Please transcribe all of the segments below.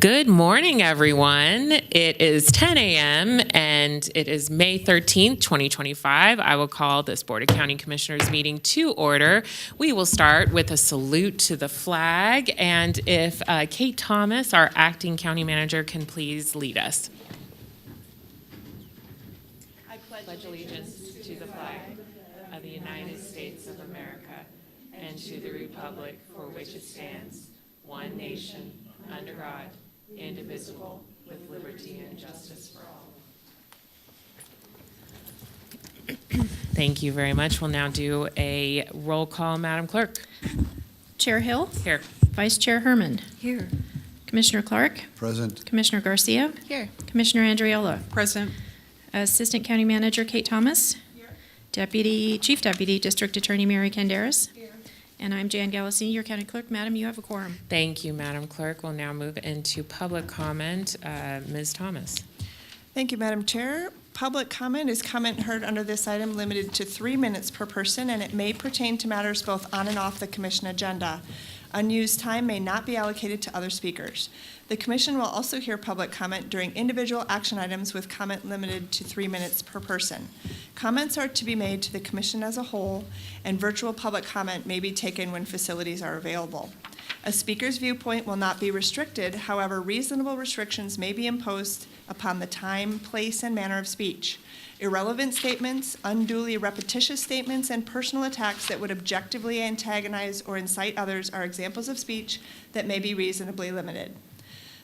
Good morning, everyone. It is 10 a.m. and it is May 13th, 2025. I will call this Board of County Commissioners meeting to order. We will start with a salute to the flag, and if Kate Thomas, our acting county manager, can please lead us. I pledge allegiance to the flag of the United States of America and to the republic for which it stands, one nation, under God, indivisible, with liberty and justice for all. Thank you very much. We'll now do a roll call, Madam Clerk. Chair Hill. Here. Vice Chair Herman. Here. Commissioner Clark. Present. Commissioner Garcia. Here. Commissioner Andriola. Present. Assistant County Manager Kate Thomas. Here. Chief Deputy District Attorney Mary Canderas. Here. And I'm Jan Gallassini, your county clerk. Madam, you have a quorum. Thank you, Madam Clerk. We'll now move into public comment. Ms. Thomas. Thank you, Madam Chair. Public comment is comment heard under this item limited to 3 minutes per person, and it may pertain to matters both on and off the commission agenda. Unused time may not be allocated to other speakers. The commission will also hear public comment during individual action items with comment limited to 3 minutes per person. Comments are to be made to the commission as a whole, and virtual public comment may be taken when facilities are available. A speaker's viewpoint will not be restricted. However, reasonable restrictions may be imposed upon the time, place, and manner of speech. Irrelevant statements, unduly repetitious statements, and personal attacks that would objectively antagonize or incite others are examples of speech that may be reasonably limited.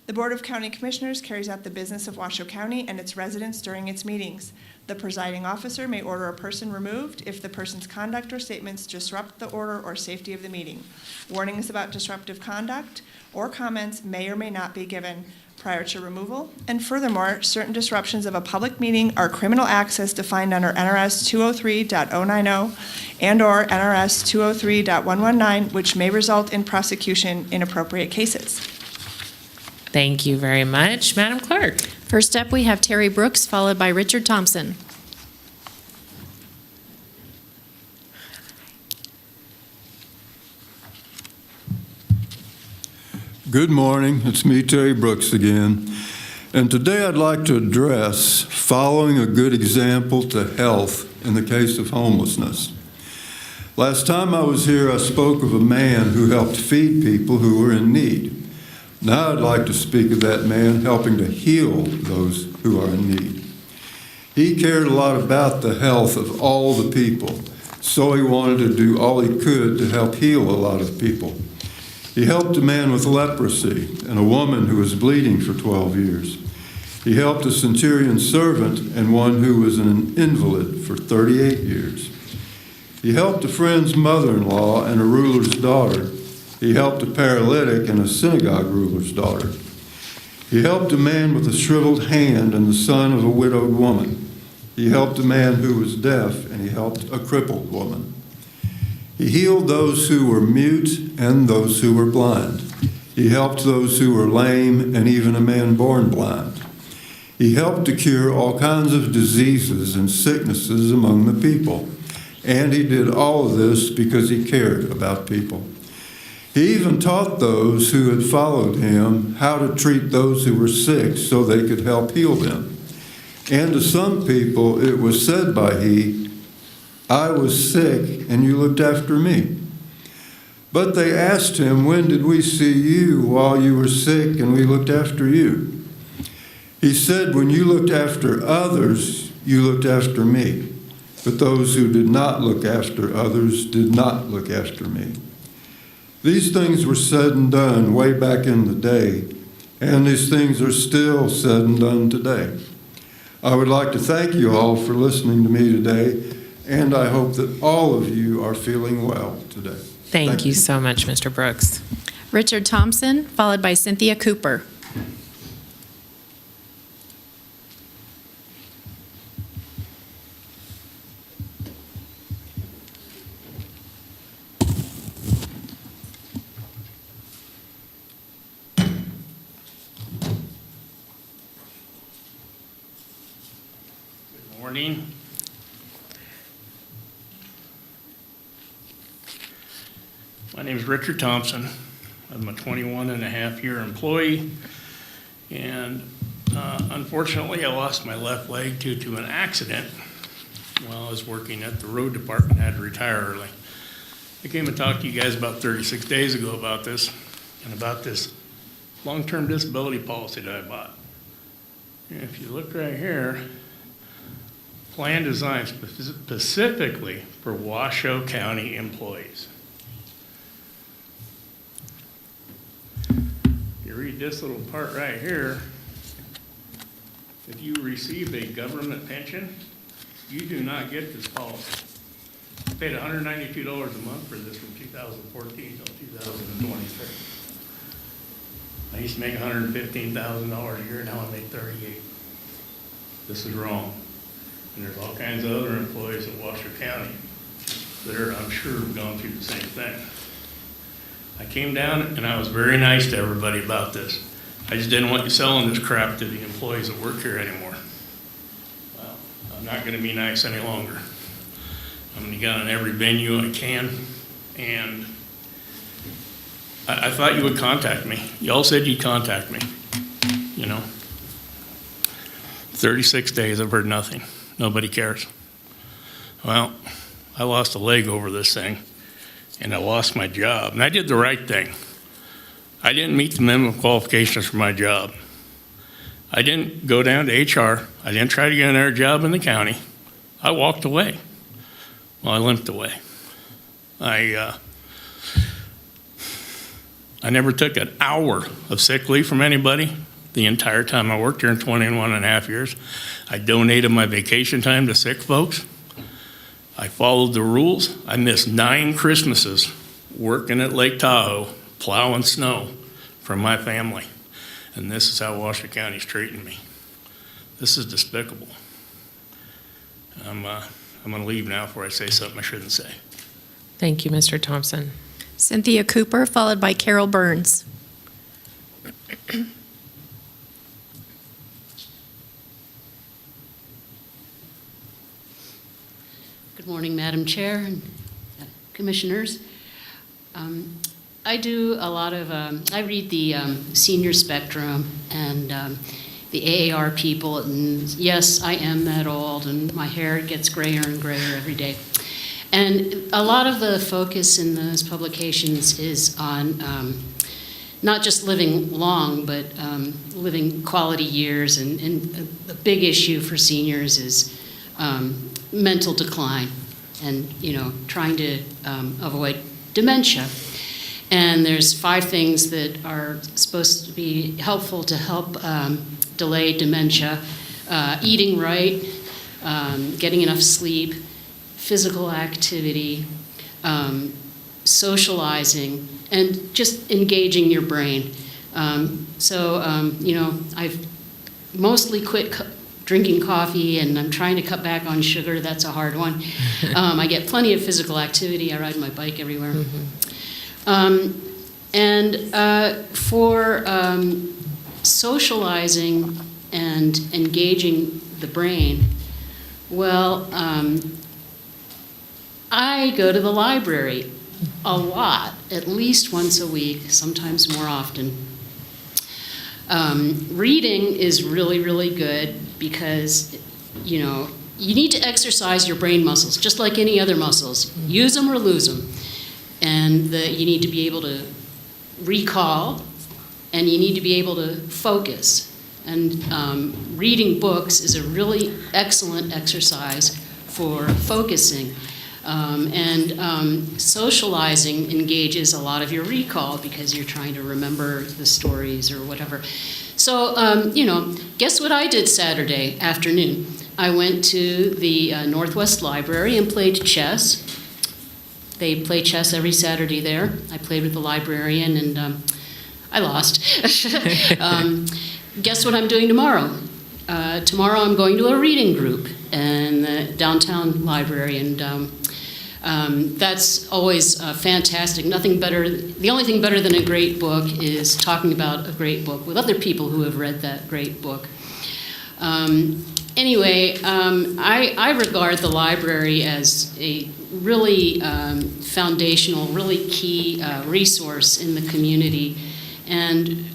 The Board of County Commissioners carries out the business of Washoe County and its residents during its meetings. The presiding officer may order a person removed if the person's conduct or statements disrupt the order or safety of the meeting. Warnings about disruptive conduct or comments may or may not be given prior to removal. And furthermore, certain disruptions of a public meeting are criminal acts as defined under NRS 203.090 and or NRS 203.119, which may result in prosecution in appropriate cases. Thank you very much. Madam Clerk. First up, we have Terry Brooks, followed by Richard Thompson. Good morning. It's me, Terry Brooks, again. And today I'd like to address following a good example to health in the case of homelessness. Last time I was here, I spoke of a man who helped feed people who were in need. Now I'd like to speak of that man helping to heal those who are in need. He cared a lot about the health of all the people, so he wanted to do all he could to help heal a lot of people. He helped a man with leprosy and a woman who was bleeding for 12 years. He helped a centurion servant and one who was an invalid for 38 years. He helped a friend's mother-in-law and a ruler's daughter. He helped a paralytic and a synagogue ruler's daughter. He helped a man with a shriveled hand and the son of a widowed woman. He helped a man who was deaf, and he helped a crippled woman. He healed those who were mute and those who were blind. He helped those who were lame and even a man born blind. He helped to cure all kinds of diseases and sicknesses among the people. And he did all of this because he cared about people. He even taught those who had followed him how to treat those who were sick so they could help heal them. And to some people it was said by he, "I was sick and you looked after me." But they asked him, "When did we see you while you were sick and we looked after you?" He said, "When you looked after others, you looked after me. But those who did not look after others did not look after me." These things were said and done way back in the day, and these things are still said and done today. I would like to thank you all for listening to me today, and I hope that all of you are feeling well today. Thank you so much, Mr. Brooks. Richard Thompson, followed by Cynthia Cooper. Morning. My name is Richard Thompson. I'm a 21 and a half year employee And unfortunately, I lost my left leg due to an accident while I was working at the road department. I had to retire early. I came and talked to you guys about 36 days ago about this, and about this long-term disability policy that I bought. And if you look right here, plan designed specifically for Washoe County employees. You read this little part right here, if you receive a government pension, you do not get this policy. I paid $192 a month for this from 2014 till 2023. I used to make $115,000 a year, now I make $38,000. This is wrong. And there's all kinds of other employees at Washoe County that are, I'm sure, have gone through the same thing. I came down and I was very nice to everybody about this. I just didn't want you selling this crap to the employees that work here anymore. Well, I'm not gonna be nice any longer. I'm gonna get on every venue I can, and I thought you would contact me. Y'all said you'd contact me, you know. 36 days, I've heard nothing. Nobody cares. Well, I lost a leg over this thing, and I lost my job, and I did the right thing. I didn't meet the minimum qualifications for my job. I didn't go down to HR. I didn't try to get another job in the county. I walked away. Well, I limped away. I never took an hour of sick leave from anybody the entire time I worked here in 21 and a half years. I donated my vacation time to sick folks. I followed the rules. I missed 9 Christmases working at Lake Tahoe, plowing snow for my family. And this is how Washoe County's treating me. This is despicable. I'm gonna leave now before I say something I shouldn't say. Thank you, Mr. Thompson. Cynthia Cooper, followed by Carol Burns. Good morning, Madam Chair and Commissioners. I do a lot of, I read the Senior Spectrum and the AAR people, and yes, I am that old, and my hair gets grayer and grayer every day. And a lot of the focus in those publications is on not just living long, but living quality years, and a big issue for seniors is mental decline and, trying to avoid dementia. And there's 5 things that are supposed to be helpful to help delay dementia: eating right, getting enough sleep, physical activity, socializing, and just engaging your brain. I've mostly quit drinking coffee, and I'm trying to cut back on sugar. That's a hard one. I get plenty of physical activity. I ride my bike everywhere. For socializing and engaging the brain, well, I go to the library a lot, at least once a week, sometimes more often. Reading is really, really good because, you need to exercise your brain muscles, just like any other muscles. Use them or lose them. And you need to be able to recall, and you need to be able to focus. And reading books is a really excellent exercise for focusing. Socializing engages a lot of your recall because you're trying to remember the stories or whatever. So, guess what I did Saturday afternoon? I went to the Northwest Library and played chess. They play chess every Saturday there. I played with the librarian, and I lost. Guess what I'm doing tomorrow? Tomorrow I'm going to a reading group in the downtown library, and that's always fantastic. Nothing better. The only thing better than a great book is talking about a great book with other people who have read that great book. I regard the library as a really foundational, really key resource in the community, and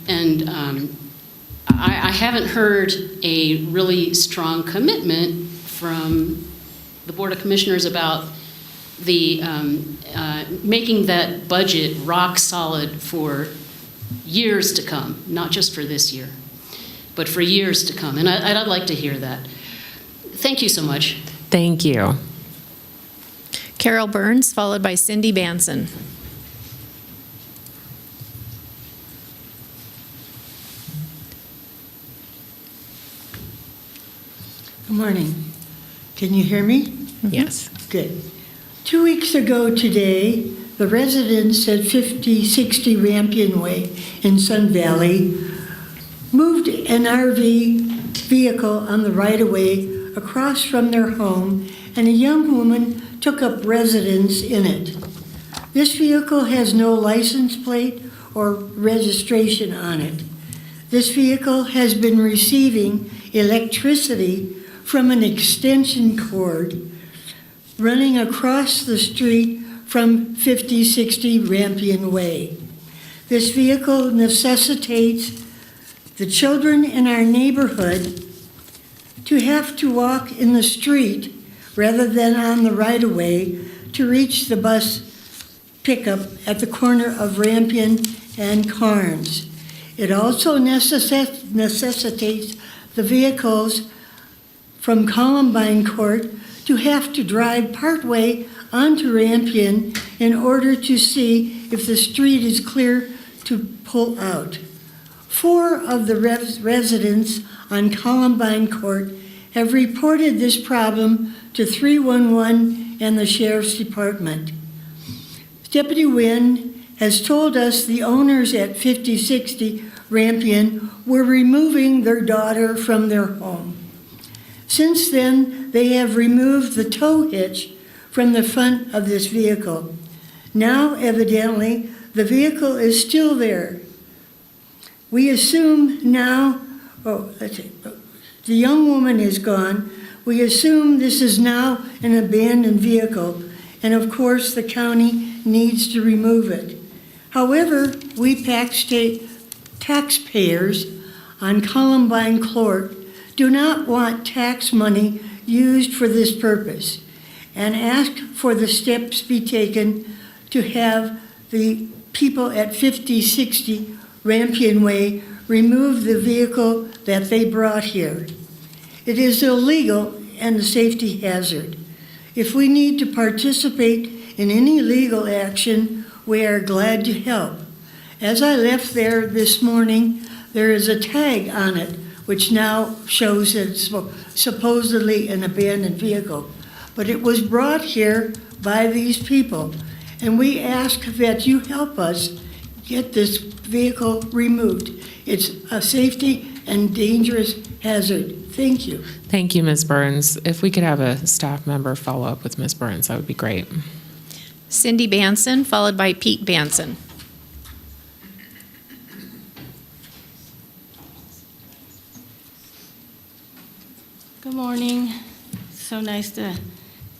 I haven't heard a really strong commitment from the Board of Commissioners about the making that budget rock solid for years to come, not just for this year, but for years to come. And I'd like to hear that. Thank you so much. Thank you. Carol Burns, followed by Cindy Banson. Good morning. Can you hear me? Yes. Good. 2 weeks ago today, the residents at 5060 Rampion Way in Sun Valley moved an RV vehicle on the right-of-way across from their home, and a young woman took up residence in it. This vehicle has no license plate or registration on it. This vehicle has been receiving electricity from an extension cord running across the street from 5060 Rampion Way. This vehicle necessitates the children in our neighborhood to have to walk in the street rather than on the right-of-way to reach the bus pickup at the corner of Rampion and Carnes. It also necessitates the vehicles from Columbine Court to have to drive partway onto Rampion in order to see if the street is clear to pull out. 4 of the residents on Columbine Court have reported this problem to 311 and the Sheriff's Department. Deputy Wynn has told us the owners at 5060 Rampion were removing their daughter from their home. Since then, they have removed the tow hitch from the front of this vehicle. Now, evidently, the vehicle is still there. We assume now, the young woman is gone. We assume this is now an abandoned vehicle, and of course, the county needs to remove it. However, we taxpayers on Columbine Court do not want tax money used for this purpose, and ask for the steps be taken to have the people at 5060 Rampion Way remove the vehicle that they brought here. It is illegal and a safety hazard. If we need to participate in any legal action, we are glad to help. As I left there this morning, there is a tag on it which now shows that it's supposedly an abandoned vehicle. But it was brought here by these people, and we ask that you help us get this vehicle removed. It's a safety and dangerous hazard. Thank you. Thank you, Ms. Burns. If we could have a staff member follow up with Ms. Burns, that would be great. Cindy Banson, followed by Pete Banson. Good morning. So nice to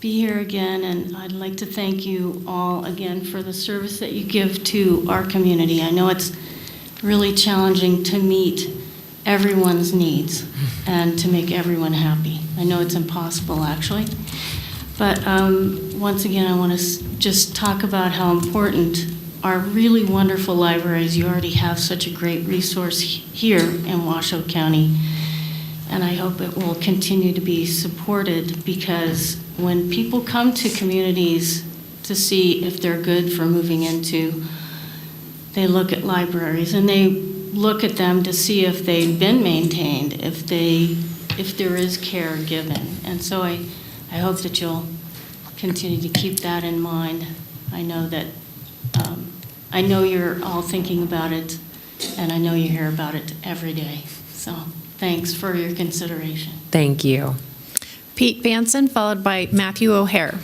be here again, and I'd like to thank you all again for the service that you give to our community. I know it's really challenging to meet everyone's needs and to make everyone happy. I know it's impossible, actually. But once again, I want to just talk about how important our really wonderful libraries. You already have such a great resource here in Washoe County, and I hope it will continue to be supported, because when people come to communities to see if they're good for moving into, they look at libraries and they look at them to see if they've been maintained, if there is care given. And so I hope that you'll continue to keep that in mind. I know that I know you're all thinking about it, and I know you hear about it every day. So thanks for your consideration. Thank you. Pete Banson, followed by Matthew O'Hare.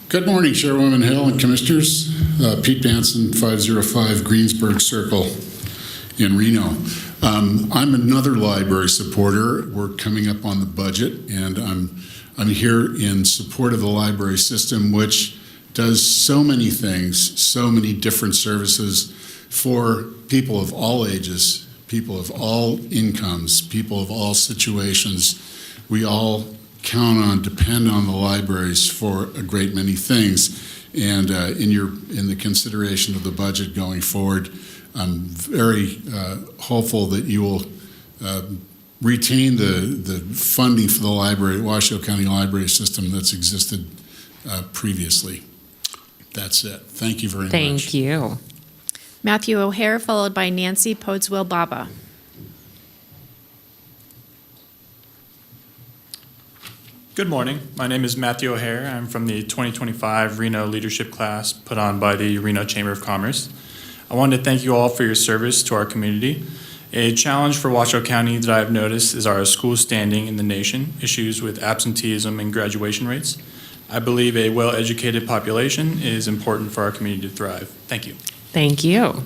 Good morning, Chairwoman Hill and Commissioners. Pete Banson, 505 Greensburg Circle in Reno. I'm another library supporter. We're coming up on the budget, and I'm here in support of the library system, which does so many things, so many different services for people of all ages, people of all incomes, people of all situations. We all depend on the libraries for a great many things. And in the consideration of the budget going forward, I'm very hopeful that you will retain the funding for the library, Washoe County Library System that's existed previously. That's it. Thank you very much. Thank you. Matthew O'Hare, followed by Nancy Podswell Baba. Good morning. My name is Matthew O'Hare. I'm from the 2025 Reno Leadership Class put on by the Reno Chamber of Commerce. I wanted to thank you all for your service to our community. A challenge for Washoe County that I've noticed is our school standing in the nation, issues with absenteeism and graduation rates. I believe a well-educated population is important for our community to thrive. Thank you. Thank you.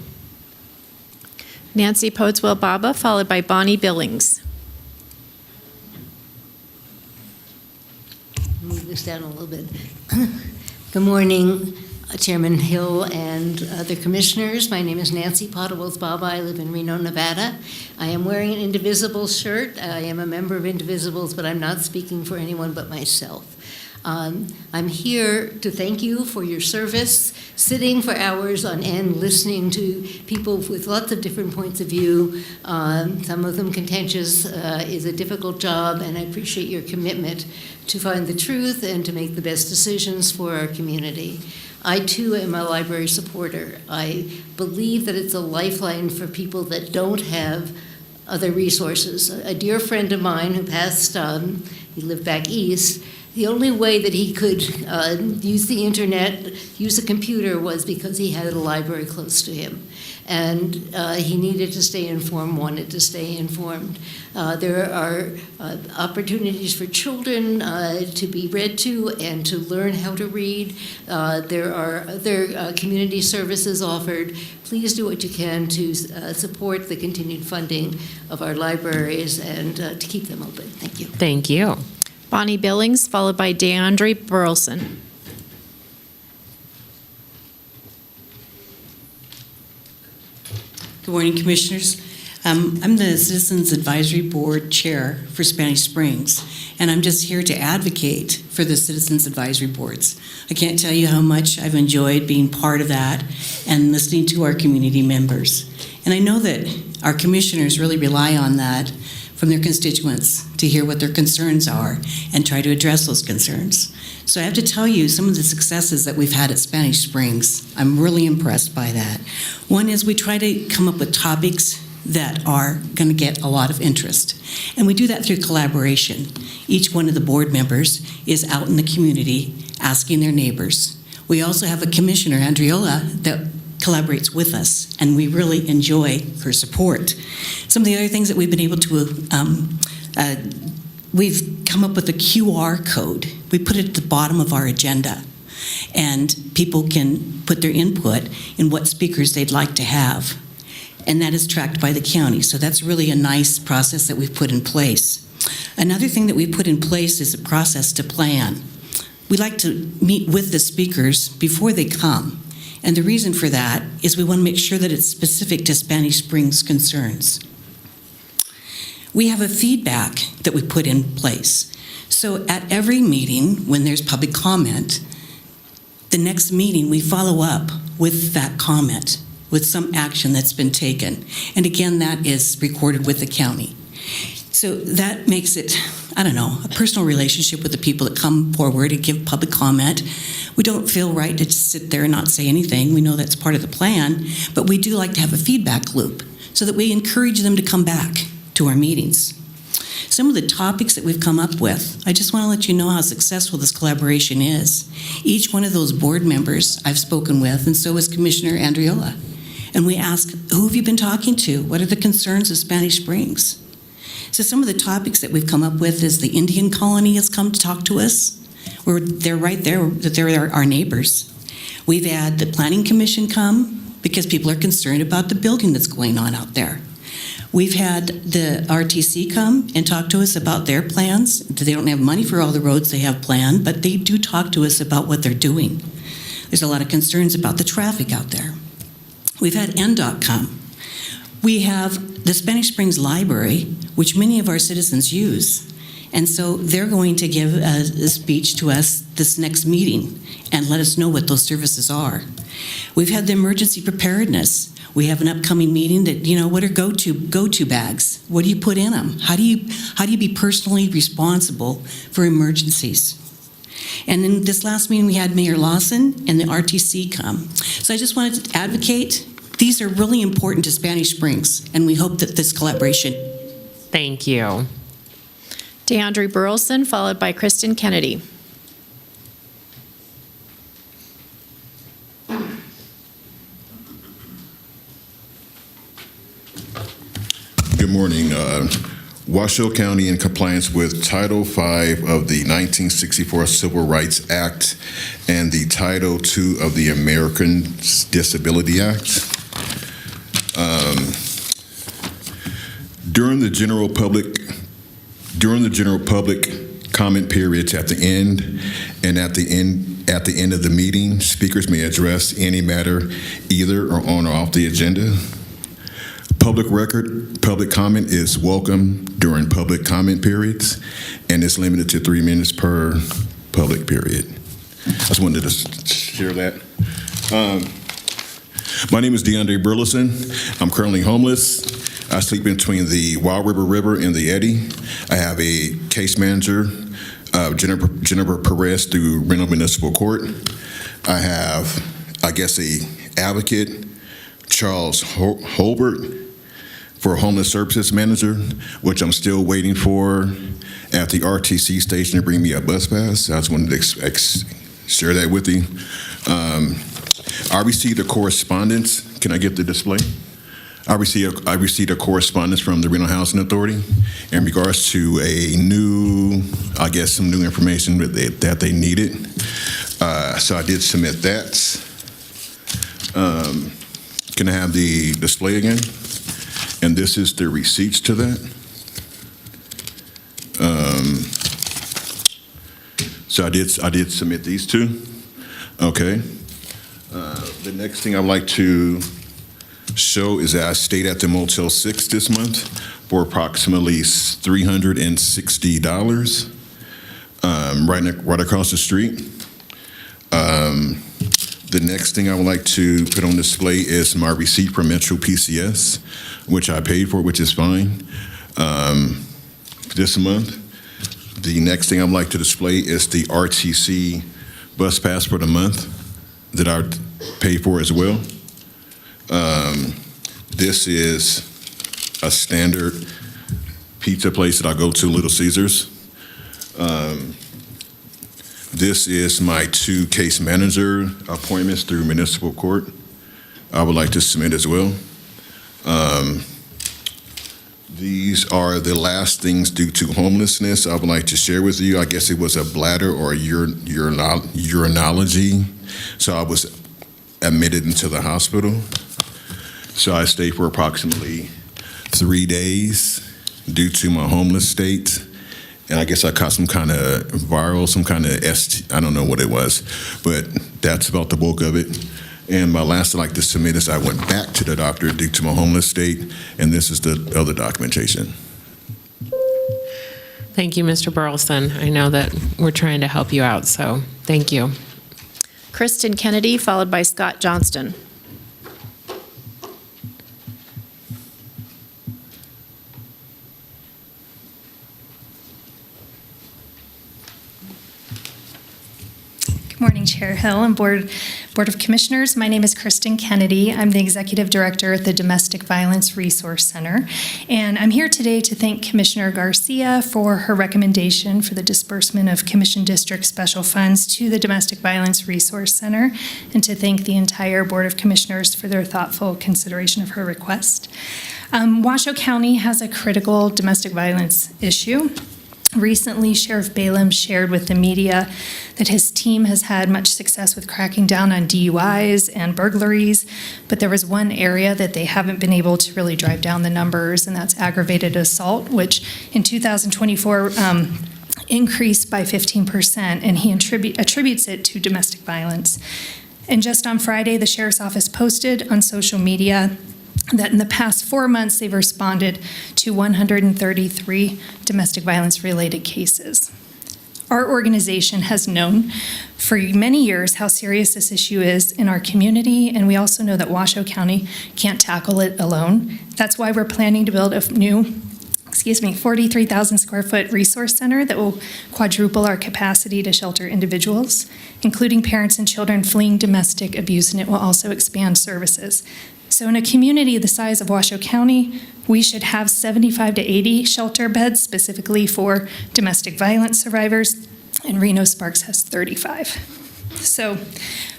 Nancy Podswell Baba, followed by Bonnie Billings. Move this down a little bit. Good morning, Chairman Hill and other commissioners. My name is Nancy Podswell Baba. I live in Reno, Nevada. I am wearing an Indivisible shirt. I am a member of Indivisibles, but I'm not speaking for anyone but myself. I'm here to thank you for your service, sitting for hours on end, listening to people with lots of different points of view. Some of them contentious, is a difficult job, and I appreciate your commitment to find the truth and to make the best decisions for our community. I, too, am a library supporter. I believe that it's a lifeline for people that don't have other resources. A dear friend of mine who passed, he lived back east, the only way that he could use the internet, use a computer, was because he had a library close to him. And he needed to stay informed, wanted to stay informed. There are opportunities for children to be read to and to learn how to read. There are other community services offered. Please do what you can to support the continued funding of our libraries and to keep them open. Thank you. Thank you. Bonnie Billings, followed by DeAndre Burleson. Good morning, Commissioners. I'm the Citizens Advisory Board Chair for Spanish Springs, and I'm just here to advocate for the Citizens Advisory Boards. I can't tell you how much I've enjoyed being part of that and listening to our community members. And I know that our commissioners really rely on that from their constituents to hear what their concerns are and try to address those concerns. So I have to tell you some of the successes that we've had at Spanish Springs. I'm really impressed by that. One is we try to come up with topics that are going to get a lot of interest. And we do that through collaboration. Each one of the board members is out in the community asking their neighbors. We also have a commissioner, Andriola, that collaborates with us, and we really enjoy her support. Some of the other things that we've been able to, we've come up with a QR code. We put it at the bottom of our agenda, and people can put their input in what speakers they'd like to have, and that is tracked by the county. So that's really a nice process that we've put in place. Another thing that we put in place is a process to plan. We like to meet with the speakers before they come. And the reason for that is we want to make sure that it's specific to Spanish Springs concerns. We have a feedback that we put in place. So at every meeting, when there's public comment, the next meeting we follow up with that comment, with some action that's been taken. And again, that is recorded with the county. So that makes it, I don't know, a personal relationship with the people that come forward and give public comment. We don't feel right to just sit there and not say anything. We know that's part of the plan, but we do like to have a feedback loop so that we encourage them to come back to our meetings. Some of the topics that we've come up with, I just want to let you know how successful this collaboration is. Each one of those board members I've spoken with, and so has Commissioner Andriola. And we ask, who have you been talking to? What are the concerns of Spanish Springs? So some of the topics that we've come up with is the Indian colony has come to talk to us. They're right there, that they're our neighbors. We've had the Planning Commission come because people are concerned about the building that's going on out there. We've had the RTC come and talk to us about their plans. They don't have money for all the roads they have planned, but they do talk to us about what they're doing. There's a lot of concerns about the traffic out there. We've had NDOT come. We have the Spanish Springs Library, which many of our citizens use. And so they're going to give a speech to us this next meeting and let us know what those services are. We've had the emergency preparedness. We have an upcoming meeting that, what are go-to bags? What do you put in them? How do you be personally responsible for emergencies? And in this last meeting, we had Mayor Lawson and the RTC come. So I just wanted to advocate. These are really important to Spanish Springs, and we hope that this collaboration. Thank you. DeAndre Burleson, followed by Kristen Kennedy. Good morning. Washoe County, in compliance with Title V of the 1964 Civil Rights Act and the Title II of the Americans Disability Act. During the general public comment periods at the end and at the end of the meeting, speakers may address any matter either or on or off the agenda. Public comment is welcome during public comment periods and is limited to 3 minutes per public period. I just wanted to share that. My name is DeAndre Burleson. I'm currently homeless. I sleep between the Wild River and the Eddy. I have a case manager, Jennifer Perez, through Reno Municipal Court. I have, a advocate, Charles Holbert, for homeless services manager, which I'm still waiting for at the RTC station to bring me a bus pass. I just wanted to share that with you. I received a correspondence. Can I get the display? I received a correspondence from the Reno Housing Authority in regards to some new information that they needed. So I did submit that. Can I have the display again? And this is the receipts to that. So I did submit these two. Okay. The next thing I'd like to show is that I stayed at the Motel 6 this month for approximately $360, right across the street. The next thing I would like to put on display is my receipt from Metro PCS, which I paid for, which is fine, this month. The next thing I'd like to display is the RTC bus pass for the month that I paid for as well. This is a standard pizza place that I go to, Little Caesars. This is my 2 case manager appointments through municipal court. I would like to submit as well. These are the last things due to homelessness I would like to share with you. I guess it was a bladder or a urinology. So I was admitted into the hospital. So I stayed for approximately 3 days due to my homeless state. And I guess I caught some kind of viral, some kind of I don't know what it was, but that's about the bulk of it. And my last I'd like to submit is I went back to the doctor due to my homeless state, and this is the other documentation. Thank you, Mr. Burleson. I know that we're trying to help you out, so thank you. Kristen Kennedy, followed by Scott Johnston. Good morning, Chair Hill and Board of Commissioners. My name is Kristen Kennedy. I'm the Executive Director at the Domestic Violence Resource Center. And I'm here today to thank Commissioner Garcia for her recommendation for the disbursement of Commission District special funds to the Domestic Violence Resource Center, and to thank the entire Board of Commissioners for their thoughtful consideration of her request. Washoe County has a critical domestic violence issue. Recently, Sheriff Balaam shared with the media that his team has had much success with cracking down on DUIs and burglaries, but there was one area that they haven't been able to really drive down the numbers, and that's aggravated assault, which in 2024 increased by 15%, and he attributes it to domestic violence. And just on Friday, the Sheriff's Office posted on social media that in the past 4 months, they've responded to 133 domestic violence-related cases. Our organization has known for many years how serious this issue is in our community, and we also know that Washoe County can't tackle it alone. That's why we're planning to build a new 43,000 square foot resource center that will quadruple our capacity to shelter individuals, including parents and children fleeing domestic abuse, and it will also expand services. So in a community the size of Washoe County, we should have 75 to 80 shelter beds specifically for domestic violence survivors, and Reno Sparks has 35. So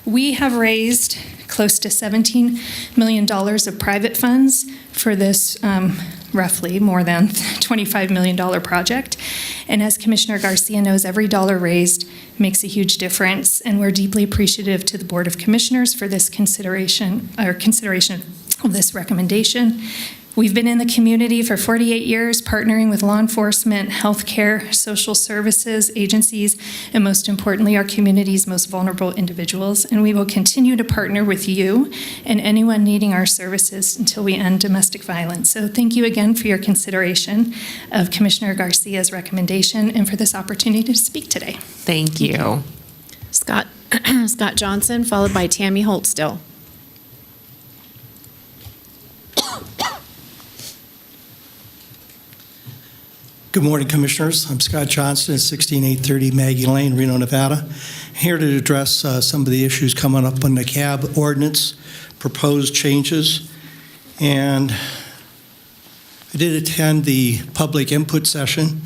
we have raised close to $17 million of private funds for this roughly more than $25 million project. And as Commissioner Garcia knows, every dollar raised makes a huge difference, and we're deeply appreciative to the Board of Commissioners for this consideration of this recommendation. We've been in the community for 48 years, partnering with law enforcement, healthcare, social services, agencies, and most importantly, our community's most vulnerable individuals. And we will continue to partner with you and anyone needing our services until we end domestic violence. So thank you again for your consideration of Commissioner Garcia's recommendation and for this opportunity to speak today. Thank you. Scott Johnson, followed by Tammy Holtstill. Good morning, Commissioners. I'm Scott Johnston at 16830 Maggie Lane, Reno, Nevada. Here to address some of the issues coming up on the cab ordinance, proposed changes. And I did attend the public input session,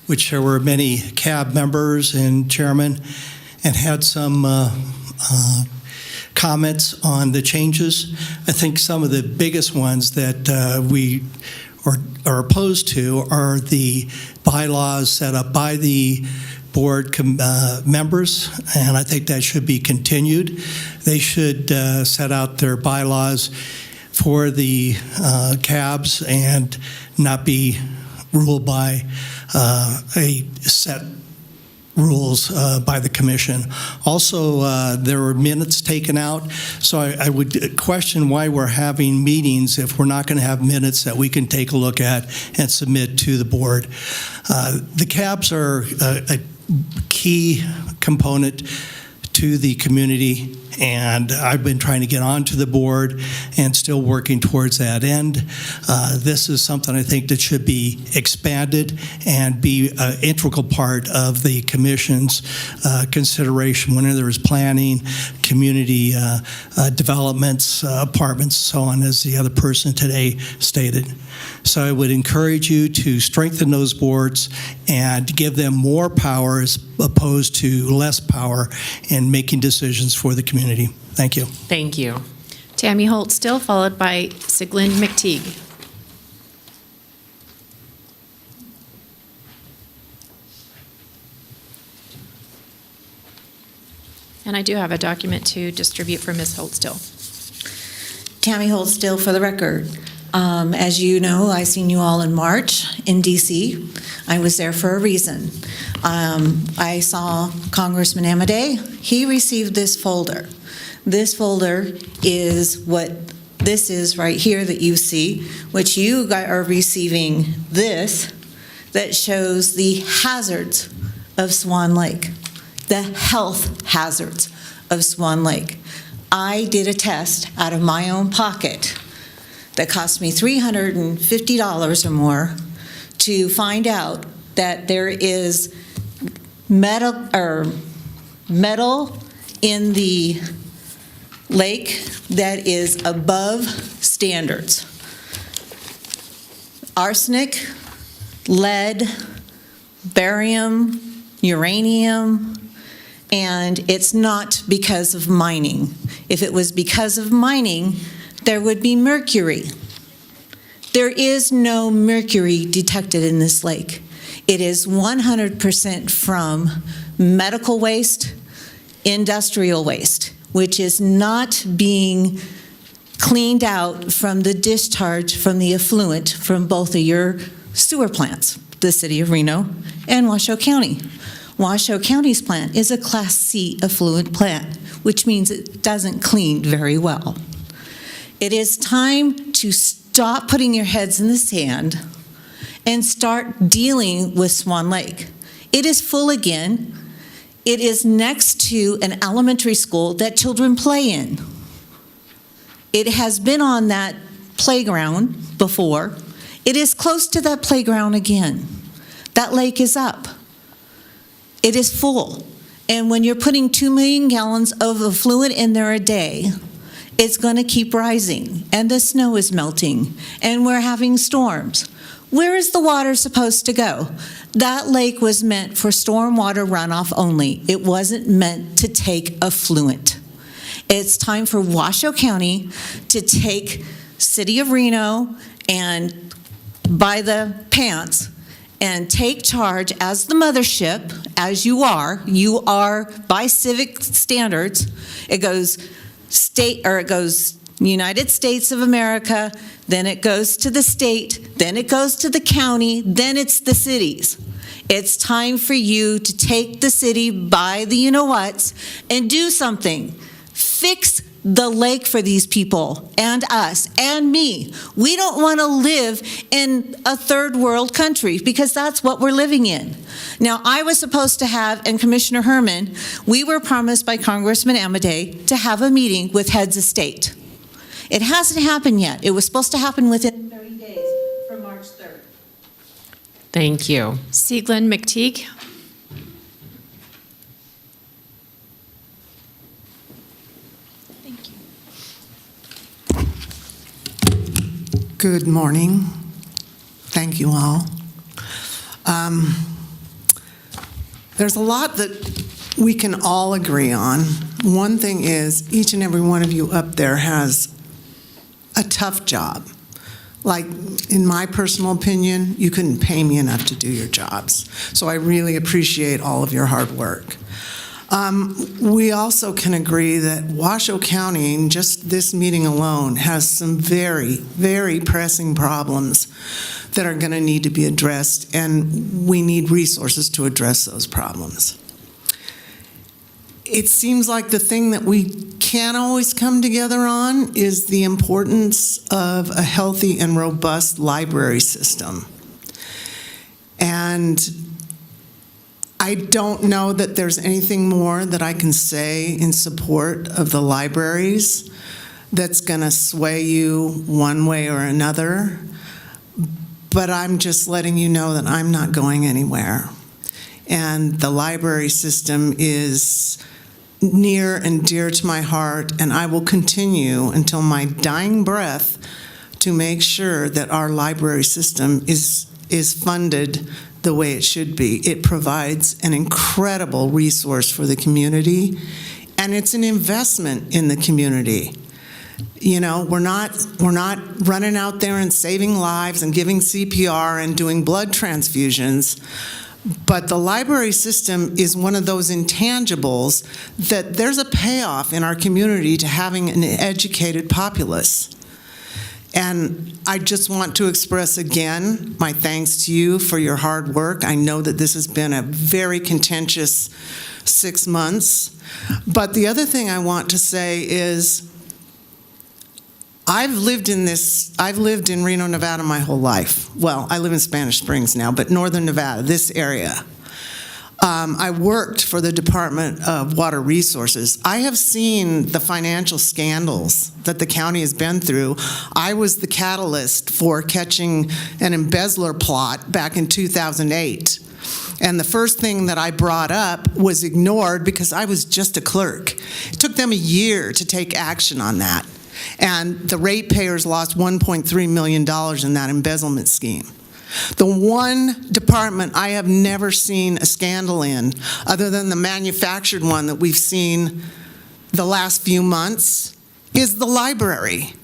which there were many cab members and chairmen, and had some comments on the changes. I think some of the biggest ones that we are opposed to are the bylaws set up by the board members, and I think that should be continued. They should set out their bylaws for the cabs and not be ruled by a set rules by the commission. Also, there were minutes taken out, so I would question why we're having meetings if we're not going to have minutes that we can take a look at and submit to the board. The cabs are a key component to the community, and I've been trying to get onto the board and still working towards that end. This is something I think that should be expanded and be an integral part of the commission's consideration whenever there is planning, community developments, apartments, so on, as the other person today stated. So I would encourage you to strengthen those boards and give them more power as opposed to less power in making decisions for the community. Thank you. Thank you. Tammy Holtstill, followed by Siglinde McTeague. And I do have a document to distribute for Ms. Holtstill. Tammy Holtstill for the record. As you know, I seen you all in March in D.C. I was there for a reason. I saw Congressman Amodei. He received this folder. This folder is what this is right here that you see, which you are receiving this, that shows the hazards of Swan Lake, the health hazards of Swan Lake. I did a test out of my own pocket that cost me $350 or more to find out that there is metal in the lake that is above standards. Arsenic, lead, barium, uranium, and it's not because of mining. If it was because of mining, there would be mercury. There is no mercury detected in this lake. It is 100% from medical waste, industrial waste, which is not being cleaned out from the discharge from the effluent from both of your sewer plants, the city of Reno and Washoe County. Washoe County's plant is a Class C effluent plant, which means it doesn't clean very well. It is time to stop putting your heads in the sand and start dealing with Swan Lake. It is full again. It is next to an elementary school that children play in. It has been on that playground before. It is close to that playground again. That lake is up. It is full. And when you're putting 2 million gallons of effluent in there a day, it's going to keep rising. And the snow is melting. And we're having storms. Where is the water supposed to go? That lake was meant for stormwater runoff only. It wasn't meant to take effluent. It's time for Washoe County to take City of Reno and by the pants and take charge as the mothership, as you are by civic standards. It goes United States of America, then it goes to the state, then it goes to the county, then it's the cities. It's time for you to take the city by the you-know-whats and do something. Fix the lake for these people and us and me. We don't want to live in a third world country because that's what we're living in. Now, I was supposed to have, and Commissioner Herman, we were promised by Congressman Amadei to have a meeting with heads of state. It hasn't happened yet. It was supposed to happen within 30 days from March 3rd. Thank you. Sieglin McTeague. Good morning. Thank you all. There's a lot that we can all agree on. One thing is each and every one of you up there has a tough job. Like, in my personal opinion, you couldn't pay me enough to do your jobs. So I really appreciate all of your hard work. We also can agree that Washoe County, in just this meeting alone, has some very, very pressing problems that are going to need to be addressed, and we need resources to address those problems. It seems like the thing that we can't always come together on is the importance of a healthy and robust library system. And I don't know that there's anything more that I can say in support of the libraries that's going to sway you one way or another, but I'm just letting you know that I'm not going anywhere. And the library system is near and dear to my heart, and I will continue until my dying breath to make sure that our library system is funded the way it should be. It provides an incredible resource for the community, and it's an investment in the community. You know, we're not running out there and saving lives and giving CPR and doing blood transfusions, but the library system is one of those intangibles that there's a payoff in our community to having an educated populace. And I just want to express again my thanks to you for your hard work. I know that this has been a very contentious 6 months. But the other thing I want to say is I've lived in Reno, Nevada my whole life. Well, I live in Spanish Springs now, but northern Nevada, this area. I worked for the Department of Water Resources. I have seen the financial scandals that the county has been through. I was the catalyst for catching an embezzler plot back in 2008. And the first thing that I brought up was ignored because I was just a clerk. It took them a year to take action on that. And the ratepayers lost $1.3 million in that embezzlement scheme. The one department I have never seen a scandal in, other than the manufactured one that we've seen the last few months, is the library.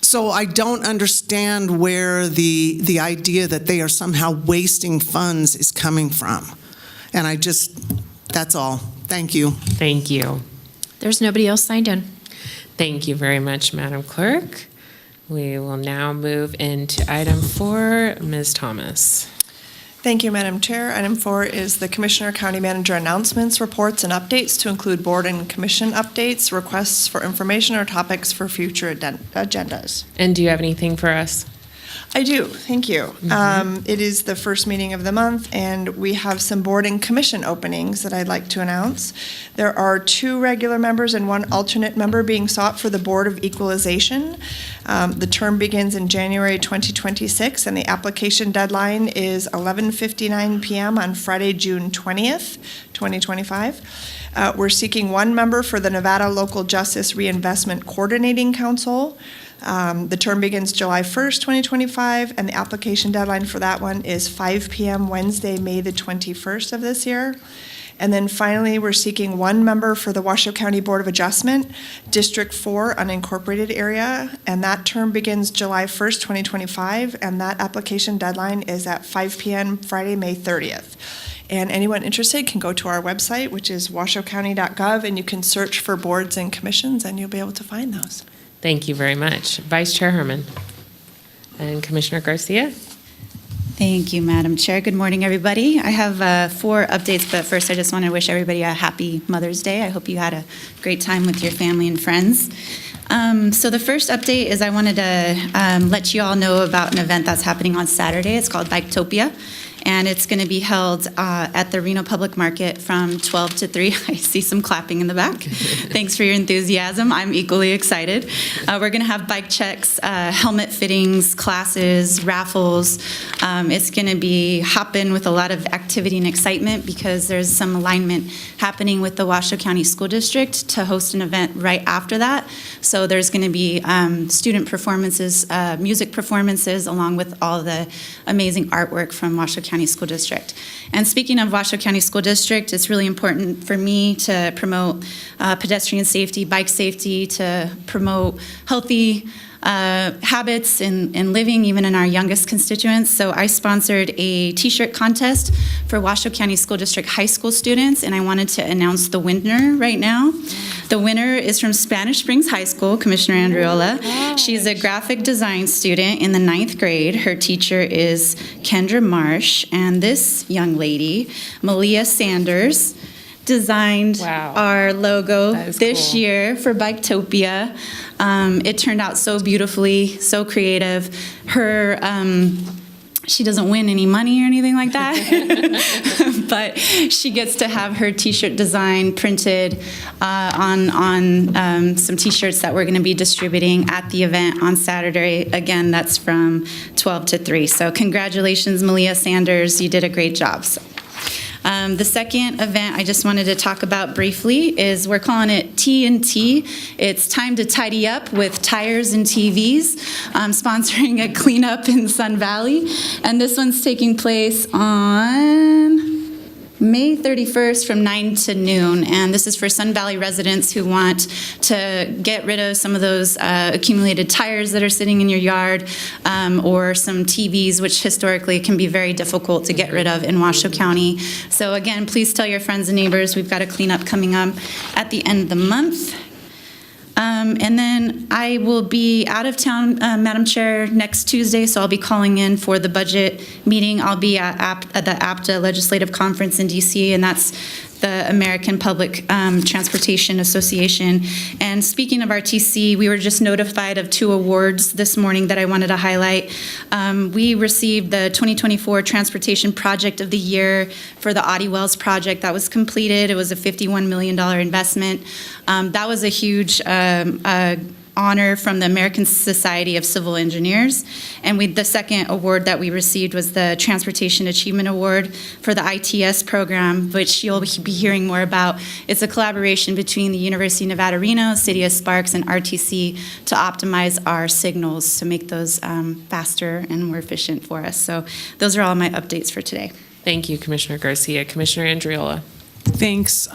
So I don't understand where the idea that they are somehow wasting funds is coming from. And that's all. Thank you. Thank you. There's nobody else signed in. Thank you very much, Madam Clerk. We will now move into item 4. Ms. Thomas. Thank you, Madam Chair. Item 4 is the Commissioner County Manager announcements, reports, and updates to include board and commission updates, requests for information, or topics for future agendas. And do you have anything for us? I do, thank you. It is the first meeting of the month, and we have some board and commission openings that I'd like to announce. There are 2 regular members and 1 alternate member being sought for the Board of Equalization. The term begins in January 2026, and the application deadline is 11:59 p.m. on Friday, June 20th, 2025. We're seeking 1 member for the Nevada Local Justice Reinvestment Coordinating Council. The term begins July 1st, 2025, and the application deadline for that one is 5 p.m. Wednesday, May the 21st of this year. And then finally, we're seeking 1 member for the Washoe County Board of Adjustment, District 4 unincorporated area, and that term begins July 1st, 2025, and that application deadline is at 5 p.m. Friday, May 30th. And anyone interested can go to our website, which is washoecounty.gov, and you can search for boards and commissions, and you'll be able to find those. Thank you very much. Vice Chair Herman and Commissioner Garcia. Thank you, Madam Chair. Good morning, everybody. I have 4 updates, but first I just want to wish everybody a happy Mother's Day. I hope you had a great time with your family and friends. So the first update is I wanted to let you all know about an event that's happening on Saturday. It's called Biketopia. And it's going to be held at the Reno Public Market from 12 to 3. I see some clapping in the back. Thanks for your enthusiasm. I'm equally excited. We're going to have bike checks, helmet fittings, classes, raffles. It's going to be hopping with a lot of activity and excitement because there's some alignment happening with the Washoe County School District to host an event right after that. So there's going to be student performances, music performances, along with all the amazing artwork from Washoe County School District. And speaking of Washoe County School District, it's really important for me to promote pedestrian safety, bike safety, to promote healthy habits in living, even in our youngest constituents. So I sponsored a t-shirt contest for Washoe County School District high school students, and I wanted to announce the winner right now. The winner is from Spanish Springs High School, Commissioner Andriola. She's a graphic design student in the 9th grade. Her teacher is Kendra Marsh, and this young lady, Malia Sanders, designed our logo this year for Biketopia. It turned out so beautifully, so creative. Her she doesn't win any money or anything like that, but she gets to have her t-shirt design printed on some t-shirts that we're going to be distributing at the event on Saturday. Again, that's from 12 to 3. So congratulations, Malia Sanders. You did a great job. So. The second event I just wanted to talk about briefly is we're calling it T&T. It's Time to Tidy Up with Tires and TVs. Sponsoring a cleanup in Sun Valley. And this one's taking place on May 31st from 9 to noon. And this is for Sun Valley residents who want to get rid of some of those accumulated tires that are sitting in your yard, or some TVs, which historically can be very difficult to get rid of in Washoe County. So again, please tell your friends and neighbors we've got a cleanup coming up at the end of the month. And then I will be out of town, Madam Chair, next Tuesday, so I'll be calling in for the budget meeting. I'll be at the APTA Legislative Conference in D.C., and that's the American Public Transportation Association. And speaking of RTC, we were just notified of 2 awards this morning that I wanted to highlight. We received the 2024 Transportation Project of the Year for the Audie Wells project that was completed. It was a $51 million investment. That was a huge honor from the American Society of Civil Engineers. And the second award that we received was the Transportation Achievement Award for the ITS program, which you'll be hearing more about. It's a collaboration between the University of Nevada, Reno, City of Sparks, and RTC to optimize our signals to make those faster and more efficient for us. So those are all my updates for today. Thank you, Commissioner Garcia. Commissioner Andriola. Thanks.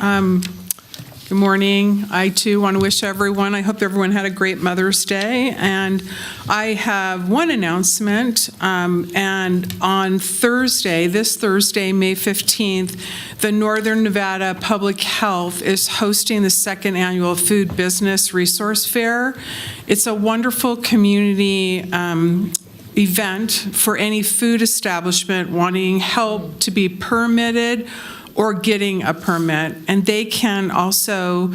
Good morning. I, too, want to wish everyone, I hope everyone had a great Mother's Day. And I have one announcement. And on Thursday, this Thursday, May 15th, the Northern Nevada Public Health is hosting the 2nd annual Food Business Resource Fair. It's a wonderful community event for any food establishment wanting help to be permitted or getting a permit, and they can also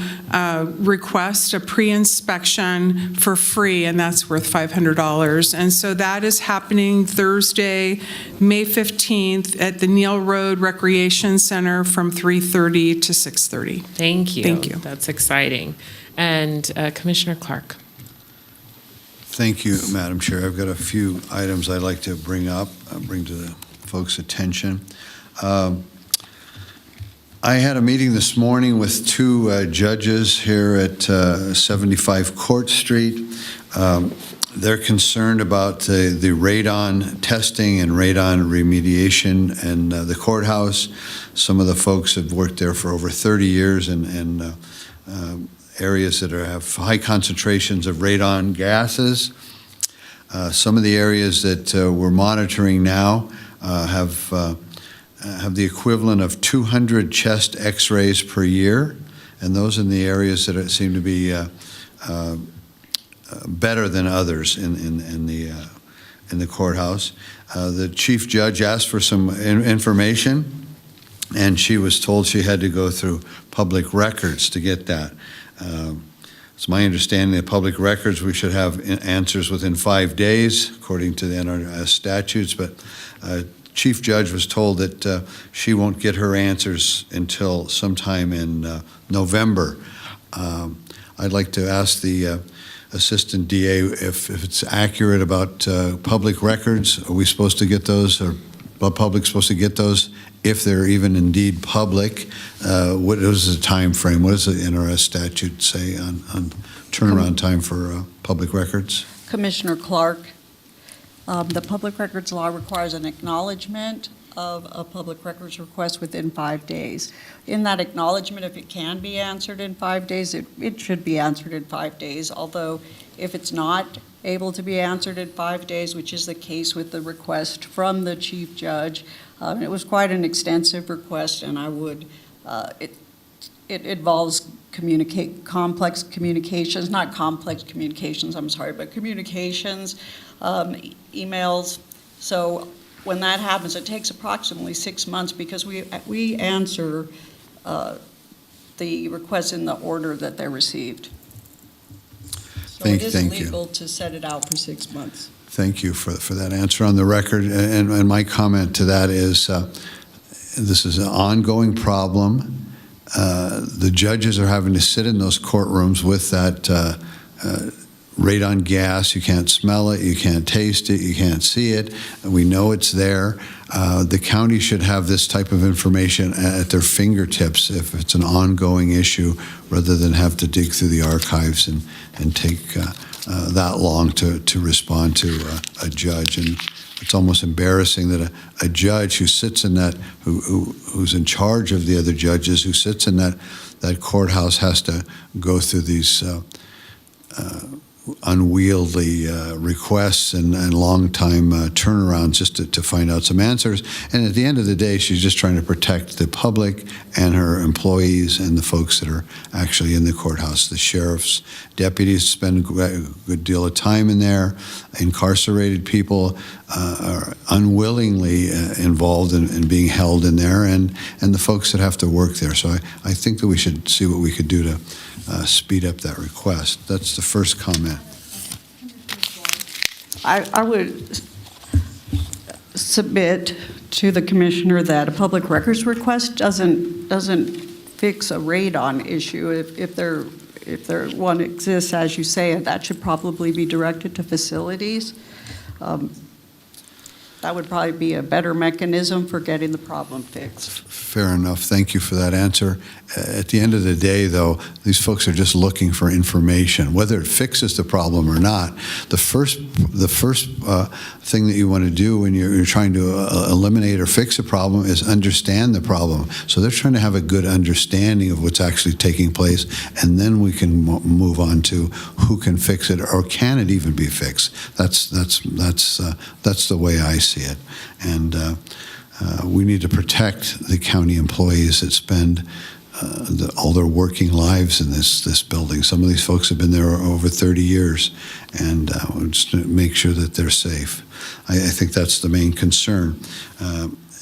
request a pre-inspection for free, and that's worth $500. And so that is happening Thursday, May 15th at the Neal Road Recreation Center from 3:30 to 6:30. Thank you. Thank you. That's exciting. And Commissioner Clark. Thank you, Madam Chair. I've got a few items I'd like to bring to the folks' attention. I had a meeting this morning with two judges here at 75 Court Street. They're concerned about the radon testing and radon remediation in the courthouse. Some of the folks have worked there for over 30 years in areas that have high concentrations of radon gases. Some of the areas that we're monitoring now have the equivalent of 200 chest x-rays per year, and those in the areas that seem to be better than others in the courthouse. The chief judge asked for some information, and she was told she had to go through public records to get that. It's my understanding that public records, we should have answers within 5 days, according to the NRS statutes, but Chief Judge was told that she won't get her answers until sometime in November. I'd like to ask the Assistant DA if it's accurate about public records. Are we supposed to get those, or the public's supposed to get those if they're even indeed public? What is the time frame? What does the NRS statute say on turnaround time for public records? Commissioner Clark, the Public Records Law requires an acknowledgement of a public records request within 5 days. In that acknowledgement, if it can be answered in 5 days, it should be answered in 5 days, although if it's not able to be answered in 5 days, which is the case with the request from the Chief Judge, it was quite an extensive request, and I would, it involves complex communications, not complex communications, I'm sorry, but communications, emails. So when that happens, it takes approximately 6 months because we answer the requests in the order that they're received. So it is legal to set it out for 6 months. Thank you for that answer on the record. And my comment to that is this is an ongoing problem. The judges are having to sit in those courtrooms with that radon gas. You can't smell it, you can't taste it, you can't see it. We know it's there. The county should have this type of information at their fingertips if it's an ongoing issue, rather than have to dig through the archives and take that long to respond to a judge. And it's almost embarrassing that a judge who sits in that, who's in charge of the other judges, who sits in that courthouse, has to go through these unwieldy requests and long time turnarounds just to find out some answers. And at the end of the day, she's just trying to protect the public and her employees and the folks that are actually in the courthouse. The sheriff's deputies spend a good deal of time in there. Incarcerated people are unwillingly involved in being held in there, and the folks that have to work there. So I think that we should see what we could do to speed up that request. That's the first comment. I would submit to the commissioner that a public records request doesn't fix a radon issue. If there one exists, as you say, that should probably be directed to facilities. That would probably be a better mechanism for getting the problem fixed. Fair enough. Thank you for that answer. At the end of the day, though, these folks are just looking for information. Whether it fixes the problem or not, the first thing that you want to do when you're trying to eliminate or fix a problem is understand the problem. So they're trying to have a good understanding of what's actually taking place, and then we can move on to who can fix it, or can it even be fixed. That's the way I see it. And we need to protect the county employees that spend all their working lives in this building. Some of these folks have been there over 30 years, and just to make sure that they're safe. I think that's the main concern.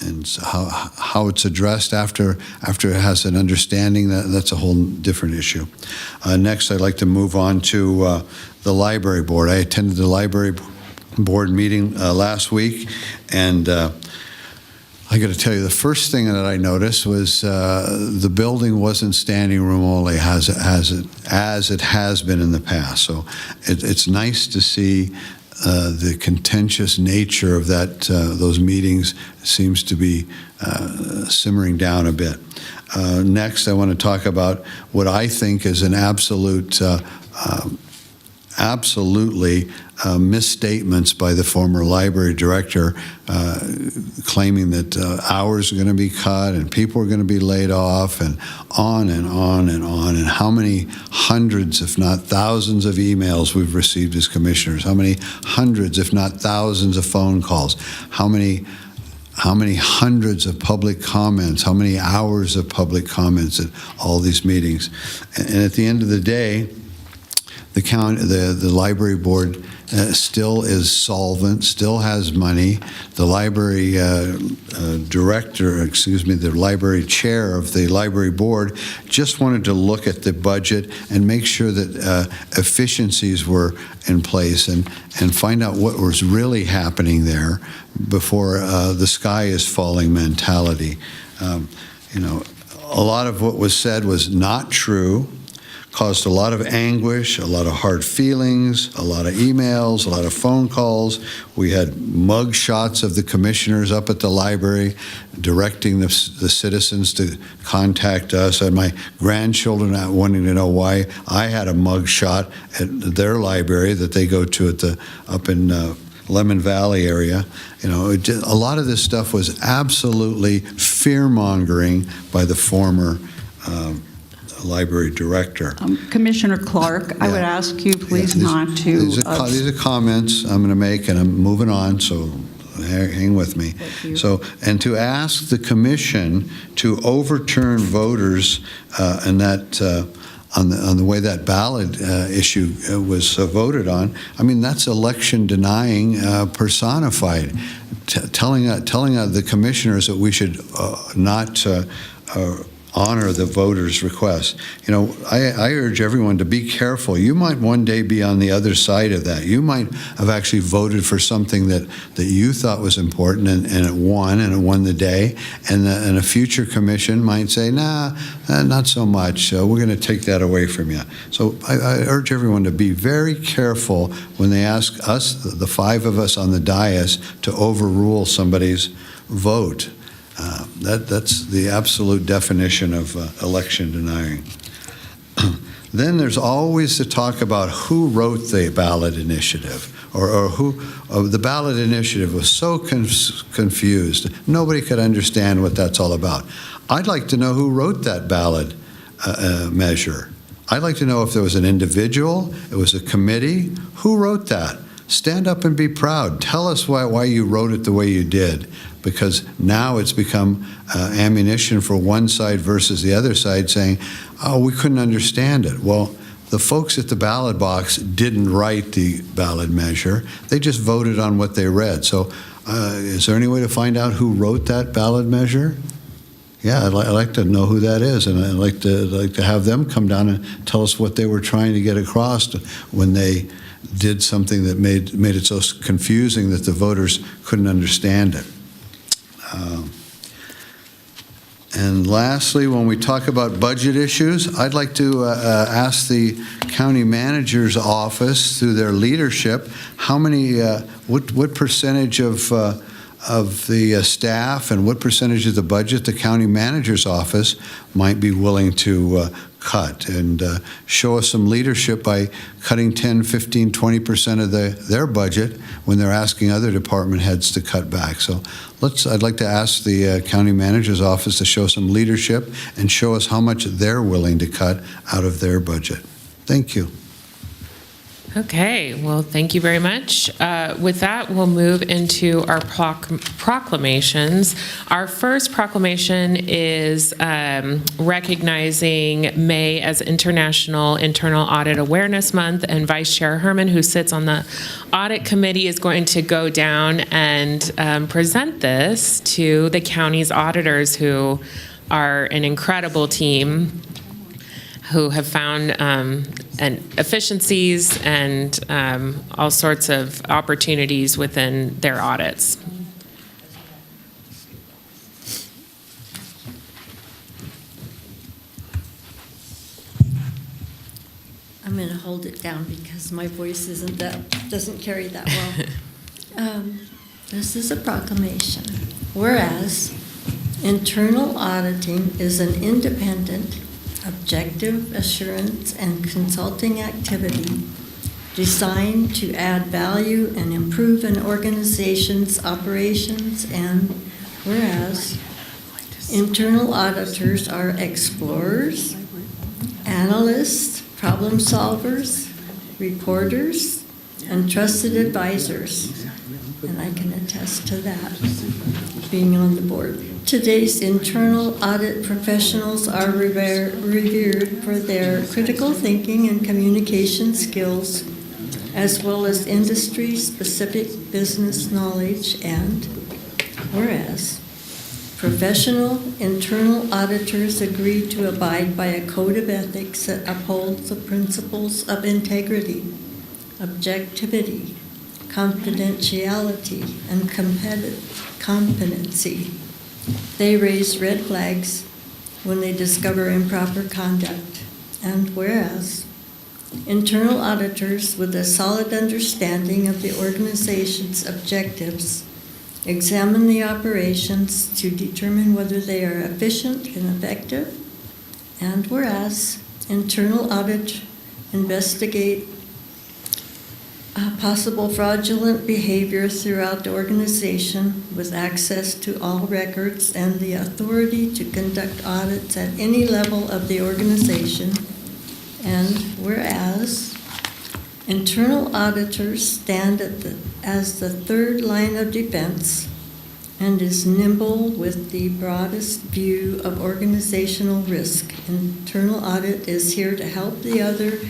And so how it's addressed after it has an understanding, that's a whole different issue. Next, I'd like to move on to the library board. I attended the library board meeting last week, and I got to tell you, the first thing that I noticed was the building wasn't standing room only as it has been in the past. So it's nice to see the contentious nature of those meetings seems to be simmering down a bit. Next, I want to talk about what I think is an absolutely misstatements by the former library director, claiming that hours are going to be cut and people are going to be laid off, and on and on and on, and how many hundreds, if not thousands, of emails we've received as commissioners, how many hundreds, if not thousands, of phone calls, how many hundreds of public comments, how many hours of public comments at all these meetings. And at the end of the day, the library board still is solvent, still has money. The library the library chair of the library board just wanted to look at the budget and make sure that efficiencies were in place and find out what was really happening there before the sky is falling mentality. A lot of what was said was not true. Caused a lot of anguish, a lot of hard feelings, a lot of emails, a lot of phone calls. We had mug shots of the commissioners up at the library directing the citizens to contact us. And my grandchildren wanting to know why I had a mug shot at their library that they go to up in Lemon Valley area. A lot of this stuff was absolutely fear-mongering by the former library director. Commissioner Clark, I would ask you please not to... These are comments I'm going to make, and I'm moving on, so hang with me. So, and to ask the commission to overturn voters and that on the way that ballot issue was voted on, I mean, that's election denying personified. Telling the commissioners that we should not honor the voters' request. I urge everyone to be careful. You might one day be on the other side of that. You might have actually voted for something that you thought was important, and it won the day. And a future commission might say, nah, not so much. We're going to take that away from you. So I urge everyone to be very careful when they ask us, the five of us on the dais, to overrule somebody's vote. That's the absolute definition of election denying. Then there's always the talk about who wrote the ballot initiative, or who the ballot initiative was so confused. Nobody could understand what that's all about. I'd like to know who wrote that ballot measure. I'd like to know if there was an individual, it was a committee. Who wrote that? Stand up and be proud. Tell us why you wrote it the way you did, because now it's become ammunition for one side versus the other side saying, oh, we couldn't understand it. Well, the folks at the ballot box didn't write the ballot measure. They just voted on what they read. So is there any way to find out who wrote that ballot measure? Yeah, I'd like to know who that is, and I'd like to have them come down and tell us what they were trying to get across when they did something that made it so confusing that the voters couldn't understand it. And lastly, when we talk about budget issues, I'd like to ask the county manager's office, through their leadership, how many, what percentage of the staff and what percentage of the budget the county manager's office might be willing to cut, and show us some leadership by cutting 10, 15, 20% of their budget when they're asking other department heads to cut back. So I'd like to ask the county manager's office to show some leadership and show us how much they're willing to cut out of their budget. Thank you. Okay, well, thank you very much. With that, we'll move into our proclamations. Our first proclamation is recognizing May as International Internal Audit Awareness Month, and Vice Chair Herman, who sits on the Audit Committee, is going to go down and present this to the county's auditors, who are an incredible team who have found efficiencies and all sorts of opportunities within their audits. I'm going to hold it down because my voice doesn't carry that well. This is a proclamation. Whereas internal auditing is an independent, objective assurance and consulting activity designed to add value and improve an organization's operations, and whereas internal auditors are explorers, analysts, problem solvers, reporters, and trusted advisors, and I can attest to that, being on the board. Today's internal audit professionals are revered for their critical thinking and communication skills, as well as industry-specific business knowledge, and whereas professional internal auditors agree to abide by a code of ethics that upholds the principles of integrity, objectivity, confidentiality, and competency. They raise red flags when they discover improper conduct. And whereas internal auditors with a solid understanding of the organization's objectives examine the operations to determine whether they are efficient and effective. And whereas internal audit investigate possible fraudulent behavior throughout the organization with access to all records and the authority to conduct audits at any level of the organization. And whereas internal auditors stand as the third line of defense and is nimble with the broadest view of organizational risk. Internal audit is here to help the other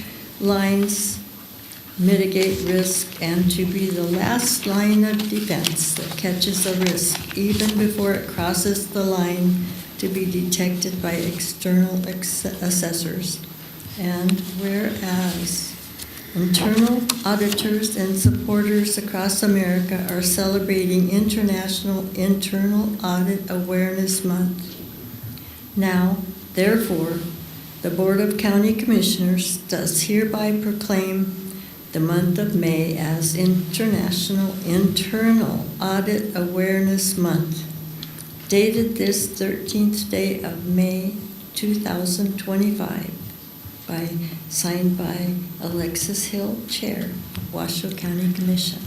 lines mitigate risk and to be the last line of defense that catches a risk even before it crosses the line to be detected by external assessors. And whereas internal auditors and supporters across America are celebrating International Internal Audit Awareness Month. Now, therefore, the Board of County Commissioners does hereby proclaim the month of May as International Internal Audit Awareness Month, dated this 13th day of May 2025, signed by Alexis Hill, Chair, Washoe County Commission.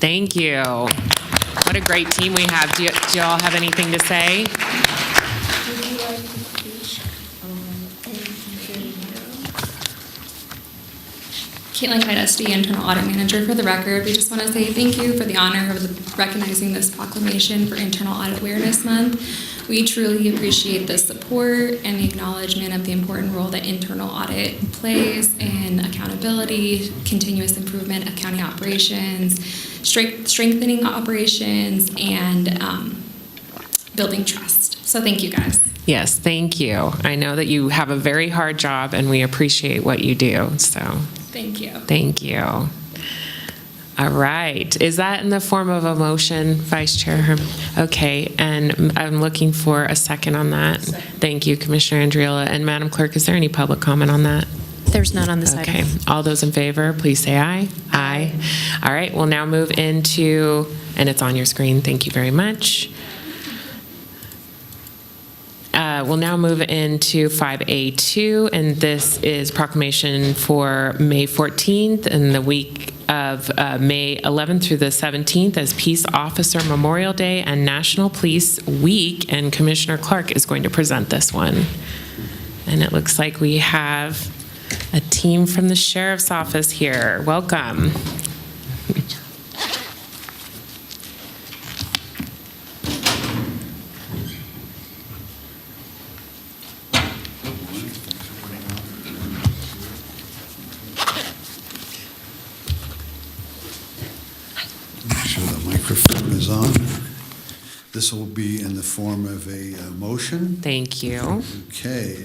Thank you. What a great team we have. Do you all have anything to say? Would you like to speak? Caitlin Kydesty, Internal Audit Manager. For the record, we just want to say thank you for the honor of recognizing this proclamation for Internal Audit Awareness Month. We truly appreciate the support and the acknowledgement of the important role that internal audit plays in accountability, continuous improvement of county operations, strengthening operations, and building trust. So thank you, guys. Yes, thank you. I know that you have a very hard job, and we appreciate what you do. So thank you. Thank you. All right. Is that in the form of a motion, Vice Chair Herman? Okay, and I'm looking for a second on that. Thank you, Commissioner Andriola. And Madam Clerk, is there any public comment on that? There's none on this item. Okay. All those in favor, please say aye. Aye. All right, we'll now move into, and it's on your screen, thank you very much. We'll now move into 5A2, and this is proclamation for May 14th and the week of May 11th through the 17th as Peace Officer Memorial Day and National Police Week, and Commissioner Clark is going to present this one. And it looks like we have a team from the Sheriff's Office here. Welcome. Make sure the microphone is on. This will be in the form of a motion. Thank you. Okay.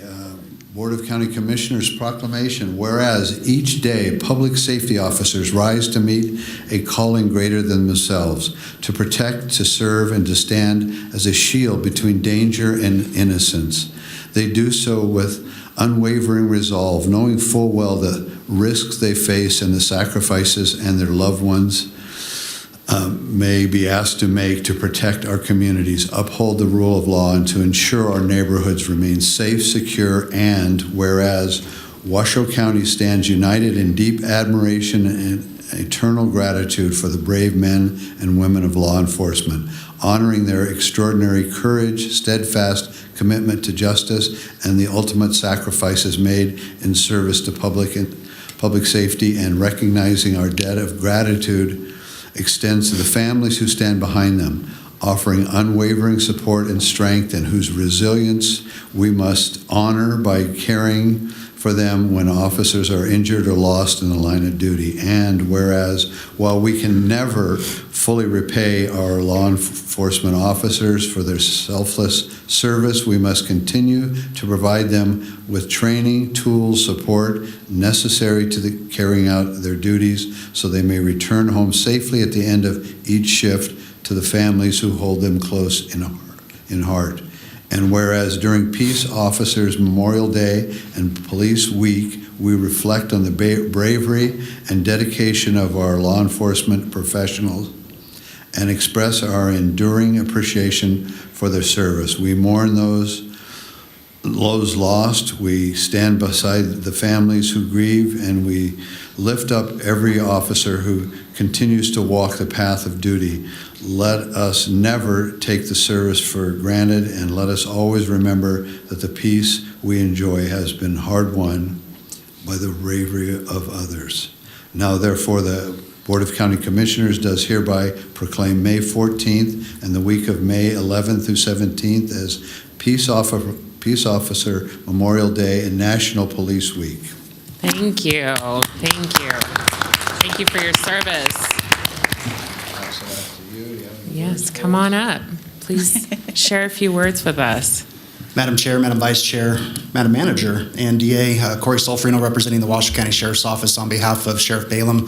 Board of County Commissioners proclamation. Whereas each day public safety officers rise to meet a calling greater than themselves, to protect, to serve, and to stand as a shield between danger and innocence. They do so with unwavering resolve, knowing full well the risks they face and the sacrifices and their loved ones may be asked to make to protect our communities, uphold the rule of law, and to ensure our neighborhoods remain safe, secure, and whereas Washoe County stands united in deep admiration and eternal gratitude for the brave men and women of law enforcement, honoring their extraordinary courage, steadfast commitment to justice, and the ultimate sacrifices made in service to public safety, and recognizing our debt of gratitude extends to the families who stand behind them, offering unwavering support and strength, and whose resilience we must honor by caring for them when officers are injured or lost in the line of duty. And whereas, while we can never fully repay our law enforcement officers for their selfless service, we must continue to provide them with training, tools, support necessary to the carrying out their duties so they may return home safely at the end of each shift to the families who hold them close in heart. And whereas during Peace Officers Memorial Day and Police Week, we reflect on the bravery and dedication of our law enforcement professionals and express our enduring appreciation for their service. We mourn those lost, we stand beside the families who grieve, and we lift up every officer who continues to walk the path of duty. Let us never take the service for granted, and let us always remember that the peace we enjoy has been hard won by the bravery of others. Now, therefore, the Board of County Commissioners does hereby proclaim May 14th and the week of May 11th through 17th as Peace Officer Memorial Day and National Police Week. Thank you. Thank you. Thank you for your service. Yes, come on up. Please share a few words with us. Madam Chair, Madam Vice Chair, Madam Manager, and DA Corey Solferino representing the Washoe County Sheriff's Office on behalf of Sheriff Balaam.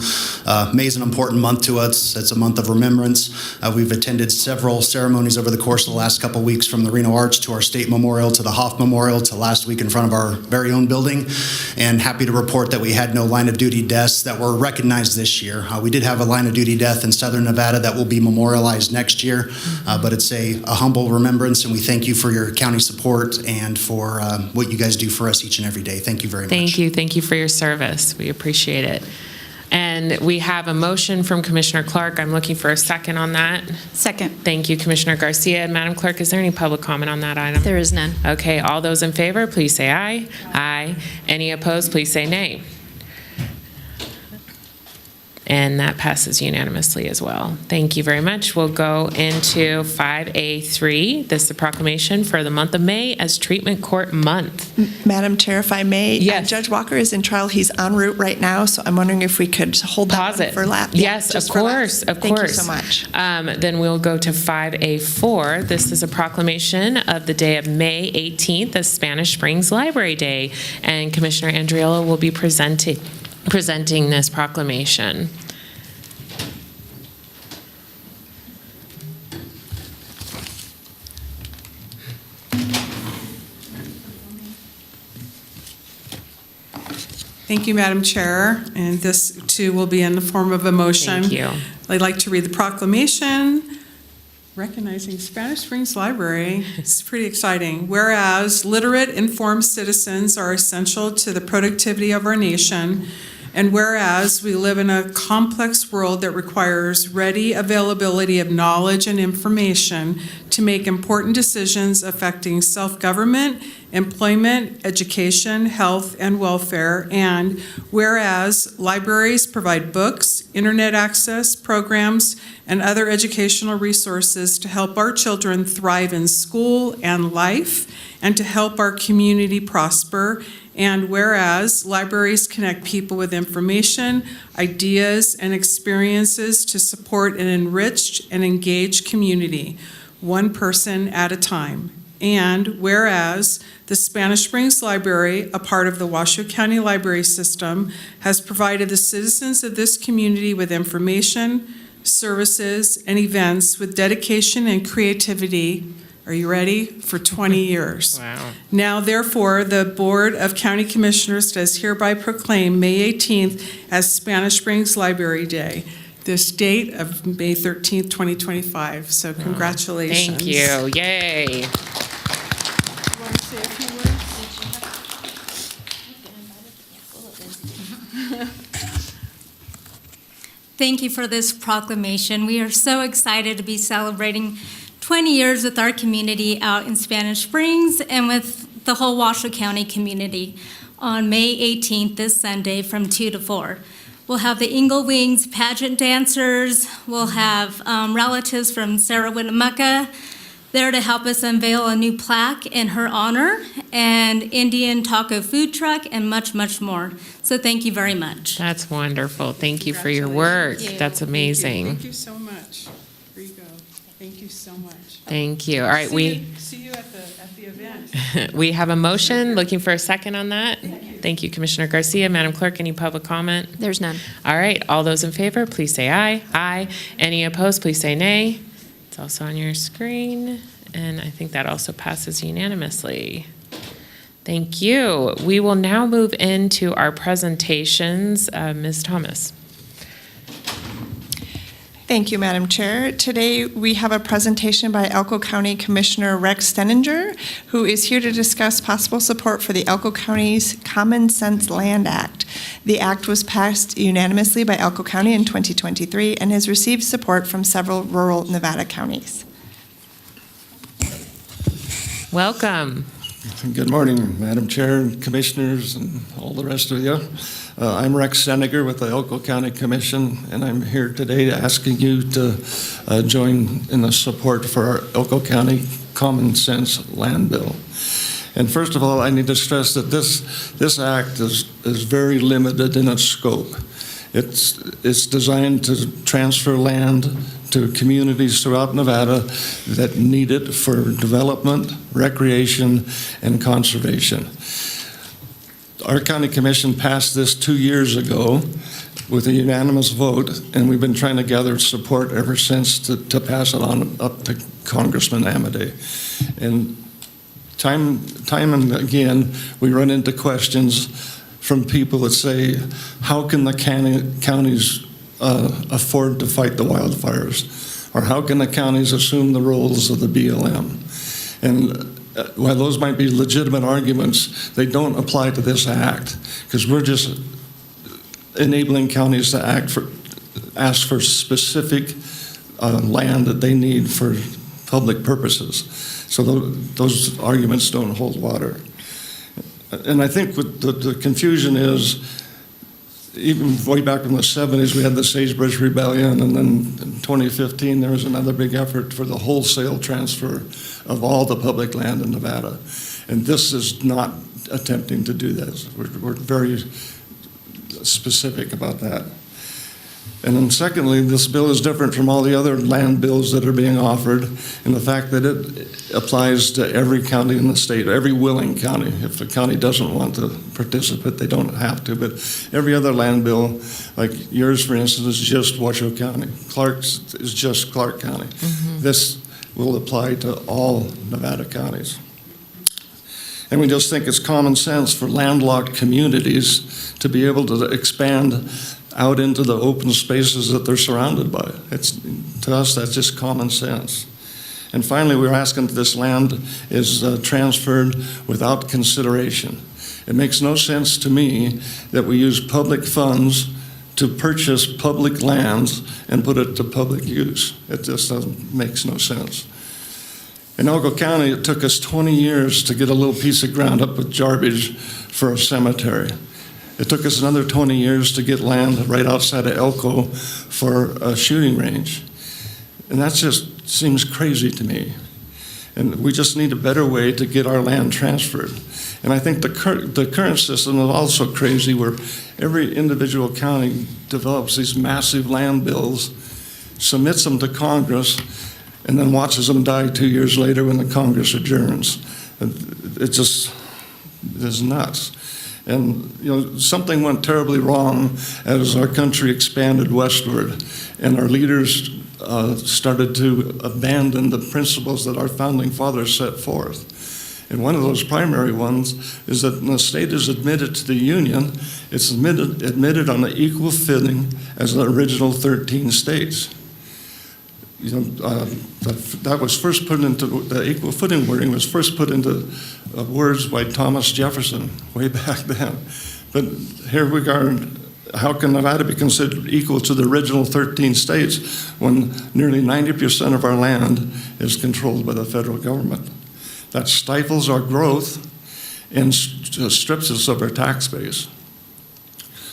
May is an important month to us. It's a month of remembrance. We've attended several ceremonies over the course of the last couple of weeks, from the Reno Arch to our State Memorial to the Hoff Memorial to last week in front of our very own building. And happy to report that we had no line of duty deaths that were recognized this year. We did have a line of duty death in Southern Nevada that will be memorialized next year, but it's a humble remembrance, and we thank you for your county support and for what you guys do for us each and every day. Thank you very much. Thank you. Thank you for your service. We appreciate it. And we have a motion from Commissioner Clark. I'm looking for a second on that. Second. Thank you, Commissioner Garcia. Madam Clerk, is there any public comment on that item? There is none. Okay, all those in favor, please say aye. Aye. Any opposed, please say nay. And that passes unanimously as well. Thank you very much. We'll go into 5A3. This is the proclamation for the month of May as Treatment Court Month. Madam Chair, if I may, yes. Judge Walker is in trial. He's en route right now, so I'm wondering if we could hold Pause that it for lap. Yes, of course, of Thank course. you so much. Then we'll go to 5A4. This is a proclamation of the day of May 18th as Spanish Springs Library Day, and Commissioner Andriola will be presenting this proclamation. Thank you, Madam Chair, and this too will be in the form of a motion. Thank you. I'd like to read the proclamation recognizing Spanish Springs Library. It's pretty exciting. Whereas literate, informed citizens are essential to the productivity of our nation, and whereas we live in a complex world that requires ready availability of knowledge and information to make important decisions affecting self-government employment, education, health, and welfare, and whereas libraries provide books, internet access, programs, and other educational resources to help our children thrive in school and life, and to help our community prosper, and whereas libraries connect people with information, ideas, and experiences to support an enriched and engaged community, one person at a time. And whereas the Spanish Springs Library, a part of the Washoe County Library System, has provided the citizens of this community with information, services, and events with dedication and creativity. Are you ready? For 20 years. Wow. Now, therefore, the Board of County Commissioners does hereby proclaim May 18th as Spanish Springs Library Day, this date of May 13th, 2025. So congratulations. Thank you. Yay. Thank you for this proclamation. We are so excited to be celebrating 20 years with our community out in Spanish Springs and with the whole Washoe County community on May 18th, this Sunday, from 2 to 4. We'll have the Eagle Wings pageant dancers. We'll have relatives from Sarah Winnemucca there to help us unveil a new plaque in her honor, and Indian taco food truck, and much, much more. So thank you very much. That's wonderful. Thank you for your work. Thank you. That's amazing. Thank you so much. Here you go. Thank you so much. Thank you. All right, See you at the event. we have a motion. Looking for a second on that. Thank you, Commissioner Garcia. Madam Clerk, any public comment? There's none. All right, all those in favor, please say aye. Aye. Any opposed, please say nay. It's also on your screen, and I think that also passes unanimously. Thank you. We will now move into our presentations. Ms. Thomas. Thank you, Madam Chair. Today, we have a presentation by Elko County Commissioner Rex Stenninger, who is here to discuss possible support for the Elko County's Common Sense Land Act. The act was passed unanimously by Elko County in 2023 and has received support from several rural Nevada counties. Welcome. Good morning, Madam Chair, and Commissioners, and all the rest of you. I'm Rex Stenninger with the Elko County Commission, and I'm here today asking you to join in the support for our Elko County Common Sense Land Bill. And first of all, I need to stress that this act is very limited in its scope. It's designed to transfer land to communities throughout Nevada that need it for development, recreation, and conservation. Our county commission passed this 2 years ago with a unanimous vote, and we've been trying to gather support ever since to pass it on up to Congressman Amadei. And time and again, we run into questions from people that say, how can the counties afford to fight the wildfires? Or how can the counties assume the roles of the BLM? And while those might be legitimate arguments, they don't apply to this act, because we're just enabling counties to ask for specific land that they need for public purposes. So those arguments don't hold water. And I think what the confusion is, even way back in the 70s, we had the Sagebrush Rebellion, and then in 2015, there was another big effort for the wholesale transfer of all the public land in Nevada. And this is not attempting to do this. We're very specific about that. And then secondly, this bill is different from all the other land bills that are being offered in the fact that it applies to every county in the state, every willing county. If a county doesn't want to participate, they don't have to. But every other land bill, like yours, for instance, is just Washoe County. Clark's is just Clark County. Mm-hmm. This will apply to all Nevada counties. And we just think it's common sense for landlocked communities to be able to expand out into the open spaces that they're surrounded by. To us, that's just common sense. And finally, we're asking that this land is transferred without consideration. It makes no sense to me that we use public funds to purchase public lands and put it to public use. It just makes no sense. In Elko County, it took us 20 years to get a little piece of ground up with garbage for a cemetery. It took us another 20 years to get land right outside of Elko for a shooting range. And that just seems crazy to me. And we just need a better way to get our land transferred. And I think the current system is also crazy, where every individual county develops these massive land bills, submits them to Congress, and then watches them die 2 years later when the Congress adjourns. It just is nuts. And something went terribly wrong as our country expanded westward, and our leaders started to abandon the principles that our founding fathers set forth. And one of those primary ones is that when the state is admitted to the Union, it's admitted on an equal footing as the original 13 states. That was first put into, the equal footing wording was first put into words by Thomas Jefferson way back then. But here we are. How can Nevada be considered equal to the original 13 states when nearly 90% of our land is controlled by the federal government? That stifles our growth and strips us of our tax base.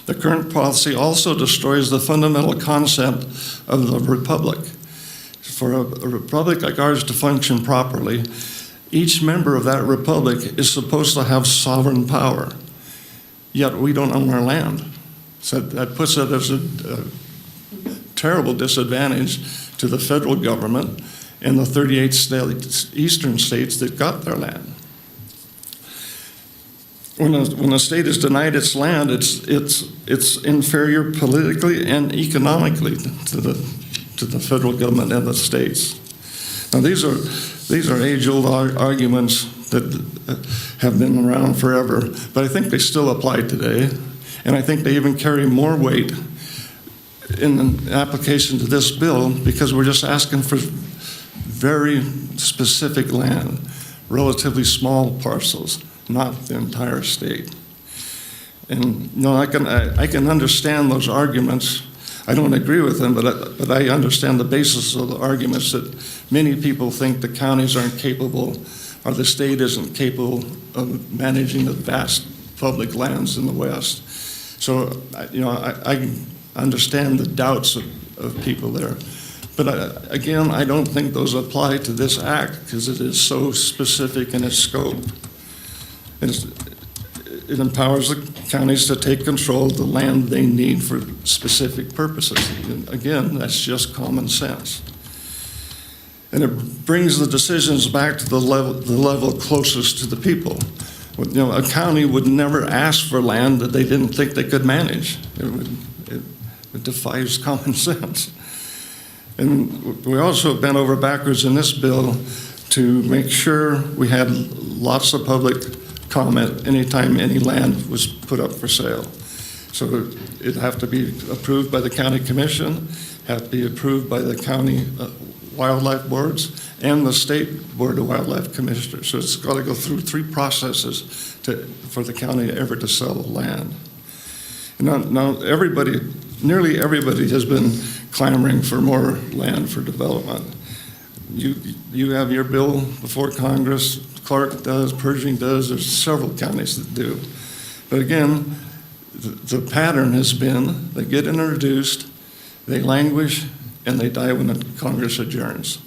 The current policy also destroys the fundamental concept of the republic. For a republic like ours to function properly, each member of that republic is supposed to have sovereign power, yet we don't own our land. So that puts it as a terrible disadvantage to the federal government and the 38 eastern states that got their land. When a state is denied its land, it's inferior politically and economically to the federal government and the states. Now these are age-old arguments that have been around forever, but I think they still apply today. And I think they even carry more weight in the application to this bill, because we're just asking for very specific land, relatively small parcels, not the entire state. And I can understand those arguments. I don't agree with them, but I understand the basis of the arguments that many people think the counties aren't capable, or the state isn't capable of managing the vast public lands in the West. So, I understand the doubts of people there. But again, I don't think those apply to this act, because it is so specific in its scope. It empowers the counties to take control of the land they need for specific purposes. And again, that's just common sense. And it brings the decisions back to the level closest to the people. A county would never ask for land that they didn't think they could manage. It defies common sense. And we also bent over backwards in this bill to make sure we had lots of public comment anytime any land was put up for sale. So it'd have to be approved by the county commission, have to be approved by the county wildlife boards, and the state board of wildlife commissioners. So it's got to go through 3 processes for the county ever to sell the land. And now nearly everybody has been clamoring for more land for development. You have your bill before Congress, Clark does, Pershing does, there's several counties that do. But again, the pattern has been they get introduced, they languish, and they die when the Congress adjourns.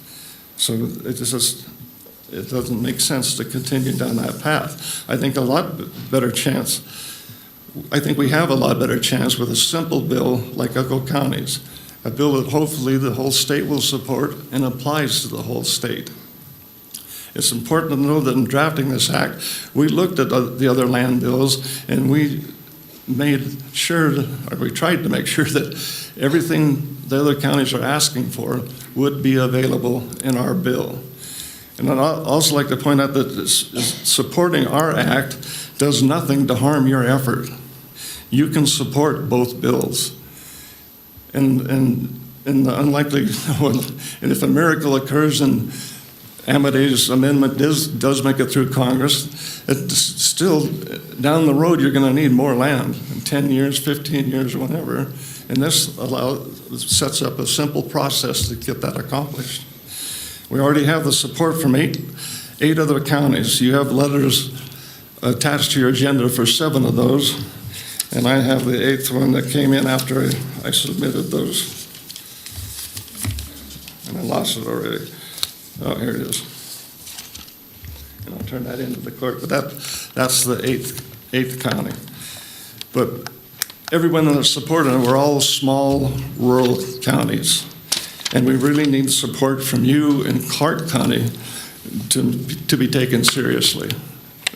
So it doesn't make sense to continue down that path. I think we have a lot better chance with a simple bill like Elko County's, a bill that hopefully the whole state will support and applies to the whole state. It's important to know that in drafting this act, we looked at the other land bills, and we tried to make sure that everything the other counties are asking for would be available in our bill. And I'd also like to point out that supporting our act does nothing to harm your effort. You can support both bills. And the unlikely, and if a miracle occurs and Amadeus Amendment does make it through Congress, it's still down the road you're going to need more land in 10 years, 15 years, whatever. And this sets up a simple process to get that accomplished. We already have the support from eight other counties. You have letters attached to your agenda for 7 of those, and I have the 8th one that came in after I submitted those. And I lost it already. Oh, here it is. And I'll turn that into the clerk, but that's the 8th county. But everyone that's supported it, we're all small rural counties. And we really need support from you in Clark County to be taken seriously.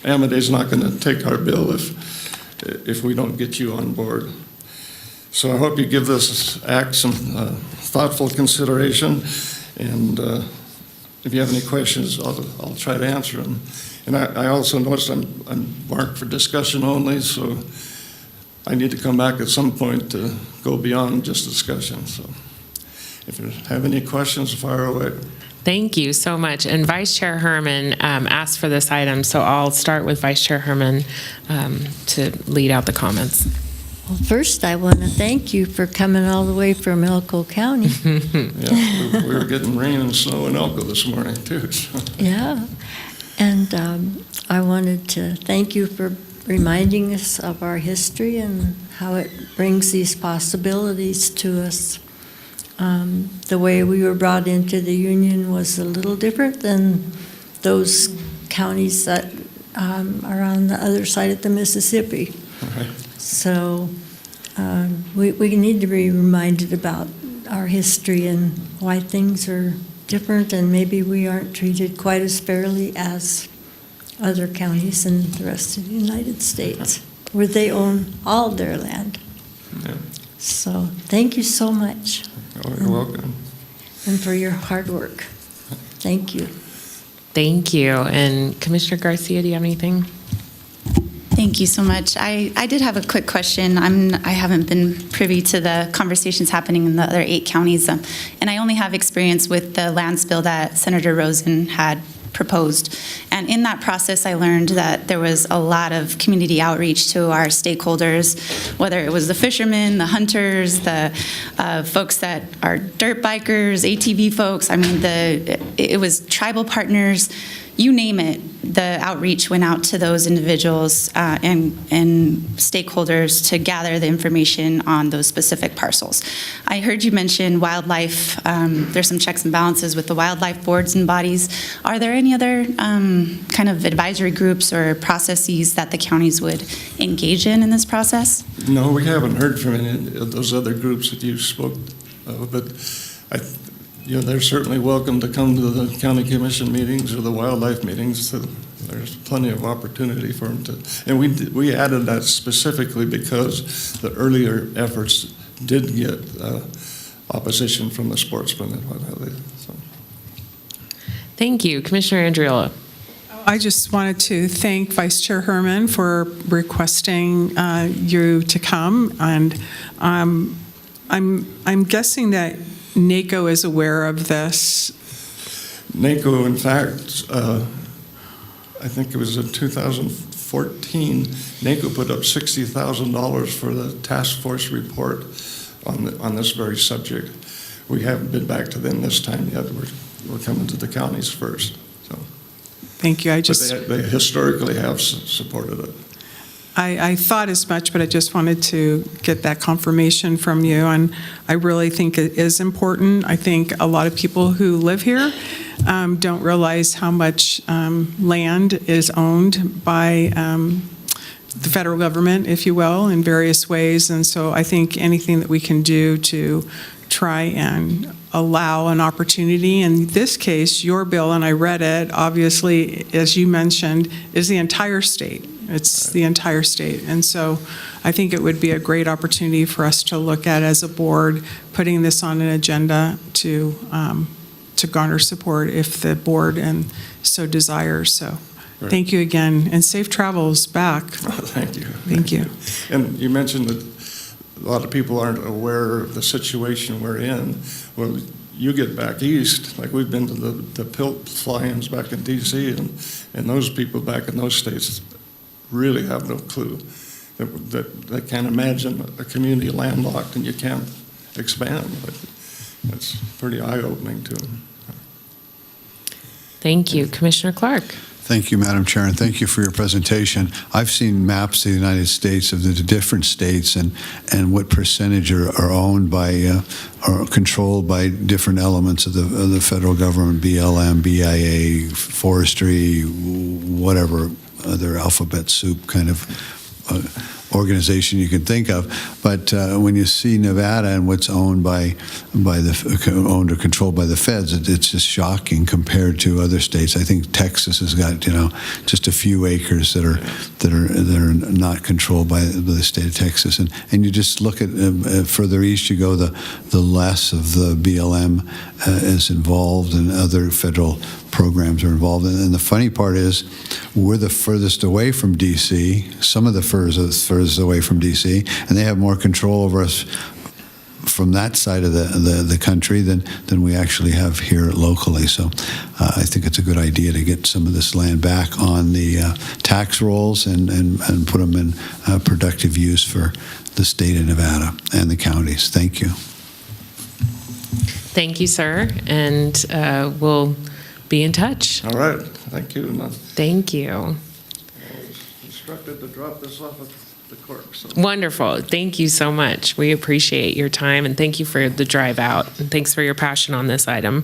Amaday's not going to take our bill if we don't get you on board. So I hope you give this act some thoughtful consideration, and if you have any questions, I'll try to answer them. And I also noticed I'm marked for discussion only, so I need to come back at some point to go beyond just discussion. So if you have any questions, fire away. Thank you so much. And Vice Chair Herman asked for this item, so I'll start with Vice Chair Herman to lead out the comments. Well, first, I want to thank you for coming all the way from Elko County. Yeah, we were getting rain and snow in Elko this morning, too. So. Yeah, and I wanted to thank you for reminding us of our history and how it brings these possibilities to us. The way we were brought into the Union was a little different than those counties that are on the other side of the Mississippi. Okay. So we need to be reminded about our history and why things are different, and maybe we aren't treated quite as fairly as other counties in the rest of the United States, where they own all their land. Yeah. So thank you so much. Oh, you're welcome. And for your hard work. Thank you. Thank you. And Commissioner Garcia, do you have anything? Thank you so much. I did have a quick question. I haven't been privy to the conversations happening in the other 8 counties, and I only have experience with the lands bill that Senator Rosen had proposed. And in that process, I learned that there was a lot of community outreach to our stakeholders, whether it was the fishermen, the hunters, the folks that are dirt bikers, ATV folks. I mean, it was tribal partners, you name it. The outreach went out to those individuals and stakeholders to gather the information on those specific parcels. I heard you mention wildlife. There's some checks and balances with the wildlife boards and bodies. Are there any other kind of advisory groups or processes that the counties would engage in this process? No, we haven't heard from any of those other groups that you spoke of, but they're certainly welcome to come to the county commission meetings or the wildlife meetings. So there's plenty of opportunity for them to. And we added that specifically because the earlier efforts did get opposition from the sportsmen and whatnot. So. Thank you. Commissioner Andriolo. I just wanted to thank Vice Chair Herman for requesting you to come, and I'm guessing that NACO is aware of this. NACO, in fact, I think it was in 2014, NACO put up $60,000 for the task force report on this very subject. We haven't been back to them this time yet. We're coming to the counties first. So. Thank you. But they historically have supported it. I thought as much, but I just wanted to get that confirmation from you, and I really think it is important. I think a lot of people who live here don't realize how much land is owned by the federal government, if you will, in various ways, and so I think anything that we can do to try and allow an opportunity. In this case, your bill, and I read it, obviously, as you mentioned, is the entire state. It's the entire state. And so I think it would be a great opportunity for us to look at as a board, putting this on an agenda to garner support if the board and so desires. So Right. Thank you again, and safe travels back. Thank you. Thank you. And you mentioned that a lot of people aren't aware of the situation we're in. Well, you get back east, like we've been to the PILT fly-ins back in D.C., and those people back in those states really have no clue that they can't imagine a community landlocked and you can't expand. But it's pretty eye-opening to them. Thank you. Commissioner Clark. Thank you, Madam Chair, and thank you for your presentation. I've seen maps of the United States of the different states and what percentage are owned by or controlled by different elements of the federal government, BLM, BIA, forestry, whatever other alphabet soup kind of organization you can think of. But when you see Nevada and what's owned owned or controlled by the feds, it's just shocking compared to other states. I think Texas has got just a few acres that are not controlled by the state of Texas. And you just look at further east you go, the less of the BLM is involved, and other federal programs are involved. And the funny part is, we're the furthest away from D.C., some of the furthest away from D.C., and they have more control over us from that side of the country than we actually have here locally. So I think it's a good idea to get some of this land back on the tax rolls and put them in productive use for the state of Nevada and the counties. Thank you. Thank you, sir. And we'll be in touch. All right. Thank you. Thank you. I was instructed to drop this off at the clerk. So. Wonderful. Thank you so much. We appreciate your time, and thank you for the drive out, and thanks for your passion on this item.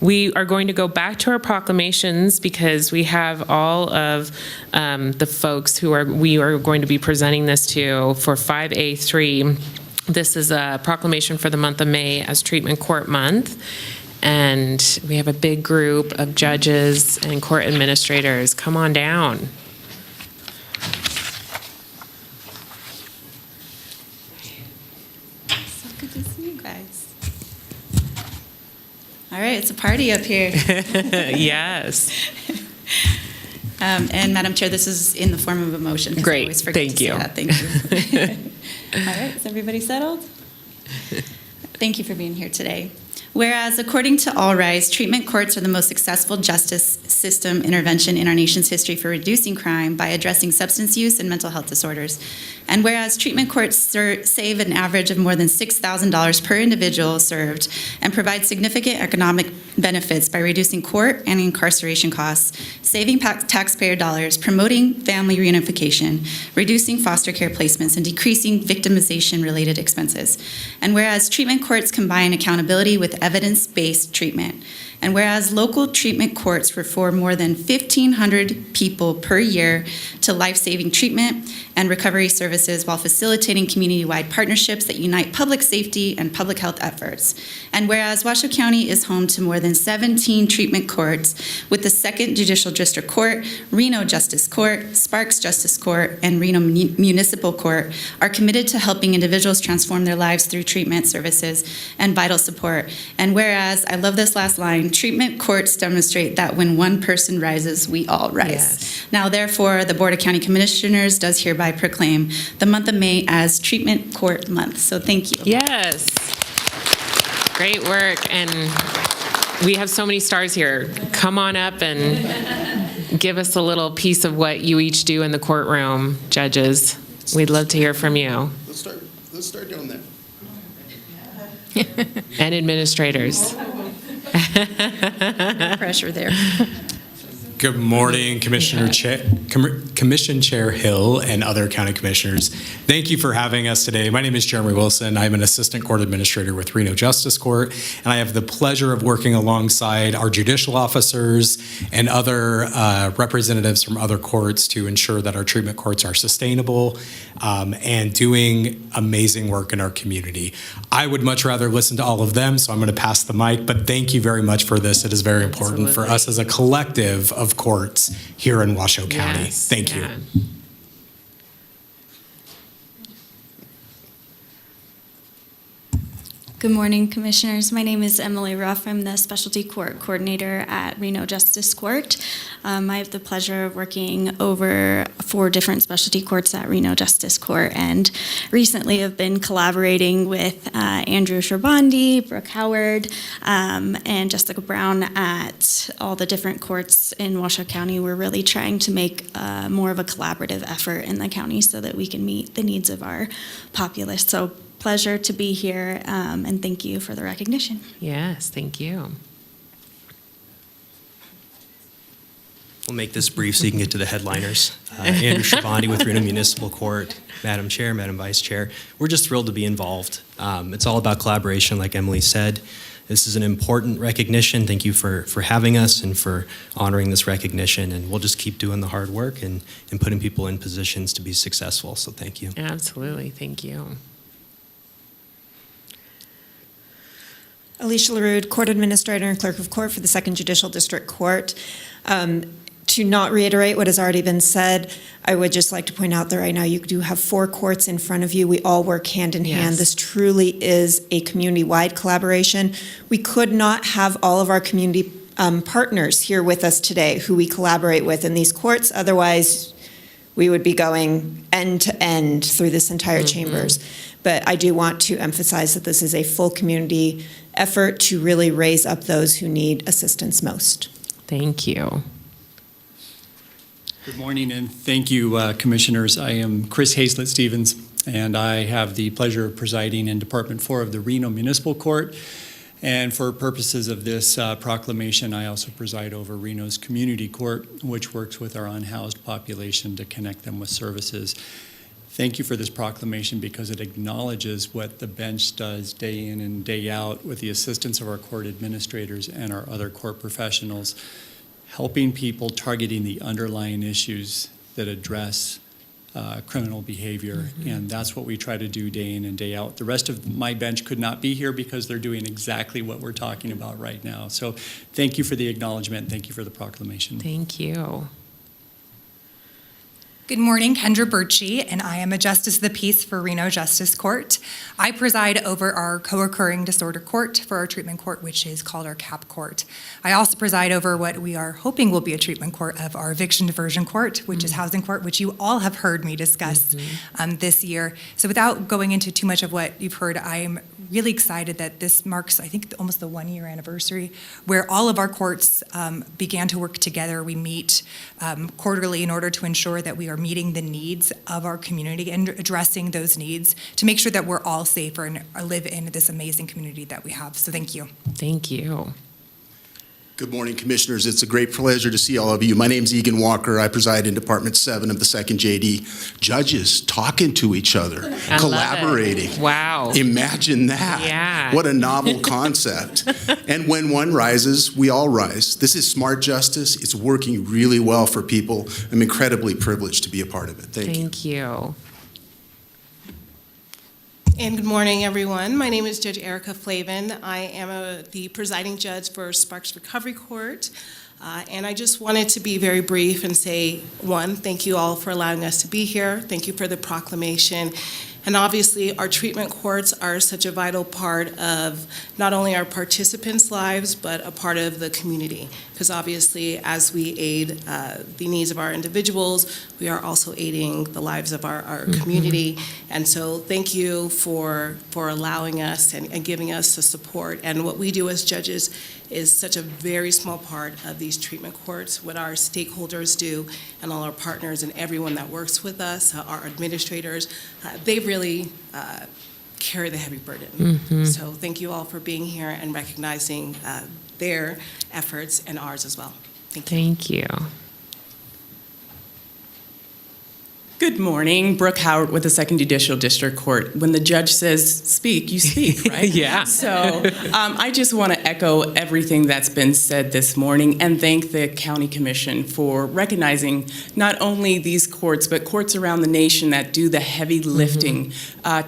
We are going to go back to our proclamations because we have all of the folks who we are going to be presenting this to for 5A3. This is a proclamation for the month of May as Treatment Court Month. And we have a big group of judges and court administrators. Come on down. So good to see you guys. All right, it's a party up here. Yes. And Madam Chair, this is in the form of a motion. Great. I always forget Thank to you. say that. Thank you. All right, is everybody settled? Thank you for being here today. Whereas, according to All Rise, treatment courts are the most successful justice system intervention in our nation's history for reducing crime by addressing substance use and mental health disorders. And whereas treatment courts save an average of more than $6,000 per individual served and provide significant economic benefits by reducing court and incarceration costs, saving taxpayer dollars, promoting family reunification, reducing foster care placements, and decreasing victimization-related expenses. And whereas treatment courts combine accountability with evidence-based treatment. And whereas local treatment courts refer more than 1,500 people per year to life-saving treatment and recovery services while facilitating community-wide partnerships that unite public safety and public health efforts. And whereas Washoe County is home to more than 17 treatment courts, with the 2nd Judicial District Court, Reno Justice Court, Sparks Justice Court, and Reno Municipal Court are committed to helping individuals transform their lives through treatment services and vital support. And whereas, I love this last line, treatment courts demonstrate that when one person rises, we all rise. Yes. Now, therefore, the Board of County Commissioners does hereby proclaim the month of May as Treatment Court Month. So thank you. Yes. Great work. And we have so many stars here. Come on up and give us a little piece of what you each do in the courtroom, judges. We'd love to hear from you. Let's start doing that. And administrators. Pressure there. Good morning, Commission Chair Hill and other county commissioners. Thank you for having us today. My name is Jeremy Wilson. I'm an assistant court administrator with Reno Justice Court, and I have the pleasure of working alongside our judicial officers and other representatives from other courts to ensure that our treatment courts are sustainable and doing amazing work in our community. I would much rather listen to all of them, so I'm going to pass the mic, but thank you very much for this. It is very important for us as a collective of courts here in Washoe County. Yes, Thank you. Good morning, Commissioners. My name is Emily Ruff. I'm the Specialty Court Coordinator at Reno Justice Court. I have the pleasure of working over 4 different specialty courts at Reno Justice Court, and recently have been collaborating with Andrew Sherbandi, Brooke Howard, and Jessica Brown at all the different courts in Washoe County. We're really trying to make more of a collaborative effort in the county so that we can meet the needs of our populace. So pleasure to be here, and thank you for the recognition. Yes, thank you. We'll make this brief so you can get to the headliners. Andrew Shabandi with Reno Municipal Court. Madam Chair, Madam Vice Chair, we're just thrilled to be involved. It's all about collaboration, like Emily said. This is an important recognition. Thank you for having us and for honoring this recognition. And we'll just keep doing the hard work and putting people in positions to be successful. So thank you. Absolutely. Thank you. Alicia LaRue, Court Administrator and Clerk of Court for the 2nd Judicial District Court. To not reiterate what has already been said, I would just like to point out that right now you do have 4 courts in front of you. We all work hand in hand. This truly is a community-wide collaboration. We could not have all of our community partners here with us today who we collaborate with in these courts. Otherwise, we would be going end to end through this entire chambers. But I do want to emphasize that this is a full community effort to really raise up those who need assistance most. Thank you. Good morning, and thank you, Commissioners. I am Chris Hazlett-Stevens, and I have the pleasure of presiding in Department 4 of the Reno Municipal Court. And for purposes of this proclamation, I also preside over Reno's Community Court, which works with our unhoused population to connect them with services. Thank you for this proclamation because it acknowledges what the bench does day in and day out with the assistance of our court administrators and our other court professionals, helping people targeting the underlying issues that address criminal behavior. And that's what we try to do day in and day out. The rest of my bench could not be here because they're doing exactly what we're talking about right now. So thank you for the acknowledgement. Thank you for the proclamation. Thank you. Good morning, Kendra Birchie, and I am a Justice of the Peace for Reno Justice Court. I preside over our co-occurring disorder court for our treatment court, which is called our CAP court. I also preside over what we are hoping will be a treatment court of our eviction diversion court, which is housing court, which you all have heard me discuss this year. So without going into too much of what you've heard, I am really excited that this marks, I think, almost the 1-year anniversary where all of our courts began to work together. We meet quarterly in order to ensure that we are meeting the needs of our community and addressing those needs to make sure that we're all safer and live in this amazing community that we have. So thank you. Thank you. Good morning, Commissioners. It's a great pleasure to see all of you. My name's Egan Walker. I preside in Department 7 of the 2nd JD. Judges talking to each other, collaborating. Wow. Imagine that. Yeah. What a novel concept. And when one rises, we all rise. This is smart justice. It's working really well for people. I'm incredibly privileged to be a part of it. Thank you. you. And good morning, everyone. My name is Judge Erica Flavin. I am the presiding judge for Sparks Recovery Court. And I just wanted to be very brief and say, one, thank you all for allowing us to be here. Thank you for the proclamation. And obviously, our treatment courts are such a vital part of not only our participants' lives, but a part of the community. Because obviously, as we aid the needs of our individuals, we are also aiding the lives of our community. And so thank you for allowing us and giving us the support. And what we do as judges is such a very small part of these treatment courts. What our stakeholders do and all our partners and everyone that works with us, our administrators, they really carry the heavy burden. So thank you all for being here and recognizing their efforts and ours as well. Thank you. Thank you. Good morning, Brooke Howard with the 2nd Judicial District Court. When the judge says speak, you speak, right? Yeah. So I just want to echo everything that's been said this morning and thank the County Commission for recognizing not only these courts, but courts around the nation that do the heavy lifting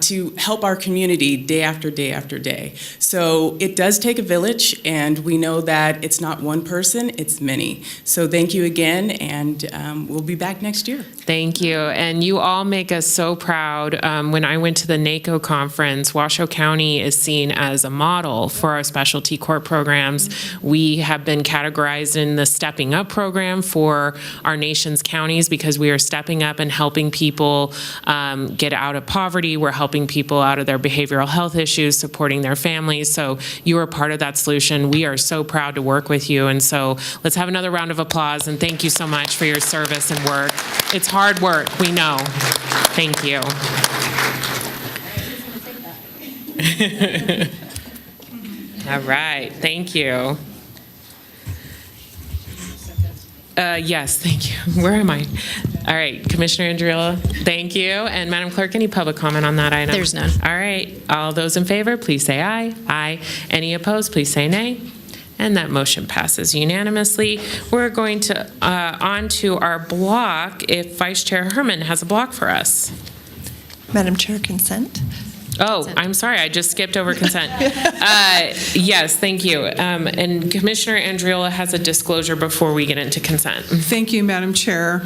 to help our community day after day after day. So it does take a village, and we know that it's not one person, it's many. So thank you again, and we'll be back next year. Thank you. And you all make us so proud. When I went to the NACO conference, Washoe County is seen as a model for our specialty court programs. We have been categorized in the Stepping Up program for our nation's counties because we are stepping up and helping people get out of poverty. We're helping people out of their behavioral health issues, supporting their families. So you are part of that solution. We are so proud to work with you. And so let's have another round of applause. And thank you so much for your service and work. It's hard work, we know. Thank you. All right, thank you. Yes, thank you. Where am I? All right, Commissioner Andriola, thank you. And Madam Clerk, any public comment on that item? There's none. All right, all those in favor, please say aye. Aye. Any opposed, please say nay. And that motion passes unanimously. We're going to on to our block, if Vice Chair Herman has a block for us. Madam Chair, consent? Oh, I'm sorry, I just skipped over consent. Yes, thank you. And Commissioner Andriola has a disclosure before we get into consent. Thank you, Madam Chair.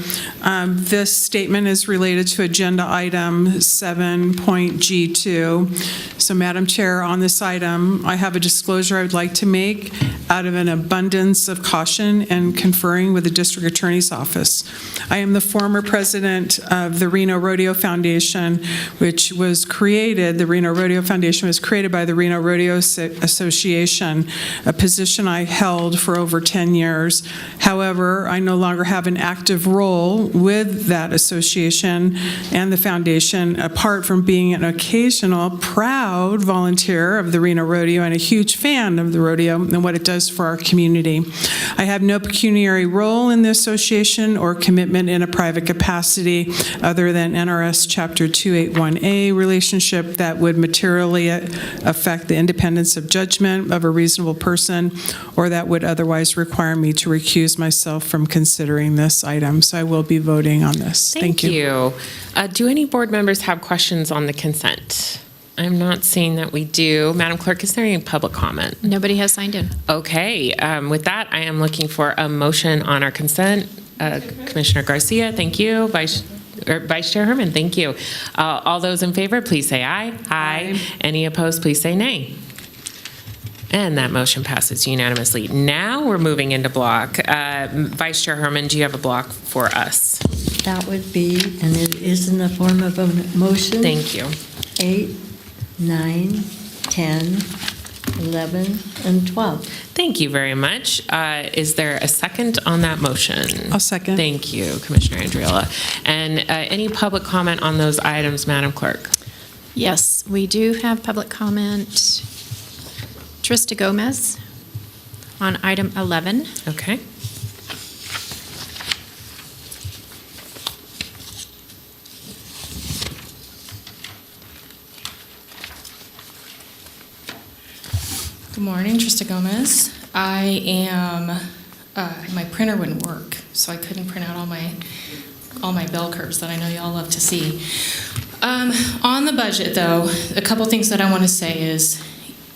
This statement is related to Agenda Item 7.G2. So, Madam Chair, on this item, I have a disclosure I would like to make out of an abundance of caution and conferring with the District Attorney's Office. I am the former president of the Reno Rodeo Foundation, which was created, the Reno Rodeo Foundation was created by the Reno Rodeo Association, a position I held for over 10 years. However, I no longer have an active role with that association and the foundation, apart from being an occasional proud volunteer of the Reno Rodeo and a huge fan of the rodeo and what it does for our community. I have no pecuniary role in the association or commitment in a private capacity other than NRS Chapter 281A relationship that would materially affect the independence of judgment of a reasonable person or that would otherwise require me to recuse myself from considering this item. So I will be voting on this. Thank you. Do any board members have questions on the consent? I'm not seeing that we do. Madam Clerk, is there any public comment? Nobody has signed in. Okay, with that, I am looking for a motion on our consent. Commissioner Garcia, thank you. Vice Chair Herman, thank you. All those in favor, please say aye. Aye. Any opposed, please say nay. And that motion passes unanimously. Now we're moving into block. Vice Chair Herman, do you have a block for us? That would be, and it is in the form of a motion. Thank you. 8, 9, 10, 11, and 12. Thank you very much. Is there a second on that motion? I'll second. Thank you, Commissioner Andriola. And any public comment on those items, Madam Clerk? Yes, we do have public comment. Trista Gomez on item 11. Okay. Good morning, Trista Gomez. I am, my printer wouldn't work, so I couldn't print out all my bell curves that I know y'all love to see. On the budget, though, a couple things that I want to say is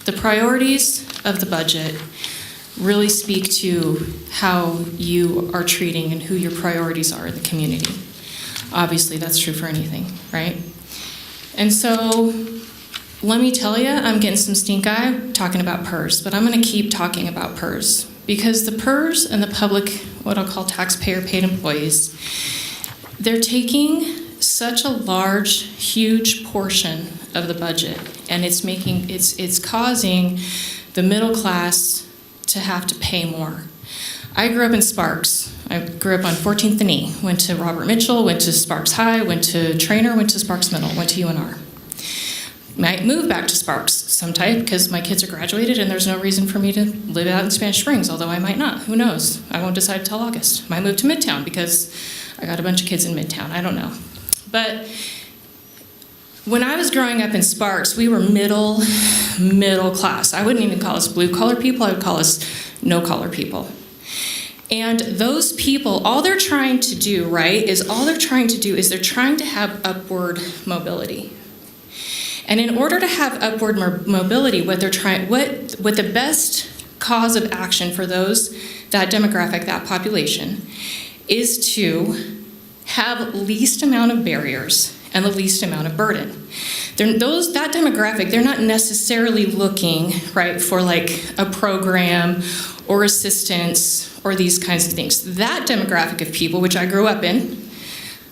the priorities of the budget really speak to how you are treating and who your priorities are in the community. Obviously, that's true for anything, right? And so, let me tell you, I'm getting some stink eye talking about PERS, but I'm going to keep talking about PERS because the PERS and the public, what I'll call taxpayer-paid employees, they're taking such a large, huge portion of the budget, and it's causing the middle class to have to pay more. I grew up in Sparks. I grew up on 14th and E. Went to Robert Mitchell, went to Sparks High, went to Trainer, went to Sparks Middle, went to UNR. Might move back to Sparks sometime because my kids are graduated and there's no reason for me to live out in Spanish Springs, although I might not. Who knows? I won't decide till August. Might move to Midtown because I got a bunch of kids in Midtown. I don't know. But when I was growing up in Sparks, we were middle class. I wouldn't even call us blue-collar people. I would call us no-collar people. And those people, all they're trying to do, right, is they're trying to have upward mobility. And in order to have upward mobility, what the best cause of action for that demographic, that population, is to have least amount of barriers and the least amount of burden. That demographic, they're not necessarily looking, right, for like a program or assistance or these kinds of things. That demographic of people, which I grew up in,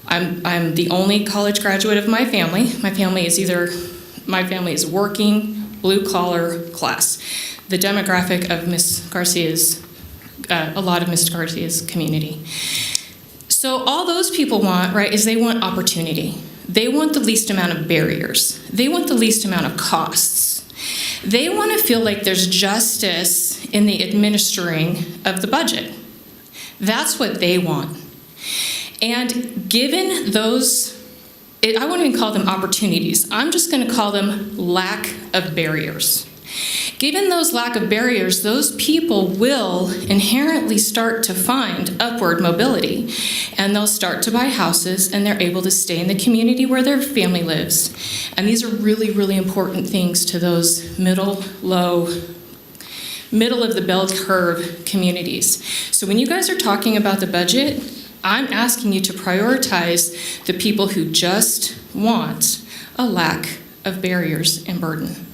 I'm the only college graduate of my family. My family is working, blue-collar class. The demographic of Ms. Garcia's, a lot of Ms. Garcia's community. So all those people want, right, is they want opportunity. They want the least amount of barriers. They want the least amount of costs. They want to feel like there's justice in the administering of the budget. That's what they want. And given those, I wouldn't even call them opportunities. I'm just going to call them lack of barriers. Given those lack of barriers, those people will inherently start to find upward mobility, and they'll start to buy houses, and they're able to stay in the community where their family lives. And these are really, really important things to those middle of the bell curve communities. So when you guys are talking about the budget, I'm asking you to prioritize the people who just want a lack of barriers and burden.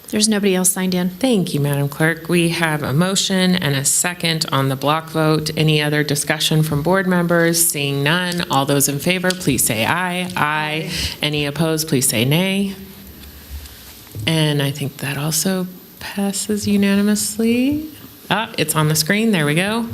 There's nobody else signed in. Thank you, Madam Clerk. We have a motion and a second on the block vote. Any other discussion from board members? Seeing none, all those in favor, please say aye. Aye. Any opposed, please say nay. And I think that also passes unanimously. It's on the screen. There we go.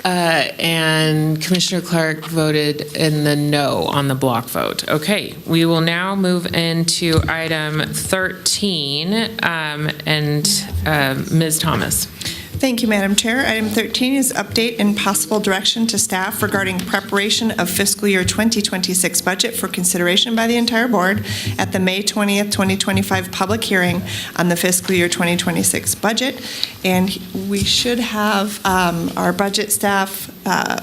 And Commissioner Clark voted in the no on the block vote. Okay, we will now move into item 13, and Ms. Thomas. Thank you, Madam Chair. Item 13 is update and possible direction to staff regarding preparation of fiscal year 2026 budget for consideration by the entire board at the May 20th, 2025 public hearing on the fiscal year 2026 budget. And we should have our budget staff,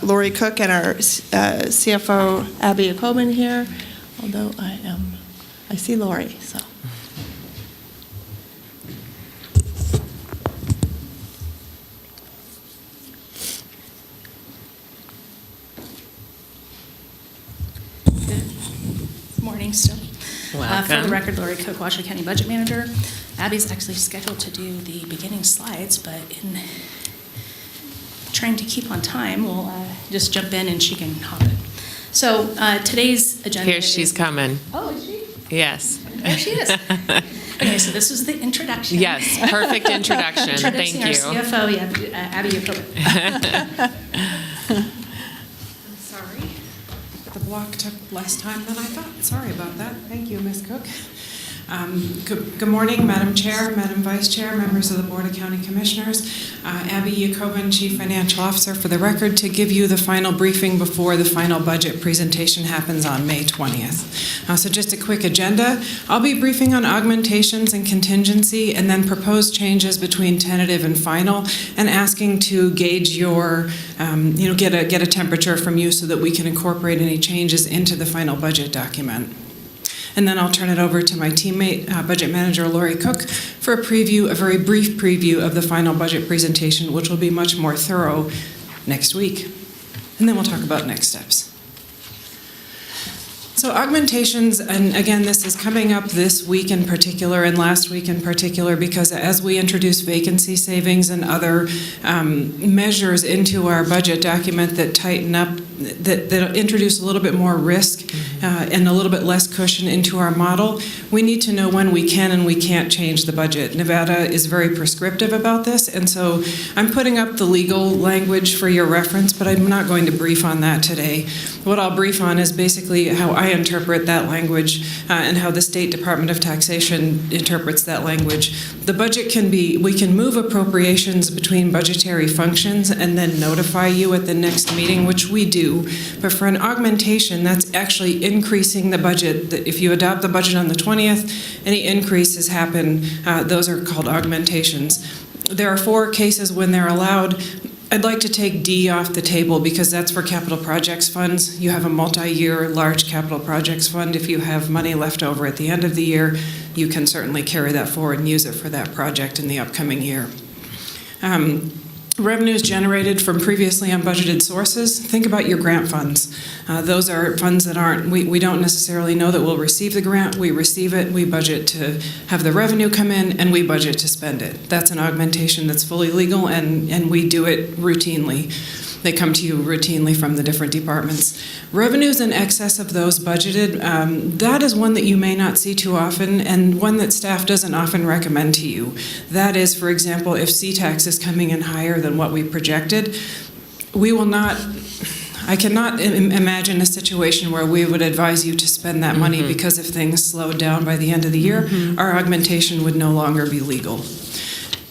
Lori Cook, and our CFO, Abby Jacobin here, although I see Lori, so. Morning still. Welcome. For the record, Lori Cook, Washoe County Budget Manager. Abby's actually scheduled to do the beginning slides, but in trying to keep on time, we'll just jump in and she can hop in. So today's agenda Here she's coming. Oh, is she? Yes. There she is. Okay, so this was the introduction. Yes, perfect introduction. Thank you. Introducing our CFO, Abby Jacobin. Sorry. The block took less time than I thought. Sorry about that. Thank you, Ms. Cook. Good morning, Madam Chair, Madam Vice Chair, members of the Board of County Commissioners. Abby Jacobin, Chief Financial Officer, for the record, to give you the final briefing before the final budget presentation happens on May 20th. So just a quick agenda. I'll be briefing on augmentations and contingency, and then proposed changes between tentative and final, and asking to gauge your, get a temperature from you so that we can incorporate any changes into the final budget document. And then I'll turn it over to my teammate, Budget Manager Lori Cook, for a very brief preview of the final budget presentation, which will be much more thorough next week. And then we'll talk about next steps. So augmentations, and again, this is coming up this week in particular and last week in particular, because as we introduce vacancy savings and other measures into our budget document that tighten up, that introduce a little bit more risk and a little bit less cushion into our model, we need to know when we can and we can't change the budget. Nevada is very prescriptive about this, and so I'm putting up the legal language for your reference, but I'm not going to brief on that today. What I'll brief on is basically how I interpret that language and how the State Department of Taxation interprets that language. The budget we can move appropriations between budgetary functions and then notify you at the next meeting, which we do. But for an augmentation, that's actually increasing the budget. If you adopt the budget on the 20th, any increases happen, those are called augmentations. There are 4 cases when they're allowed. I'd like to take D off the table because that's for capital projects funds. You have a multi-year large capital projects fund. If you have money left over at the end of the year, you can certainly carry that forward and use it for that project in the upcoming year. Revenues generated from previously unbudgeted sources. Think about your grant funds. Those are funds that we don't necessarily know that we'll receive the grant. We receive it, we budget to have the revenue come in, and we budget to spend it. That's an augmentation that's fully legal, and we do it routinely. They come to you routinely from the different departments. Revenues in excess of those budgeted, that is one that you may not see too often, and one that staff doesn't often recommend to you. That is, for example, if C-Tax is coming in higher than what we projected, we will not, I cannot imagine a situation where we would advise you to spend that money because if things slowed down by the end of the year, our augmentation would no longer be legal.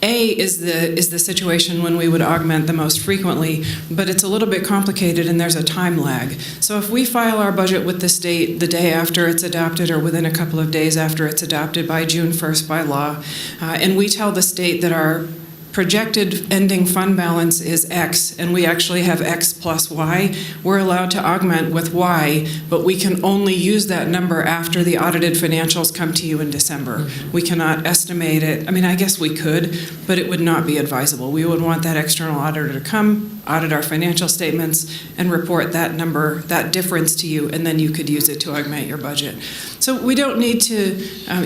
A is the situation when we would augment the most frequently, but it's a little bit complicated and there's a time lag. So if we file our budget with the state the day after it's adopted or within a couple of days after it's adopted by June 1st by law, and we tell the state that our projected ending fund balance is X, and we actually have X plus Y, we're allowed to augment with Y, but we can only use that number after the audited financials come to you in December. We cannot estimate it. I mean, I guess we could, but it would not be advisable. We would want that external auditor to come, audit our financial statements, and report that number, that difference to you, and then you could use it to augment your budget. So we don't need to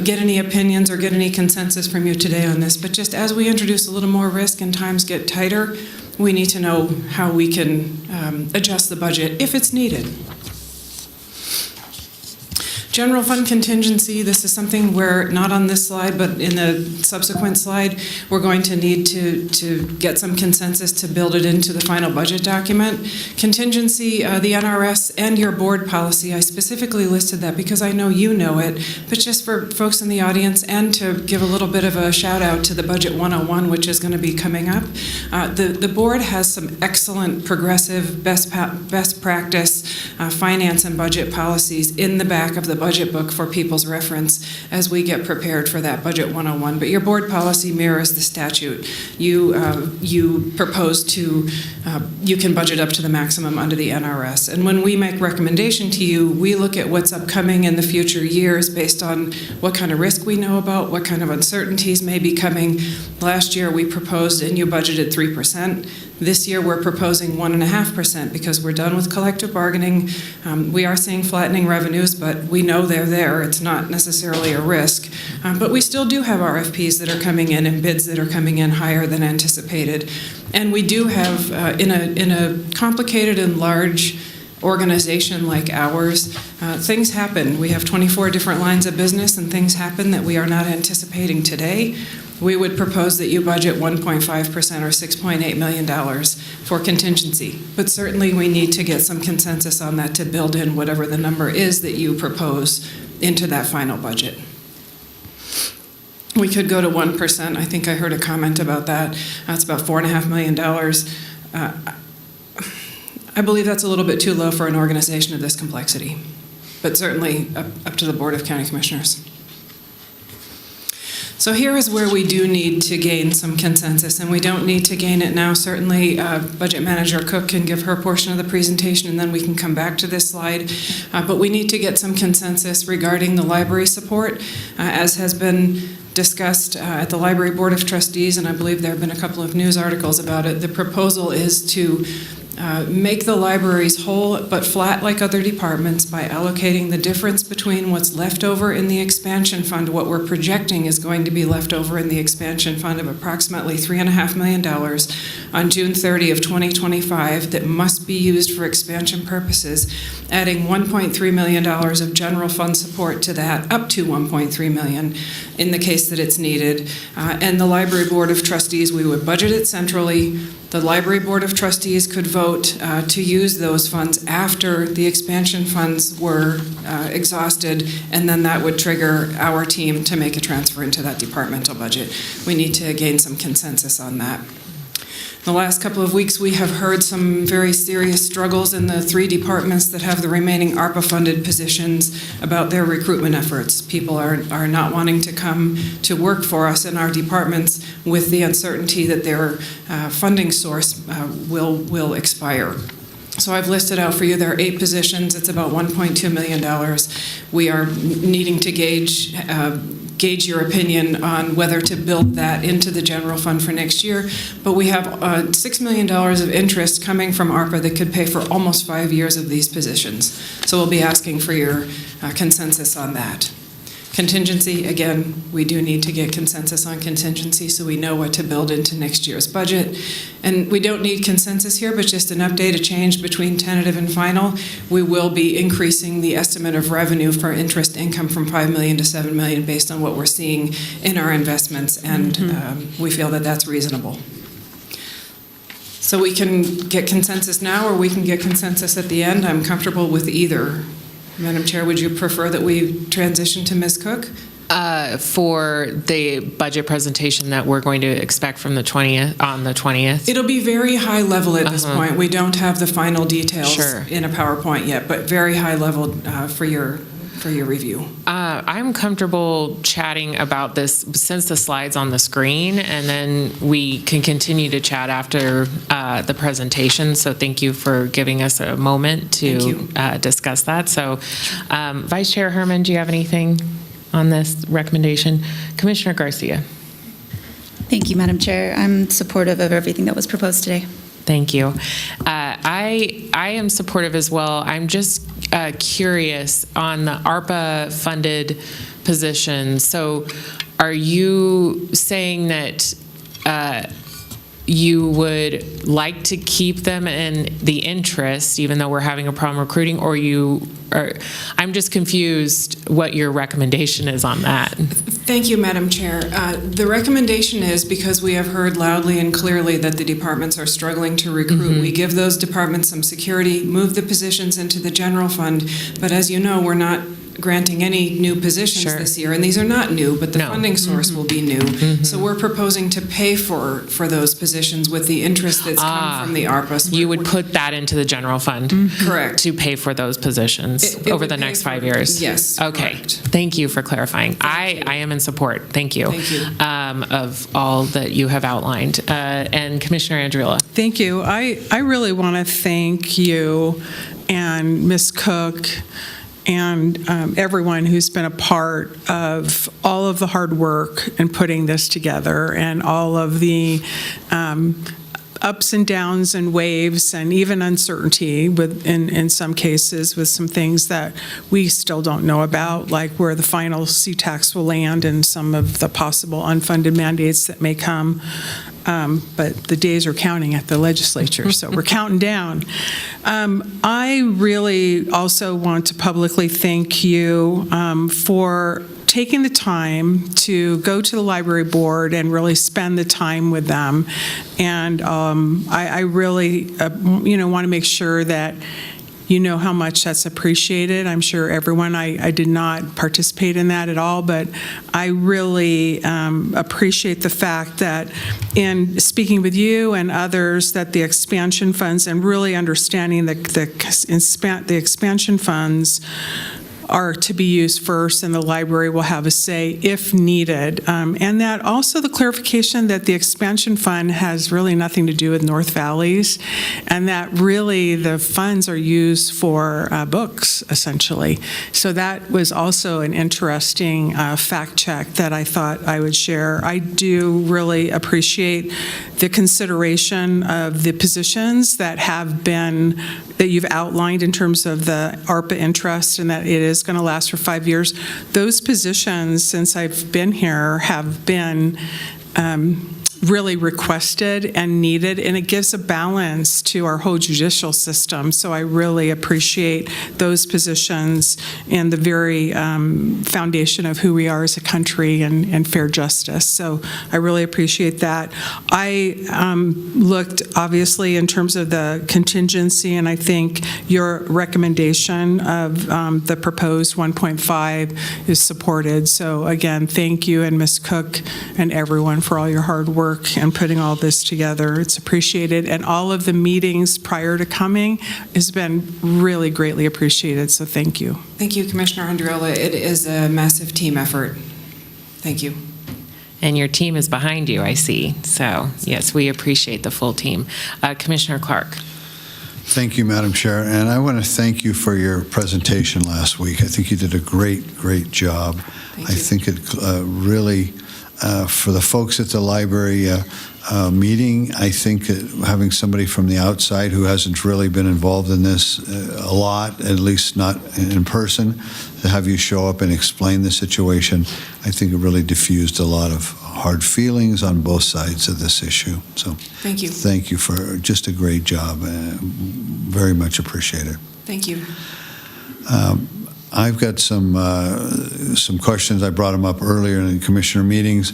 get any opinions or get any consensus from you today on this, but just as we introduce a little more risk and times get tighter, we need to know how we can adjust the budget if it's needed. General fund contingency, this is something where, not on this slide, but in the subsequent slide, we're going to need to get some consensus to build it into the final budget document. Contingency, the NRS and your board policy, I specifically listed that because I know you know it, but just for folks in the audience and to give a little bit of a shout out to the Budget 101, which is going to be coming up. The board has some excellent progressive best practice finance and budget policies in the back of the budget book for people's reference as we get prepared for that Budget 101. But your board policy mirrors the statute. You propose to, you can budget up to the maximum under the NRS. And when we make recommendation to you, we look at what's upcoming in the future years based on what kind of risk we know about, what kind of uncertainties may be coming. Last year we proposed and you budgeted 3%. This year we're proposing 1.5% because we're done with collective bargaining. We are seeing flattening revenues, but we know they're there. It's not necessarily a risk. But we still do have RFPs that are coming in and bids that are coming in higher than anticipated. And we do have, in a complicated and large organization like ours, things happen. We have 24 different lines of business and things happen that we are not anticipating today. We would propose that you budget 1.5% or $6.8 million for contingency. But certainly we need to get some consensus on that to build in whatever the number is that you propose into that final budget. We could go to 1%. I think I heard a comment about that. That's about $4.5 million. I believe that's a little bit too low for an organization of this complexity, but certainly up to the Board of County Commissioners. So here is where we do need to gain some consensus, and we don't need to gain it now. Certainly, Budget Manager Cook can give her portion of the presentation, and then we can come back to this slide. But we need to get some consensus regarding the library support, as has been discussed at the Library Board of Trustees, and I believe there have been a couple of news articles about it. The proposal is to make the libraries whole but flat like other departments by allocating the difference between what's left over in the expansion fund, what we're projecting is going to be left over in the expansion fund of approximately $3.5 million on June 30 of 2025 that must be used for expansion purposes, adding $1.3 million of general fund support to that, up to $1.3 million in the case that it's needed. And the Library Board of Trustees, we would budget it centrally. The Library Board of Trustees could vote to use those funds after the expansion funds were exhausted, and then that would trigger our team to make a transfer into that departmental budget. We need to gain some consensus on that. The last couple of weeks, we have heard some very serious struggles in the 3 departments that have the remaining ARPA-funded positions about their recruitment efforts. People are not wanting to come to work for us in our departments with the uncertainty that their funding source will expire. So I've listed out for you, there are 8 positions. It's about $1.2 million. We are needing to gauge your opinion on whether to build that into the general fund for next year. But we have $6 million of interest coming from ARPA that could pay for almost 5 years of these positions. So we'll be asking for your consensus on that. Contingency, again, we do need to get consensus on contingency so we know what to build into next year's budget. And we don't need consensus here, but just an update, a change between tentative and final. We will be increasing the estimate of revenue for interest income from $5 million to $7 million based on what we're seeing in our investments, and we feel that that's reasonable. So we can get consensus now, or we can get consensus at the end. I'm comfortable with either. Madam Chair, would you prefer that we transition to Ms. Cook? For the budget presentation that we're going to expect from the 20th, on the 20th? It'll be very high level at this point. We don't have the final details Sure. in a PowerPoint yet, but very high level for your review. I'm comfortable chatting about this since the slide's on the screen, and then we can continue to chat after the presentation. So thank you for giving us a moment to discuss that. So Vice Chair Herman, do you have anything on this recommendation? Commissioner Garcia. Thank you, Madam Chair. I'm supportive of everything that was proposed today. Thank you. I am supportive as well. I'm just curious on the ARPA-funded positions. So are you saying that you would like to keep them in the interest, even though we're having a problem recruiting, or I'm just confused what your recommendation is on that. Thank you, Madam Chair. The recommendation is, because we have heard loudly and clearly that the departments are struggling to recruit, we give those departments some security, move the positions into the general fund, but as you know, we're not granting any new positions this year, and these are not new, but the funding source will be new. So we're proposing to pay for those positions with the interest that's come from the ARPA. So you would put that into the general fund? Correct. To pay for those positions over the next 5 years? Yes. Okay. Correct. Thank you for clarifying. I am in support. Thank you. Thank you. Of all that you have outlined. And Commissioner Andriola. Thank you. I really want to thank you and Ms. Cook and everyone who's been a part of all of the hard work in putting this together, and all of the ups and downs and waves and even uncertainty in some cases with some things that we still don't know about, like where the final C-tax will land and some of the possible unfunded mandates that may come. But the days are counting at the legislature, so we're counting down. I really also want to publicly thank you for taking the time to go to the library board and really spend the time with them. And I really, want to make sure that you know how much that's appreciated. I'm sure everyone, I did not participate in that at all, but I really appreciate the fact that in speaking with you and others, that the expansion funds and really understanding the expansion funds are to be used first, and the library will have a say if needed. And that also the clarification that the expansion fund has really nothing to do with North Valleys, and that really the funds are used for books, essentially. So that was also an interesting fact check that I thought I would share. I do really appreciate the consideration of the positions that you've outlined in terms of the ARPA interest, and that it is going to last for 5 years. Those positions, since I've been here, have been really requested and needed, and it gives a balance to our whole judicial system. So I really appreciate those positions and the very foundation of who we are as a country and fair justice. So I really appreciate that. I looked, obviously, in terms of the contingency, and I think your recommendation of the proposed 1.5 is supported. So again, thank you, and Ms. Cook and everyone for all your hard work and putting all this together. It's appreciated, and all of the meetings prior to coming has been really greatly appreciated, so thank you. Thank you, Commissioner Andriola. It is a massive team effort. Thank you. And your team is behind you, I see. So yes, we appreciate the full team. Commissioner Clark. Thank you, Madam Chair, and I want to thank you for your presentation last week. I think you did a great job. I think it really, for the folks at the library meeting, I think having somebody from the outside who hasn't really been involved in this a lot, at least not in person, to have you show up and explain the situation, I think it really diffused a lot of hard feelings on both sides of this issue. So thank you. Thank you for just a great job. Very much appreciated. Thank you. I've got some questions. I brought them up earlier in commissioner meetings.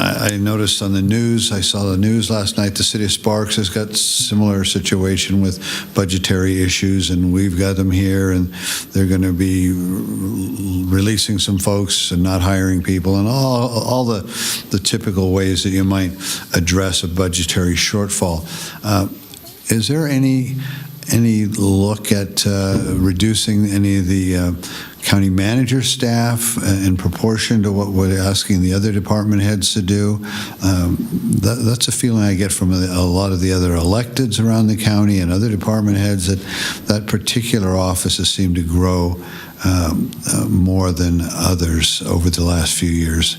I noticed on the news, I saw the news last night, the city of Sparks has got similar situation with budgetary issues, and we've got them here, and they're going to be releasing some folks and not hiring people, and all the typical ways that you might address a budgetary shortfall. Is there any look at reducing any of the county manager staff in proportion to what we're asking the other department heads to do? That's a feeling I get from a lot of the other electeds around the county and other department heads, that particular offices seem to grow more than others over the last few years.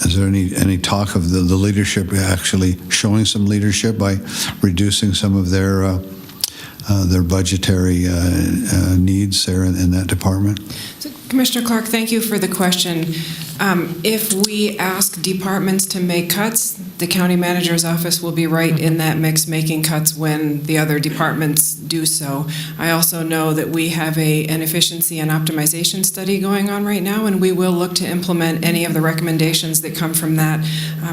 Is there any talk of the leadership actually showing some leadership by reducing some of their budgetary needs there in that department? So, Commissioner Clark, thank you for the question. If we ask departments to make cuts, the county manager's office will be right in that mix, making cuts when the other departments do so. I also know that we have an efficiency and optimization study going on right now, and we will look to implement any of the recommendations that come from that,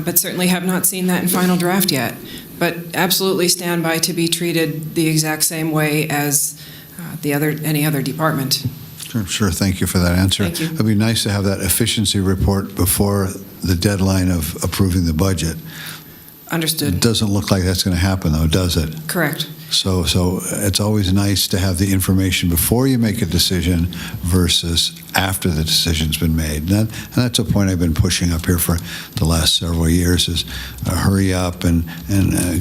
but certainly have not seen that in final draft yet. But absolutely stand by to be treated the exact same way as any other department. Sure. Thank you for that answer. Thank you. It'd be nice to have that efficiency report before the deadline of approving the budget. Understood. It doesn't look like that's going to happen, though, does it? Correct. So it's always nice to have the information before you make a decision versus after the decision's been made. And that's a point I've been pushing up here for the last several years is hurry up and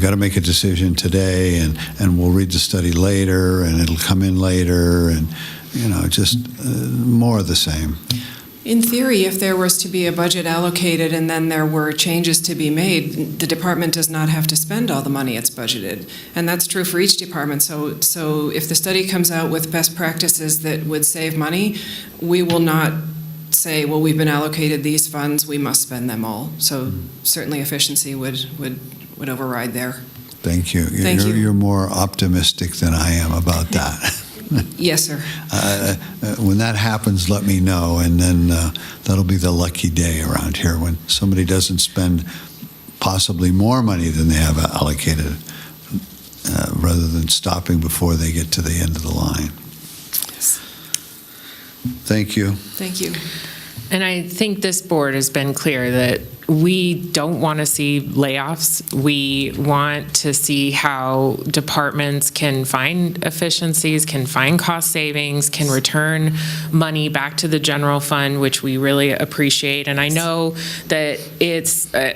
got to make a decision today, and we'll read the study later, and it'll come in later, and just more of the same. In theory, if there was to be a budget allocated and then there were changes to be made, the department does not have to spend all the money it's budgeted. And that's true for each department. So if the study comes out with best practices that would save money, we will not say, well, we've been allocated these funds, we must spend them all. So certainly efficiency would override there. Thank you. Thank you. You're more optimistic than I am about that. Yes, sir. When that happens, let me know, and then that'll be the lucky day around here when somebody doesn't spend possibly more money than they have allocated, rather than stopping before they get to the end of the line. Yes. Thank you. Thank you. And I think this board has been clear that we don't want to see layoffs. We want to see how departments can find efficiencies, can find cost savings, can return money back to the general fund, which we really appreciate. And I know that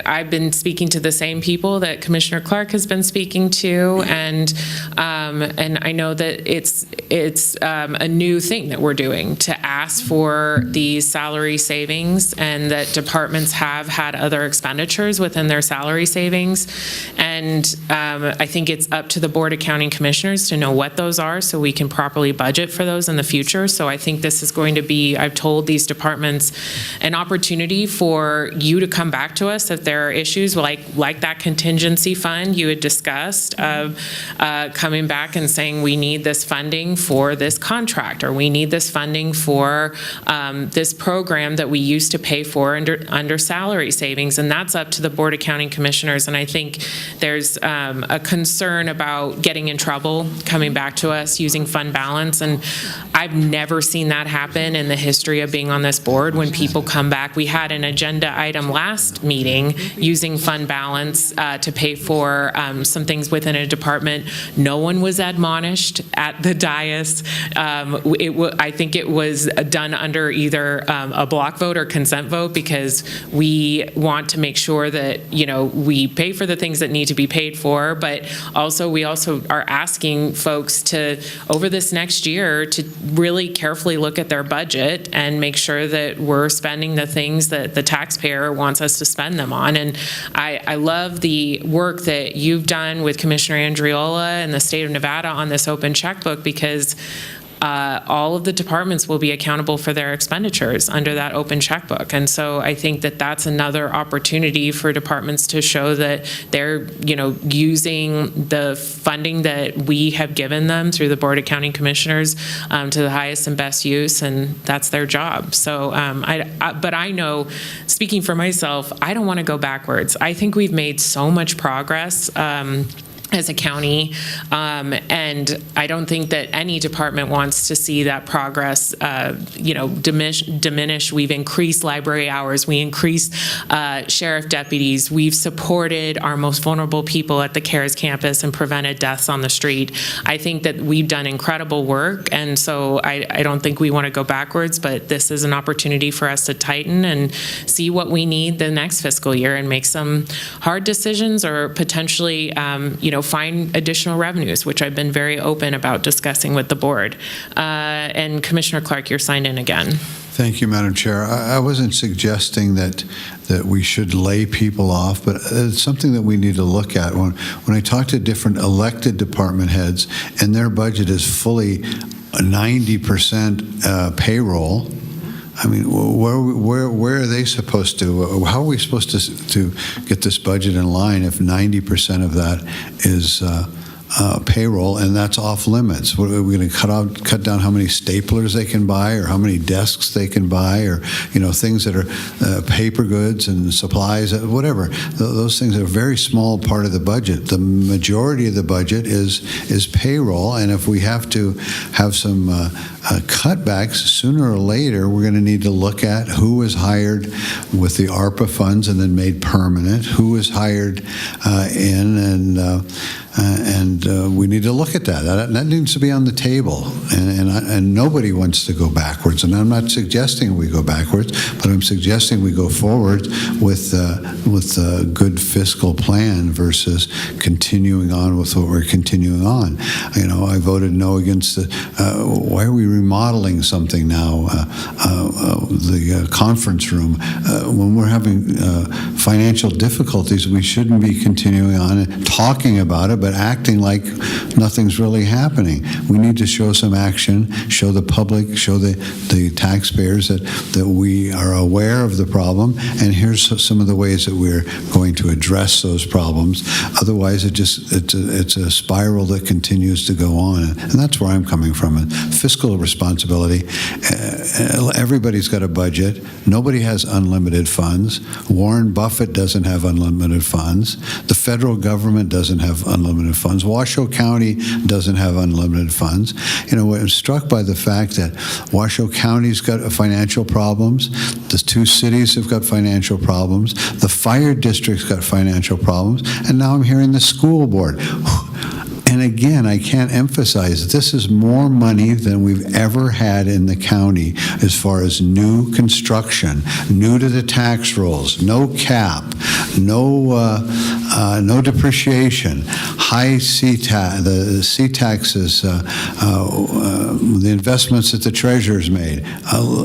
I've been speaking to the same people that Commissioner Clark has been speaking to, and I know that it's a new thing that we're doing to ask for these salary savings, and that departments have had other expenditures within their salary savings. And I think it's up to the Board of County Commissioners to know what those are so we can properly budget for those in the future. So I think this is going to be, I've told these departments, an opportunity for you to come back to us if there are issues like that contingency fund you had discussed of coming back and saying we need this funding for this contract, or we need this funding for this program that we used to pay for under salary savings. And that's up to the Board of County Commissioners. And I think there's a concern about getting in trouble coming back to us using fund balance. And I've never seen that happen in the history of being on this board. When people come back, we had an agenda item last meeting using fund balance to pay for some things within a department. No one was admonished at the dais. I think it was done under either a block vote or consent vote, because we want to make sure that we pay for the things that need to be paid for, but we also are asking folks to, over this next year, to really carefully look at their budget and make sure that we're spending the things that the taxpayer wants us to spend them on. And I love the work that you've done with Commissioner Andriola and the state of Nevada on this open checkbook, because all of the departments will be accountable for their expenditures under that open checkbook. And so I think that that's another opportunity for departments to show that they're, using the funding that we have given them through the Board of County Commissioners to the highest and best use, and that's their job. So, but I know, speaking for myself, I don't want to go backwards. I think we've made so much progress as a county, and I don't think that any department wants to see that progress, diminish. We've increased library hours. We increased sheriff deputies. We've supported our most vulnerable people at the CARES campus and prevented deaths on the street. I think that we've done incredible work, and so I don't think we want to go backwards, but this is an opportunity for us to tighten and see what we need the next fiscal year and make some hard decisions or potentially, find additional revenues, which I've been very open about discussing with the board. And Commissioner Clark, you're signed in again. Thank you, Madam Chair. I wasn't suggesting that we should lay people off, but it's something that we need to look at. When I talk to different elected department heads and their budget is fully 90% payroll, I mean, where are they supposed to? How are we supposed to get this budget in line if 90% of that is payroll, and that's off limits? What, are we going to cut down how many staplers they can buy, or how many desks they can buy, or things that are paper goods and supplies, whatever? Those things are a very small part of the budget. The majority of the budget is payroll, and if we have to have some cutbacks, sooner or later we're going to need to look at who was hired with the ARPA funds and then made permanent, who was hired and we need to look at that. That needs to be on the table, and nobody wants to go backwards. And I'm not suggesting we go backwards, but I'm suggesting we go forward with a good fiscal plan versus continuing on with what we're continuing on. I voted no against why are we remodeling something now? The conference room. When we're having financial difficulties, we shouldn't be continuing on and talking about it, but acting like nothing's really happening. We need to show some action, show the public, show the taxpayers that we are aware of the problem, and here's some of the ways that we're going to address those problems. Otherwise, it's a spiral that continues to go on, and that's where I'm coming from. Fiscal responsibility. Everybody's got a budget. Nobody has unlimited funds. Warren Buffett doesn't have unlimited funds. The federal government doesn't have unlimited funds. Washoe County doesn't have unlimited funds. I'm struck by the fact that Washoe County's got financial problems. The two cities have got financial problems. The fire district's got financial problems. And now I'm hearing the school board. And again, I can't emphasize, this is more money than we've ever had in the county as far as new construction, new to the tax rolls, no cap, no depreciation, high the C taxes, the investments that the treasurer's made,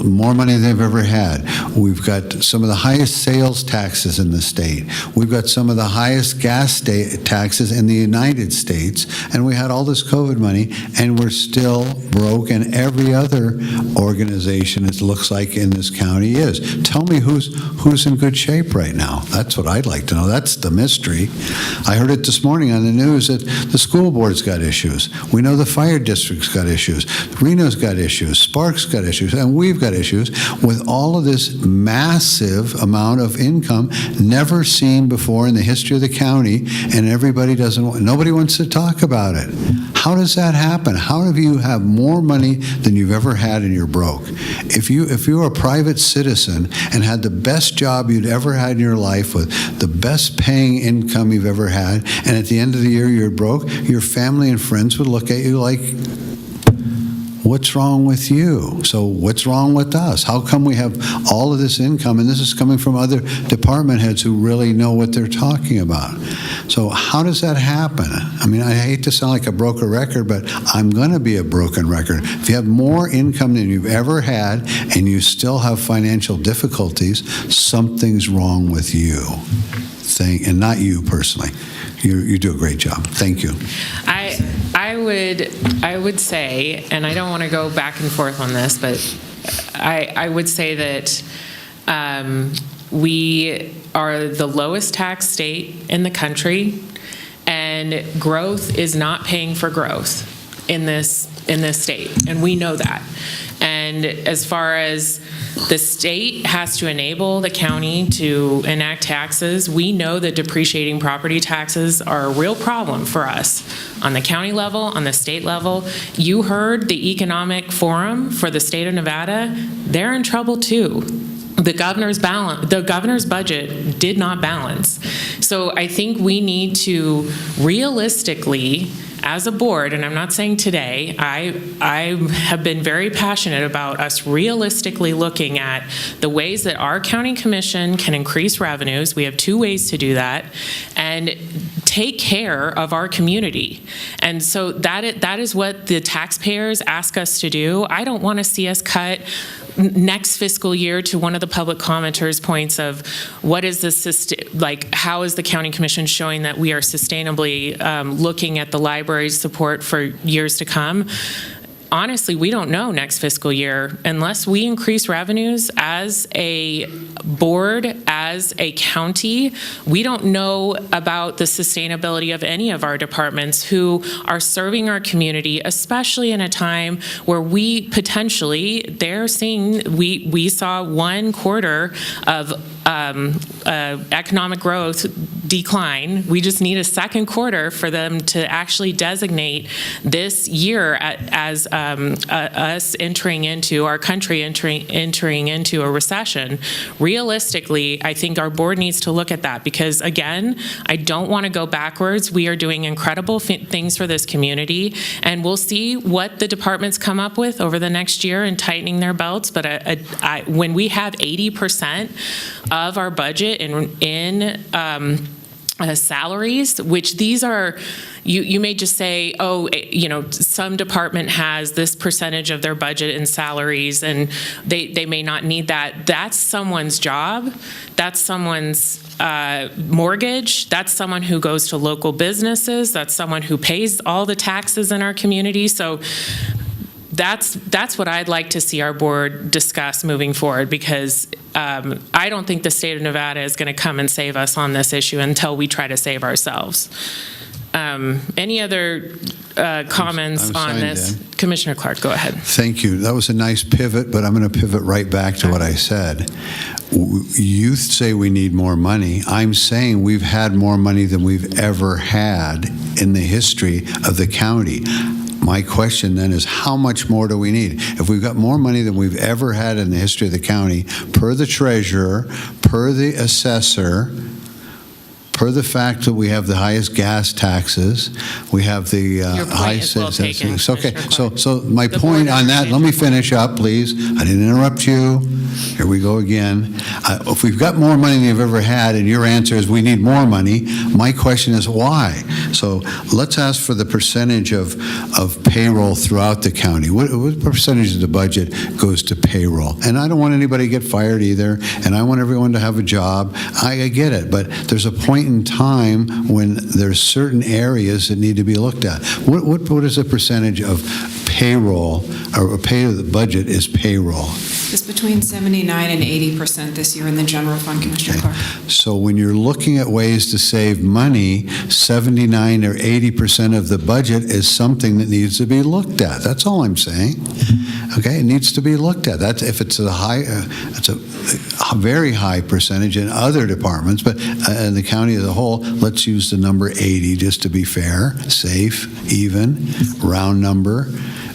more money than they've ever had. We've got some of the highest sales taxes in the state. We've got some of the highest gas taxes in the United States. And we had all this COVID money, and we're still broke, and every other organization, it looks like, in this county is. Tell me who's in good shape right now. That's what I'd like to know. That's the mystery. I heard it this morning on the news that the school board's got issues. We know the fire district's got issues. Reno's got issues. Sparks got issues. And we've got issues with all of this massive amount of income never seen before in the history of the county, and nobody wants to talk about it. How does that happen? How do you have more money than you've ever had and you're broke? If you were a private citizen and had the best job you'd ever had in your life with the best paying income you've ever had, and at the end of the year you're broke, your family and friends would look at you like, what's wrong with you? So what's wrong with us? How come we have all of this income, and this is coming from other department heads who really know what they're talking about? So how does that happen? I mean, I hate to sound like a broken record, but I'm going to be a broken record. If you have more income than you've ever had and you still have financial difficulties, something's wrong with you. And not you personally. You do a great job. Thank you. I would say, and I don't want to go back and forth on this, but I would say that we are the lowest tax state in the country, and growth is not paying for growth in this state, and we know that. And as far as the state has to enable the county to enact taxes, we know that depreciating property taxes are a real problem for us on the county level, on the state level. You heard the Economic Forum for the state of Nevada. They're in trouble too. The governor's budget did not balance. So I think we need to realistically, as a board, and I'm not saying today, I have been very passionate about us realistically looking at the ways that our county commission can increase revenues. We have two ways to do that, and take care of our community. And so that is what the taxpayers ask us to do. I don't want to see us cut next fiscal year, to one of the public commenters' points of what is the system, like how is the county commission showing that we are sustainably looking at the library's support for years to come. Honestly, we don't know next fiscal year unless we increase revenues as a board, as a county. We don't know about the sustainability of any of our departments who are serving our community, especially in a time where we potentially, we saw 1 quarter of economic growth decline. We just need a second quarter for them to actually designate this year as us entering into, our country entering into a recession. Realistically, I think our board needs to look at that because, again, I don't want to go backwards. We are doing incredible things for this community, and we'll see what the departments come up with over the next year in tightening their belts. But when we have 80% of our budget in salaries, which these are, you may just say, oh, some department has this percentage of their budget in salaries and they may not need that. That's someone's job. That's someone's mortgage. That's someone who goes to local businesses. That's someone who pays all the taxes in our community. So that's what I'd like to see our board discuss moving forward, because I don't think the state of Nevada is going to come and save us on this issue until we try to save ourselves. Any other comments on this? Dan. Commissioner Clark, go ahead. Thank you. That was a nice pivot, but I'm going to pivot right back to what I said. You say we need more money. I'm saying we've had more money than we've ever had in the history of the county. My question then is, how much more do we need? If we've got more money than we've ever had in the history of the county, per the treasurer, per the assessor, per the fact that we have the highest gas taxes, we have the highest citizens. Okay, so my point on that, let me finish up, please. I didn't interrupt you. Here we go again. If we've got more money than we've ever had, and your answer is we need more money, my question is why? So let's ask for the percentage of payroll throughout the county. What percentage of the budget goes to payroll? And I don't want anybody to get fired either, and I want everyone to have a job. I get it, but there's a point in time when there's certain areas that need to be looked at. What is the percentage of payroll, or pay of the budget is payroll? It's between 79 and 80% this year in the general fund, Commissioner Clark. So when you're looking at ways to save money, 79 or 80% of the budget is something that needs to be looked at. That's all I'm saying. Okay, it needs to be looked at. That's if it's it's a very high percentage in other departments, but in the county as a whole, let's use the number 80 just to be fair, safe, even, round number.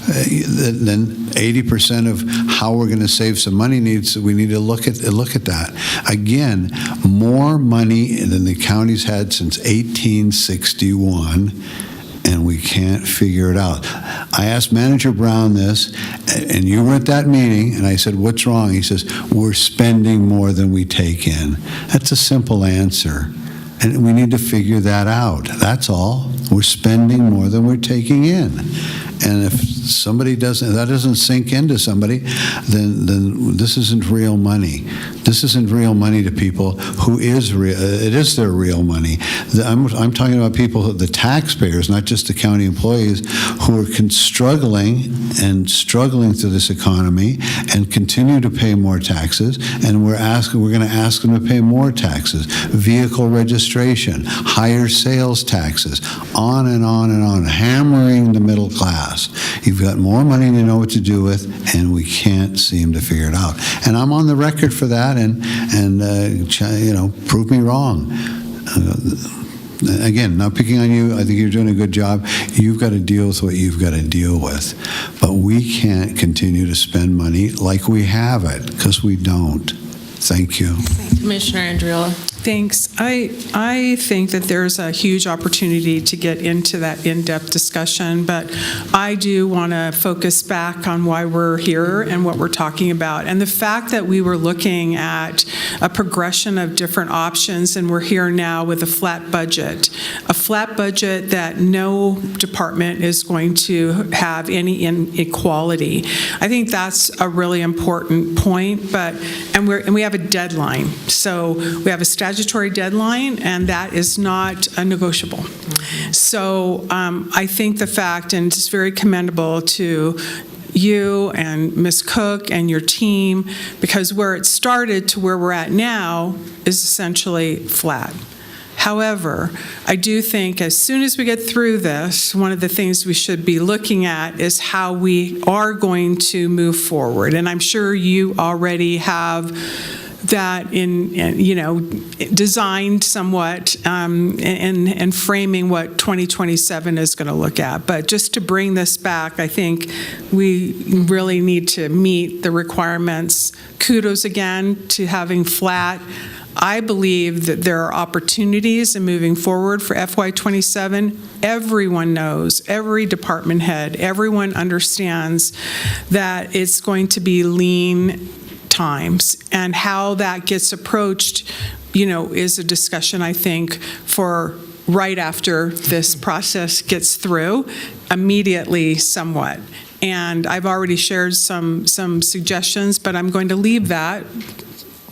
Then 80% of how we're going to save some money we need to look at that. Again, more money than the county's had since 1861, and we can't figure it out. I asked Manager Brown this, and you were at that meeting, and I said, what's wrong? He says, we're spending more than we take in. That's a simple answer, and we need to figure that out. That's all. We're spending more than we're taking in. And if somebody that doesn't sink into somebody, then this isn't real money. This isn't real money to people who is real. It is their real money. I'm talking about people, the taxpayers, not just the county employees, who are struggling through this economy and continue to pay more taxes. And we're going to ask them to pay more taxes, vehicle registration, higher sales taxes, on and on and on, hammering the middle class. You've got more money to know what to do with, and we can't seem to figure it out. And I'm on the record for that, and prove me wrong. Again, not picking on you. I think you're doing a good job. You've got to deal with what you've got to deal with. But we can't continue to spend money like we have it, because we don't. Thank you. Commissioner Andriola. Thanks. I think that there's a huge opportunity to get into that in-depth discussion, but I do want to focus back on why we're here and what we're talking about. And the fact that we were looking at a progression of different options, and we're here now with a flat budget that no department is going to have any inequality. I think that's a really important point, and we have a deadline. So we have a statutory deadline, and that is not negotiable. So I think the fact, and it's very commendable to you and Ms. Cook and your team, because where it started to where we're at now is essentially flat. However, I do think as soon as we get through this, one of the things we should be looking at is how we are going to move forward. And I'm sure you already have that designed somewhat and framing what 2027 is going to look at. But just to bring this back, I think we really need to meet the requirements. Kudos again to having flat. I believe that there are opportunities in moving forward for FY27. Everyone knows, every department head, everyone understands that it's going to be lean times, and how that gets approached, is a discussion, I think, for right after this process gets through, immediately somewhat. And I've already shared some suggestions, but I'm going to leave that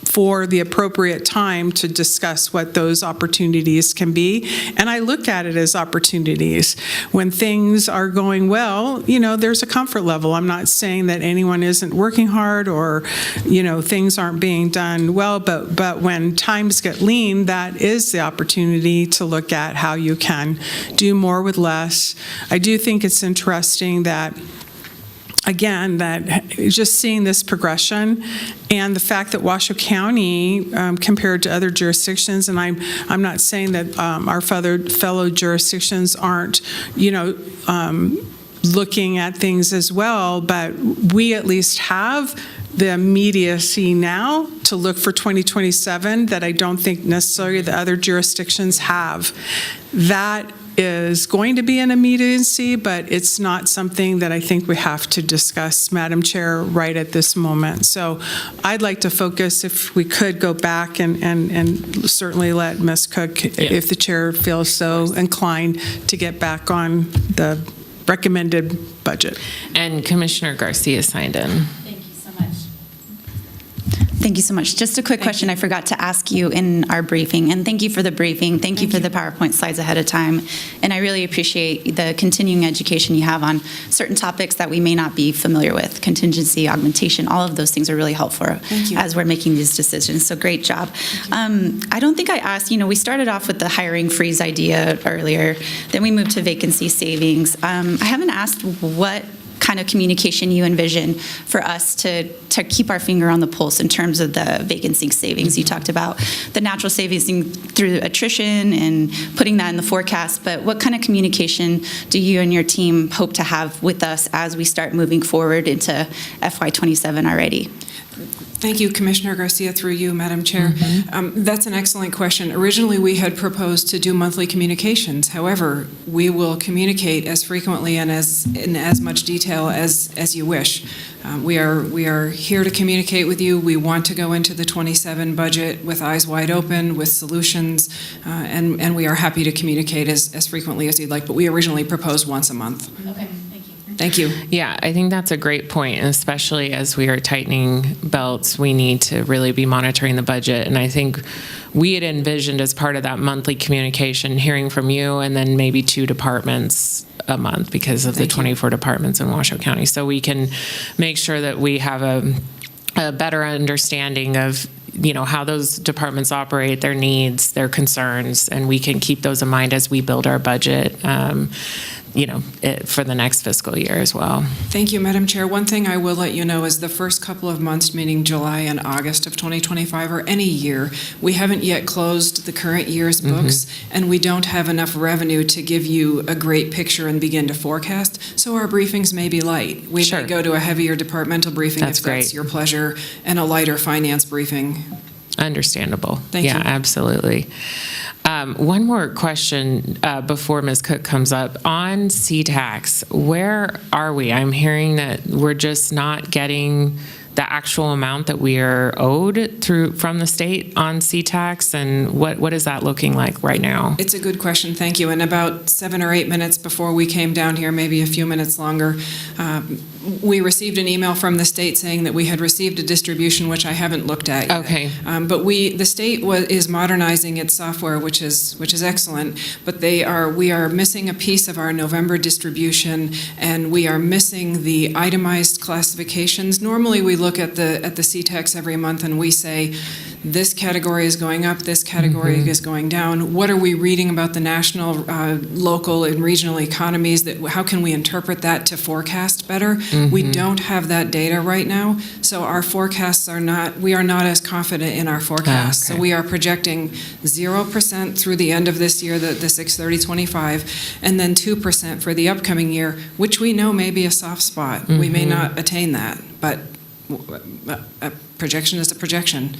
for the appropriate time to discuss what those opportunities can be. And I look at it as opportunities. When things are going well, there's a comfort level. I'm not saying that anyone isn't working hard or, things aren't being done well, but when times get lean, that is the opportunity to look at how you can do more with less. I do think it's interesting that, again, that just seeing this progression and the fact that Washoe County, compared to other jurisdictions, and I'm not saying that our fellow jurisdictions aren't, looking at things as well, but we at least have the immediacy now to look for 2027 that I don't think necessarily the other jurisdictions have. That is going to be an immediacy, but it's not something that I think we have to discuss, Madam Chair, right at this moment. So I'd like to focus, if we could, go back and certainly let Ms. Cook, if the chair feels so inclined, to get back on the recommended budget. And Commissioner Garcia signed in. Thank you so much. Just a quick question I forgot to ask you in our briefing, and thank you for the briefing. Thank you for the PowerPoint slides ahead of time. And I really appreciate the continuing education you have on certain topics that we may not be familiar with, contingency, augmentation, all of those things are really helpful as we're making these decisions. So great job. I don't think I asked, we started off with the hiring freeze idea earlier, then we moved to vacancy savings. I haven't asked what kind of communication you envision for us to keep our finger on the pulse in terms of the vacancy savings. You talked about the natural savings through attrition and putting that in the forecast, but what kind of communication do you and your team hope to have with us as we start moving forward into FY27 already? Thank you, Commissioner Garcia, through you, Madam Chair. That's an excellent question. Originally, we had proposed to do monthly communications. However, we will communicate as frequently and in as much detail as you wish. We are here to communicate with you. We want to go into the 27 budget with eyes wide open, with solutions, and we are happy to communicate as frequently as you'd like. But we originally proposed once a month. Okay, thank you. Thank you. Yeah, I think that's a great point, and especially as we are tightening belts, we need to really be monitoring the budget. And I think we had envisioned as part of that monthly communication, hearing from you and then maybe 2 departments a month because of the 24 departments in Washoe County. So we can make sure that we have a better understanding of how those departments operate, their needs, their concerns, and we can keep those in mind as we build our budget, for the next fiscal year as well. Thank you, Madam Chair. One thing I will let you know is the first couple of months, meaning July and August of 2025, or any year, we haven't yet closed the current year's books, and we don't have enough revenue to give you a great picture and begin to forecast, so our briefings may be light. We may go to a heavier departmental briefing if that's your pleasure, and a lighter finance briefing. Understandable. Thank you. Yeah, absolutely. One more question before Ms. Cook comes up. On C-Tax, where are we? I'm hearing that we're just not getting the actual amount that we are owed from the state on C-Tax, and what is that looking like right now? It's a good question, thank you. And about 7 or 8 minutes before we came down here, maybe a few minutes longer, we received an email from the state saying that we had received a distribution, which I haven't looked at yet. Okay. But the state is modernizing its software, which is excellent. But we are missing a piece of our November distribution, and we are missing the itemized classifications. Normally, we look at the C-Tax every month, and we say, this category is going up, this category is going down. What are we reading about the national, local, and regional economies? How can we interpret that to forecast better? We don't have that data right now, so our forecasts we are not as confident in our forecasts. So we are projecting 0% through the end of this year, the 6/30/25, and then 2% for the upcoming year, which we know may be a soft spot. We may not attain that, but a projection is a projection.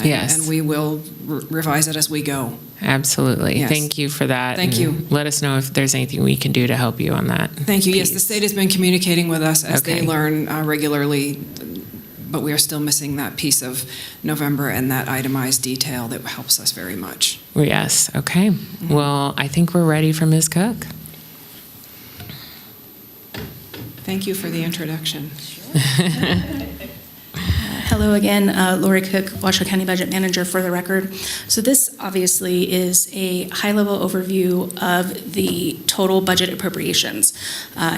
Yes. And we will revise it as we go. Absolutely. Yes. Thank you for that. Thank and you. Let us know if there's anything we can do to help you on that. Thank you. Yes, the state has been communicating with us as they learn regularly, but we are still missing that piece of November and that itemized detail that helps us very much. Yes. Okay. Well, I think we're ready for Ms. Cook. Thank you for the introduction. Hello again, Lori Cook, Washoe County Budget Manager for the record. So this obviously is a high-level overview of the total budget appropriations.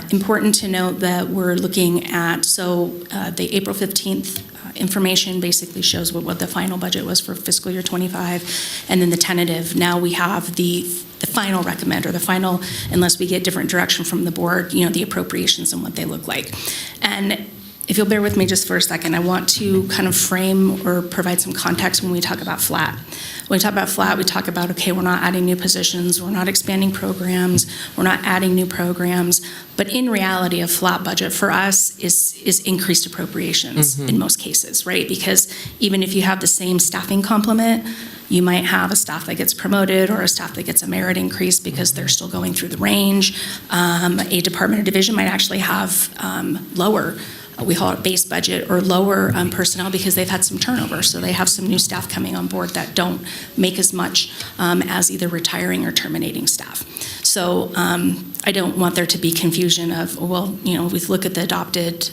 Important to note that we're looking at, the April 15th information basically shows what the final budget was for fiscal year 25, and then the tentative. Now we have the final recommend, or the final, unless we get different direction from the board, the appropriations and what they look like. And if you'll bear with me just for a second, I want to kind of frame or provide some context when we talk about flat. When we talk about flat, we talk about, okay, we're not adding new positions, we're not expanding programs, we're not adding new programs, but in reality, a flat budget for us is increased appropriations in most cases, right? Because even if you have the same staffing complement, you might have a staff that gets promoted or a staff that gets a merit increase because they're still going through the range. A department or division might actually have lower, we call it base budget, or lower personnel because they've had some turnover. So they have some new staff coming on board that don't make as much as either retiring or terminating staff. So I don't want there to be confusion of, well, we look at the adopted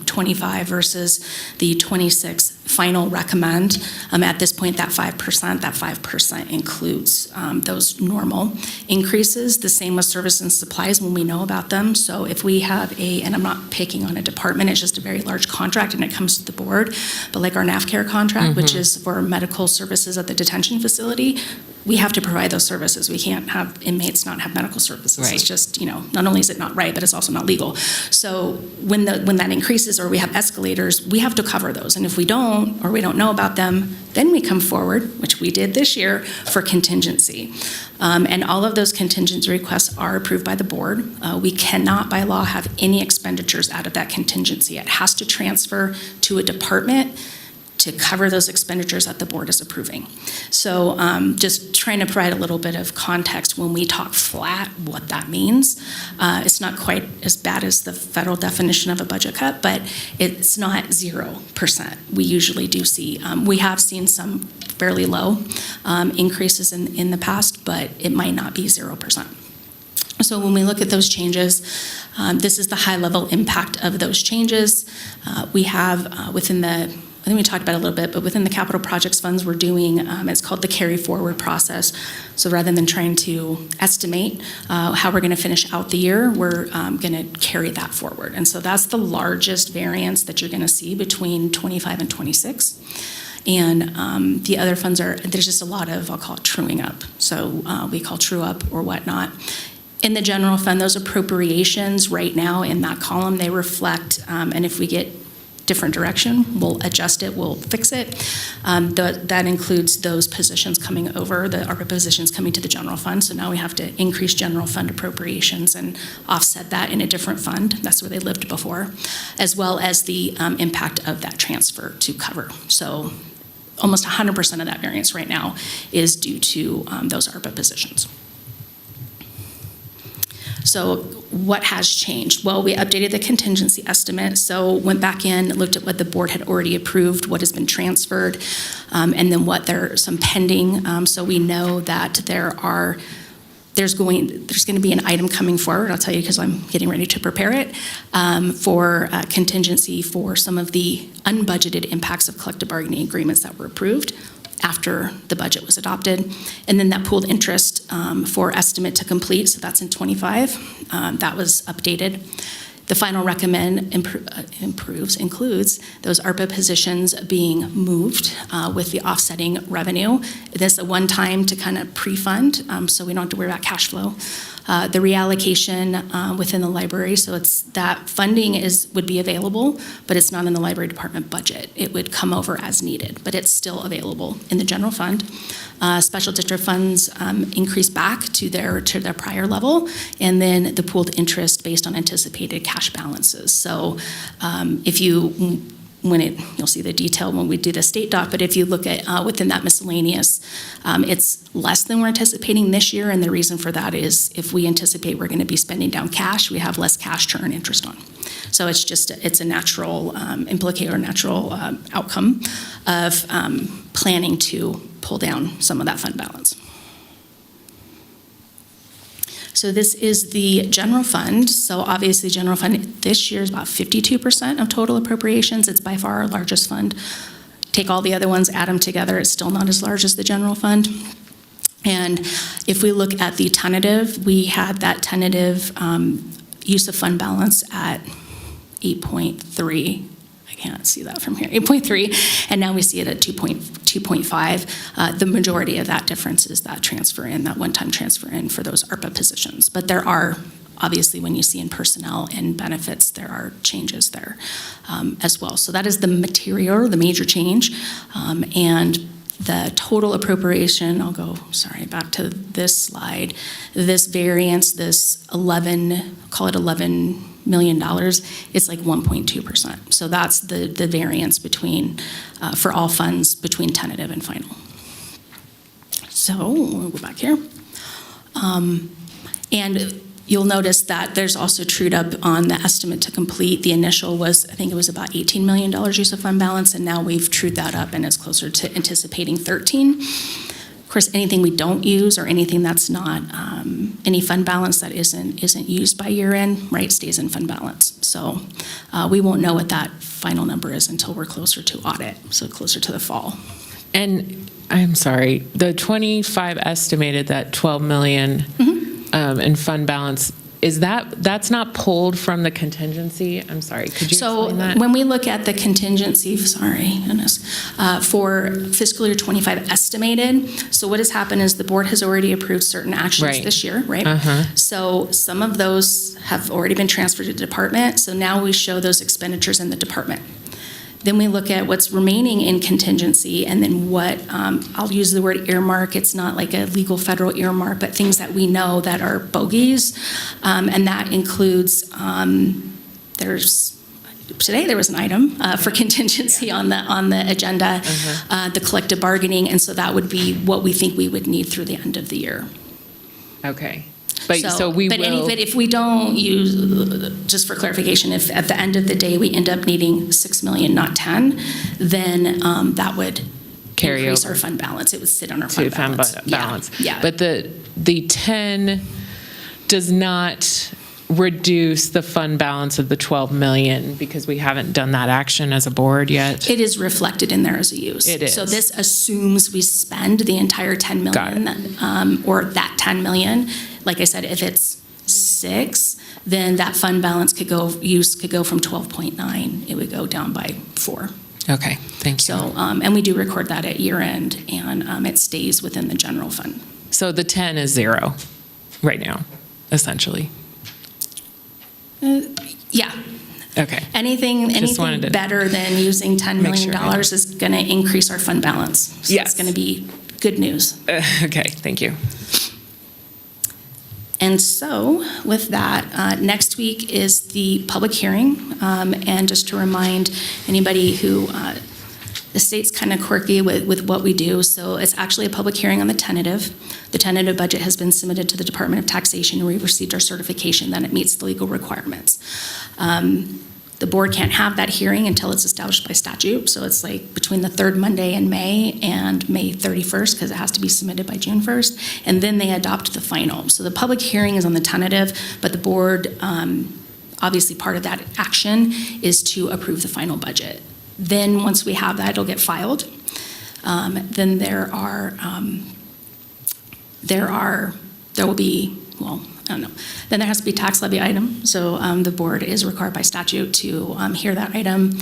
25 versus the 26 final recommend. At this point, that 5% includes those normal increases. The same with service and supplies when we know about them. So if we have and I'm not picking on a department, it's just a very large contract and it comes to the board, but like our NAFCare contract, which is for medical services at the detention facility, we have to provide those services. We can't have inmates not have medical services. Right. It's just, not only is it not right, but it's also not legal. So when that increases or we have escalators, we have to cover those. And if we don't, or we don't know about them, then we come forward, which we did this year, for contingency. And all of those contingency requests are approved by the board. We cannot by law have any expenditures out of that contingency. It has to transfer to a department to cover those expenditures that the board is approving. So just trying to provide a little bit of context when we talk flat, what that means. It's not quite as bad as the federal definition of a budget cut, but it's not 0%. We usually do see, we have seen some fairly low increases in the past, but it might not be 0%. So when we look at those changes, this is the high-level impact of those changes. We have within the, I think we talked about it a little bit, but within the capital projects funds, we're doing, it's called the carry forward process. So rather than trying to estimate how we're going to finish out the year, we're going to carry that forward. And so that's the largest variance that you're going to see between 25 and 26. And the other funds are, there's just a lot of, I'll call it truing up. So we call true up or whatnot. In the general fund, those appropriations right now in that column, they reflect, and if we get different direction, we'll adjust it, we'll fix it. That includes those positions coming over, the ARPA positions coming to the general fund. So now we have to increase general fund appropriations and offset that in a different fund. That's where they lived before, as well as the impact of that transfer to cover. So almost 100% of that variance right now is due to those ARPA positions. So what has changed? Well, we updated the contingency estimate. So went back in, looked at what the board had already approved, what has been transferred, and then what there's some pending. So we know that there's going to be an item coming forward. I'll tell you because I'm getting ready to prepare it for contingency for some of the unbudgeted impacts of collective bargaining agreements that were approved after the budget was adopted. And then that pooled interest for estimate to complete, so that's in 25, that was updated. The final recommend includes those ARPA positions being moved with the offsetting revenue. This is a one-time to kind of pre-fund, so we don't have to worry about cash flow. The reallocation within the library, so it's that funding would be available, but it's not in the library department budget. It would come over as needed, but it's still available in the general fund. Special district funds increase back to their prior level, and then the pooled interest based on anticipated cash balances. So if you you'll see the detail when we do the state doc, but if you look at within that miscellaneous, it's less than we're anticipating this year, and the reason for that is if we anticipate we're going to be spending down cash, we have less cash to earn interest on. So it's a natural implicator, natural outcome of planning to pull down some of that fund balance. So this is the general fund. So obviously general fund this year is about 52% of total appropriations. It's by far our largest fund. Take all the other ones, add them together, it's still not as large as the general fund. And if we look at the tentative, we had that tentative use of fund balance at 8.3. I can't see that from here, 8.3, and now we see it at 2.5. The majority of that difference is that transfer in, that one-time transfer in for those ARPA positions. But there are, obviously, when you see in personnel and benefits, there are changes there as well. So that is the major change. And the total appropriation, I'll go, back to this slide. This variance, this call it $11 million, it's like 1.2%. So that's the variance between, for all funds, between tentative and final. So we'll go back here. And you'll notice that there's also trued up on the estimate to complete. The initial was, I think it was about $18 million use of fund balance, and now we've trued that up and it's closer to anticipating 13. Of course, anything we don't use or anything that's not any fund balance that isn't used by year end, right, stays in fund balance. So we won't know what that final number is until we're closer to audit, so closer to the fall. And I'm sorry, the 25 estimated that 12 million in fund balance. Is that's not pulled from the contingency? I'm sorry, could you explain that? So when we look at the contingency, for fiscal year 25 estimated, so what has happened is the board has already approved certain actions this year, right? So some of those have already been transferred to the department, so now we show those expenditures in the department. Then we look at what's remaining in contingency, and then what, I'll use the word earmark, it's not like a legal federal earmark, but things that we know that are bogeys, and that includes, today there was an item for contingency on the agenda, the collective bargaining, and so that would be what we think we would need through the end of the year. Okay. But if we don't use, just for clarification, if at the end of the day we end up needing 6 million, not 10, then that would increase our fund balance. It would sit on our fund balance. Yeah. But the 10 does not reduce the fund balance of the 12 million because we haven't done that action as a board yet? It is reflected in there as a use. It is. So this assumes we spend the entire 10 million, or that 10 million. Like I said, if it's 6, then that fund balance could go from 12.9. It would go down by 4. Okay, thank you. So, and we do record that at year end, and it stays within the general fund. So the 10 is 0 right now, essentially. Yeah. Okay. Anything better than using $10 million is going to increase our fund balance. So yes. It's going to be good news. Okay, thank you. And so with that, next week is the public hearing. And just to remind anybody who, the state's kind of quirky with what we do. So it's actually a public hearing on the tentative. The tentative budget has been submitted to the Department of Taxation, and we've received our certification that it meets the legal requirements. The board can't have that hearing until it's established by statute. So it's like between the 3rd Monday in May and May 31st, because it has to be submitted by June 1st. And then they adopt the final. So the public hearing is on the tentative, but the board, obviously part of that action is to approve the final budget. Then once we have that, it'll get filed. Then there will be, well, I don't know. Then there has to be a tax levy item. So the board is required by statute to hear that item.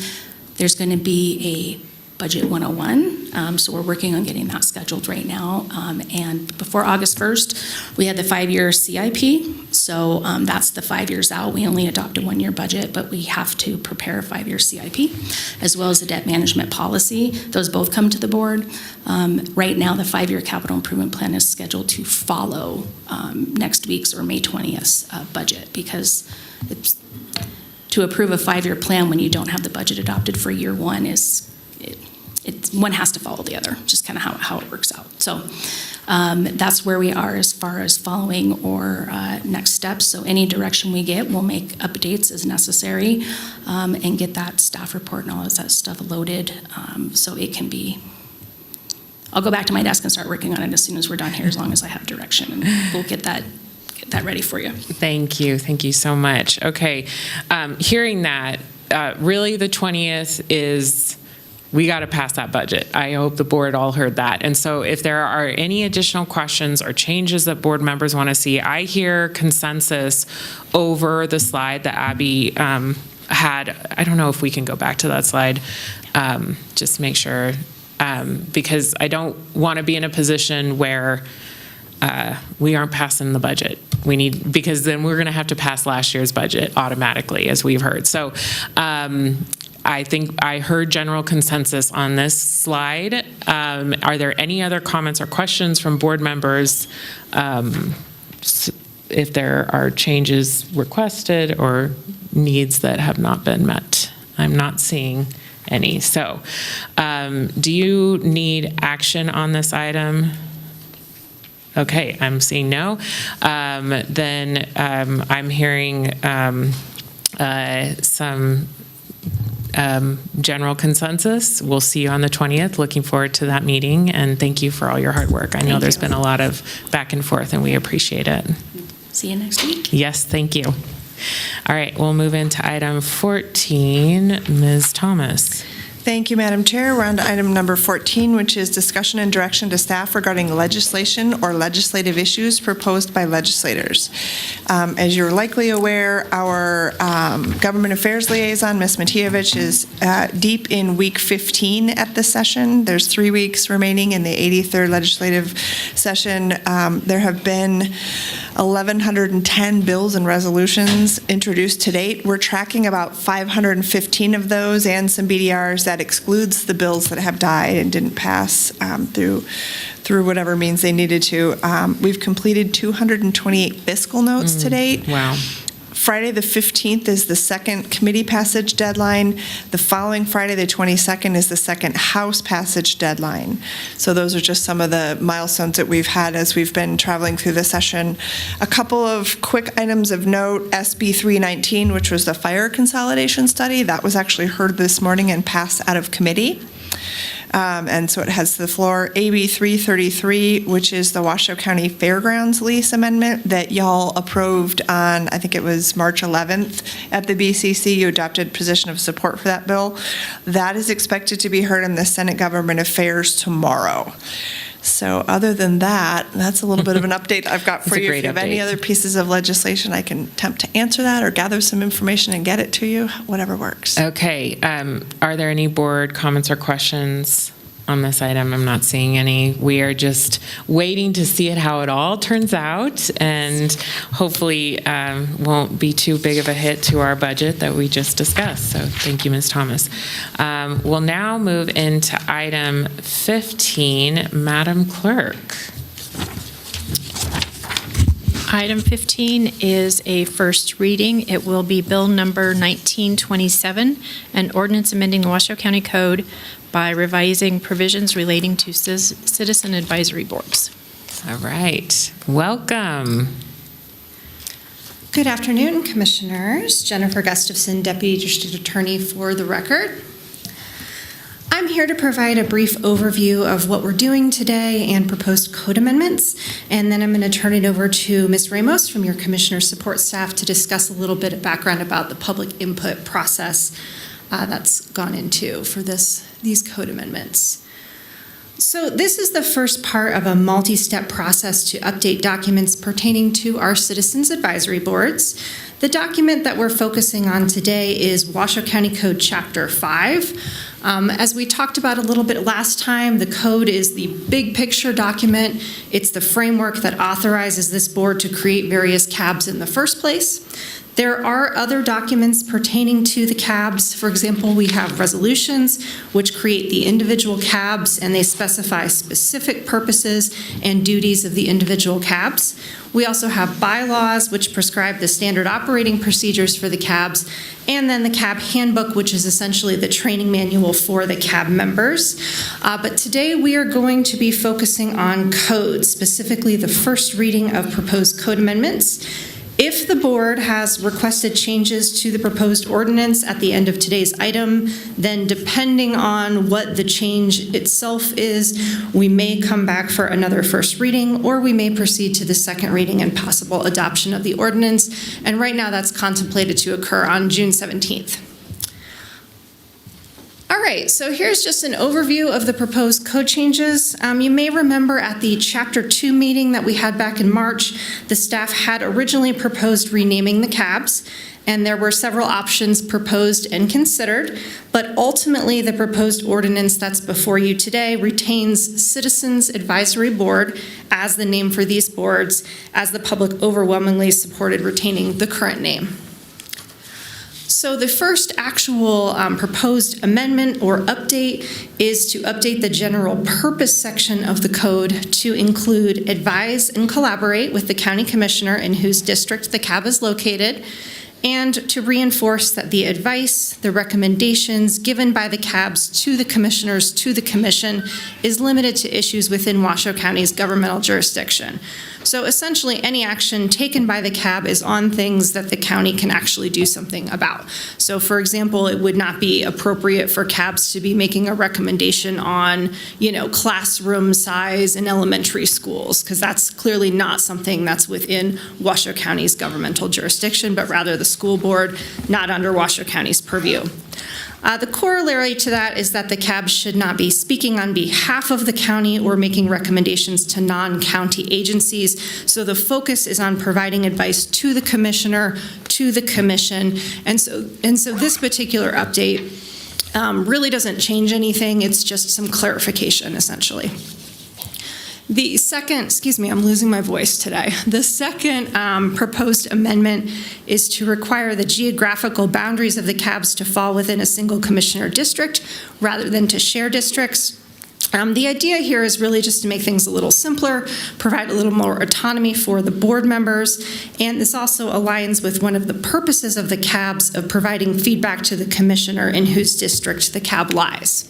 There's going to be a Budget 101. So we're working on getting that scheduled right now. And before August 1st, we had the 5-year CIP. So that's the 5 years out. We only adopt a 1-year budget, but we have to prepare a 5-year CIP, as well as the debt management policy. Those both come to the board. Right now, the 5-year capital improvement plan is scheduled to follow next week's or May 20th's budget, because it's, to approve a 5-year plan when you don't have the budget adopted for year 1 is, one has to follow the other, just kind of how it works out. So that's where we are as far as following or next steps. So any direction we get, we'll make updates as necessary and get that staff report and all of that stuff loaded so it can be, I'll go back to my desk and start working on it as soon as we're done here, as long as I have direction, and we'll get that ready for you. Thank you. Thank you so much. Okay. Hearing that, really the 20th is, we got to pass that budget. I hope the board all heard that. And so if there are any additional questions or changes that board members want to see, I hear consensus over the slide that Abby had. I don't know if we can go back to that slide, just make sure, because I don't want to be in a position where we aren't passing the budget. Because then we're going to have to pass last year's budget automatically, as we've heard. So I think I heard general consensus on this slide. Are there any other comments or questions from board members? If there are changes requested or needs that have not been met? I'm not seeing any. So do you need action on this item? Okay, I'm seeing no. Then I'm hearing some general consensus. We'll see you on the 20th. Looking forward to that meeting, and thank you for all your hard work. I know there's been a lot of back and forth, and we appreciate it. See you next week. Yes, thank you. All right, we'll move into item 14. Ms. Thomas. Thank you, Madam Chair. We're on to item number 14, which is discussion and direction to staff regarding legislation or legislative issues proposed by legislators. As you're likely aware, our Government Affairs Liaison, Ms. Matievich, is deep in week 15 at the session. There's 3 weeks remaining in the 83rd legislative session. There have been 1,110 bills and resolutions introduced to date. We're tracking about 515 of those and some BDRs. That excludes the bills that have died and didn't pass through whatever means they needed to. We've completed 228 fiscal notes to date. Wow. Friday the 15th is the second committee passage deadline. The following Friday, the 22nd, is the second House passage deadline. So those are just some of the milestones that we've had as we've been traveling through the session. A couple of quick items of note: SB 319, which was the fire consolidation study, that was actually heard this morning and passed out of committee. And so it has the floor. AB 333, which is the Washoe County Fairgrounds lease amendment that y'all approved on, I think it was March 11th at the BCC. You adopted position of support for that bill. That is expected to be heard in the Senate Government Affairs tomorrow. So other than that, that's a little bit of an update I've got for you. If you have any other pieces of legislation, I can attempt to answer that or gather some information and get it to you, whatever works. Okay. Are there any board comments or questions on this item? I'm not seeing any. We are just waiting to see how it all turns out, and hopefully won't be too big of a hit to our budget that we just discussed. So thank you, Ms. Thomas. We'll now move into item 15. Madam Clerk. Item 15 is a first reading. It will be Bill number 1927, an ordinance amending the Washoe County Code by revising provisions relating to citizen advisory boards. All right. Welcome. Good afternoon, Commissioners. Jennifer Gustafson, Deputy District Attorney for the record. I'm here to provide a brief overview of what we're doing today and proposed code amendments, and then I'm going to turn it over to Ms. Ramos from your Commissioner Support Staff to discuss a little bit of background about the public input process that's gone into for these code amendments. So this is the first part of a multi-step process to update documents pertaining to our Citizens Advisory Boards. The document that we're focusing on today is Washoe County Code Chapter 5. As we talked about a little bit last time, the code is the big picture document. It's the framework that authorizes this board to create various CABs in the first place. There are other documents pertaining to the CABs. For example, we have resolutions which create the individual CABs, and they specify specific purposes and duties of the individual CABs. We also have bylaws which prescribe the standard operating procedures for the CABs, and then the CAB handbook, which is essentially the training manual for the CAB members. But today we are going to be focusing on codes, specifically the first reading of proposed code amendments. If the board has requested changes to the proposed ordinance at the end of today's item, then depending on what the change itself is, we may come back for another first reading, or we may proceed to the second reading and possible adoption of the ordinance. And right now that's contemplated to occur on June 17th. All right, so here's just an overview of the proposed code changes. You may remember at the Chapter 2 meeting that we had back in March, the staff had originally proposed renaming the CABs, and there were several options proposed and considered, but ultimately the proposed ordinance that's before you today retains Citizens Advisory Board as the name for these boards, as the public overwhelmingly supported retaining the current name. So the first actual proposed amendment or update is to update the general purpose section of the code to include advise and collaborate with the county commissioner in whose district the CAB is located, and to reinforce that the advice, the recommendations given by the CABs to the commissioners to the commission is limited to issues within Washoe County's governmental jurisdiction. So essentially, any action taken by the CAB is on things that the county can actually do something about. So for example, it would not be appropriate for CABs to be making a recommendation on, classroom size in elementary schools, because that's clearly not something that's within Washoe County's governmental jurisdiction, but rather the school board, not under Washoe County's purview. The corollary to that is that the CAB should not be speaking on behalf of the county or making recommendations to non-county agencies. So the focus is on providing advice to the commissioner, to the commission. And so this particular update really doesn't change anything. It's just some clarification, essentially. The second, I'm losing my voice today. The second proposed amendment is to require the geographical boundaries of the CABs to fall within a single commissioner district rather than to share districts. The idea here is really just to make things a little simpler, provide a little more autonomy for the board members, and this also aligns with one of the purposes of the CABs of providing feedback to the commissioner in whose district the CAB lies.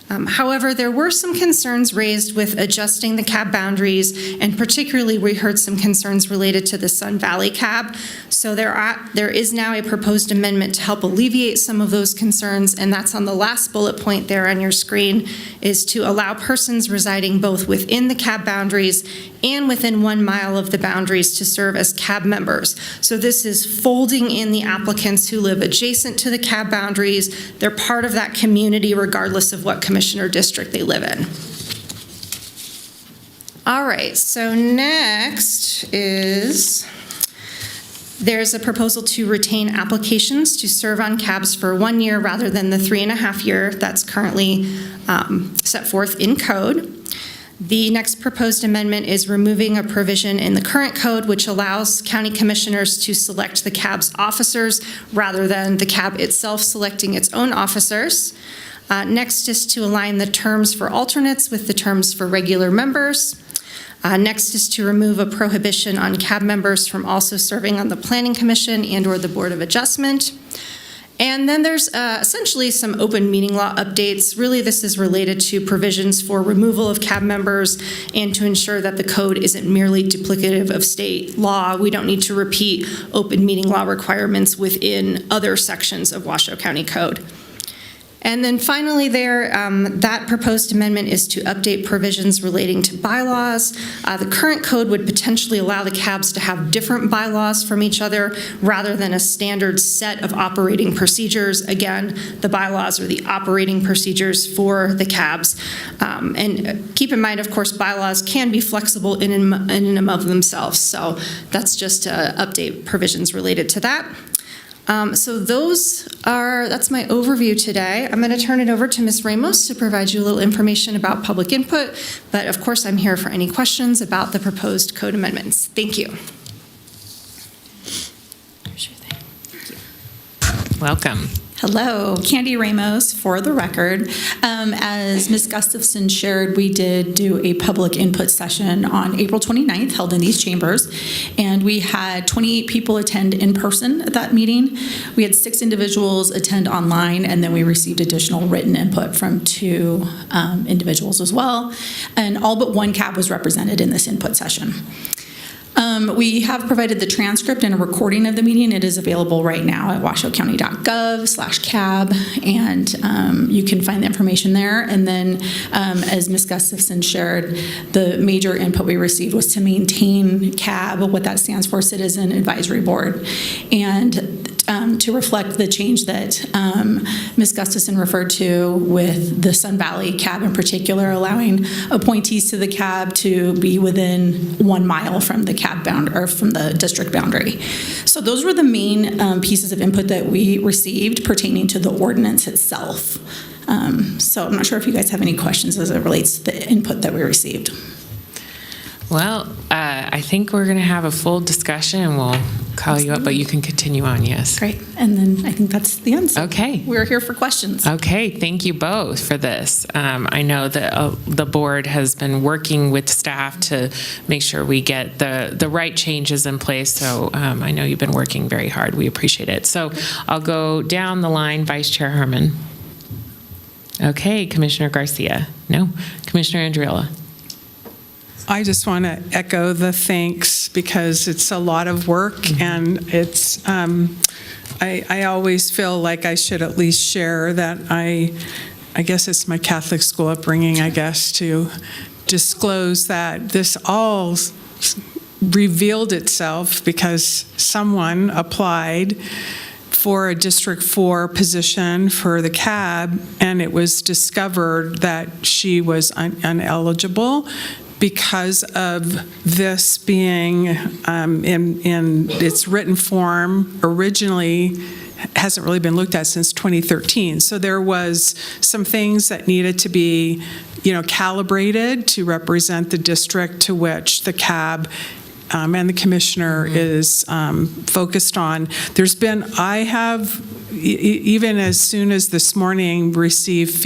However, there were some concerns raised with adjusting the cab boundaries, and particularly we heard some concerns related to the Sun Valley cab. So there is now a proposed amendment to help alleviate some of those concerns, and that's on the last bullet point there on your screen, is to allow persons residing both within the cab boundaries and within 1 mile of the boundaries to serve as cab members. So this is folding in the applicants who live adjacent to the cab boundaries. They're part of that community regardless of what commissioner district they live in. All right, so next is there's a proposal to retain applications to serve on cabs for 1 year rather than the 3.5 year that's currently set forth in code. The next proposed amendment is removing a provision in the current code which allows county commissioners to select the cab's officers rather than the cab itself selecting its own officers. Next is to align the terms for alternates with the terms for regular members. Next is to remove a prohibition on cab members from also serving on the Planning Commission and/or the Board of Adjustment. And then there's essentially some open meeting law updates. Really, this is related to provisions for removal of cab members and to ensure that the code isn't merely duplicative of state law. We don't need to repeat open meeting law requirements within other sections of Washoe County Code. And then finally there, that proposed amendment is to update provisions relating to bylaws. The current code would potentially allow the cabs to have different bylaws from each other rather than a standard set of operating procedures. Again, the bylaws are the operating procedures for the cabs. And keep in mind, of course, bylaws can be flexible in and of themselves. So that's just to update provisions related to that. So that's my overview today. I'm going to turn it over to Ms. Ramos to provide you a little information about public input, but of course I'm here for any questions about the proposed code amendments. Thank you. Welcome. Hello, Candy Ramos for the record. As Ms. Gustafson shared, we did do a public input session on April 29th held in these chambers, and we had 28 people attend in person at that meeting. We had 6 individuals attend online, and then we received additional written input from 2 individuals as well, and all but 1 cab was represented in this input session. We have provided the transcript and a recording of the meeting. It is available right now at washoecounty.gov/cab, and you can find the information there. And then, as Ms. Gustafson shared, the major input we received was to maintain CAB, what that stands for, Citizen Advisory Board, and to reflect the change that Ms. Gustafson referred to with the Sun Valley CAB in particular, allowing appointees to the CAB to be within 1 mile from the CAB boundary or from the district boundary. So those were the main pieces of input that we received pertaining to the ordinance itself. So I'm not sure if you guys have any questions as it relates to the input that we received. Well, I think we're going to have a full discussion and we'll call you up, but you can continue on, yes. Great. And then I think that's the answer. Okay. We're here for questions. Okay. Thank you both for this. I know that the board has been working with staff to make sure we get the right changes in place. So I know you've been working very hard. We appreciate it. So I'll go down the line. Vice Chair Herman. Okay. Commissioner Garcia. No. Commissioner Andriola. I just want to echo the thanks because it's a lot of work, and it's I always feel like I should at least share that I guess it's my Catholic school upbringing, I guess, to disclose that this all revealed itself because someone applied for a District 4 position for the CAB, and it was discovered that she was ineligible because of this being in its written form originally hasn't really been looked at since 2013. So there was some things that needed to be, calibrated to represent the district to which the CAB and the commissioner is focused on. I have, even as soon as this morning, received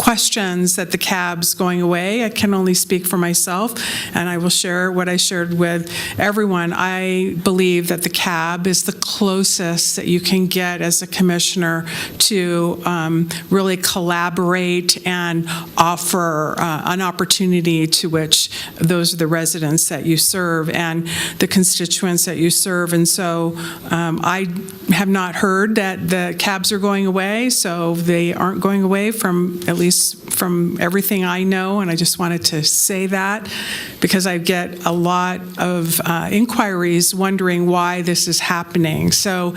questions that the cab's going away. I can only speak for myself, and I will share what I shared with everyone. I believe that the cab is the closest that you can get as a commissioner to really collaborate and offer an opportunity to which those are the residents that you serve and the constituents that you serve. And so I have not heard that the cabs are going away, so they aren't going away from, at least from everything I know, and I just wanted to say that because I get a lot of inquiries wondering why this is happening. So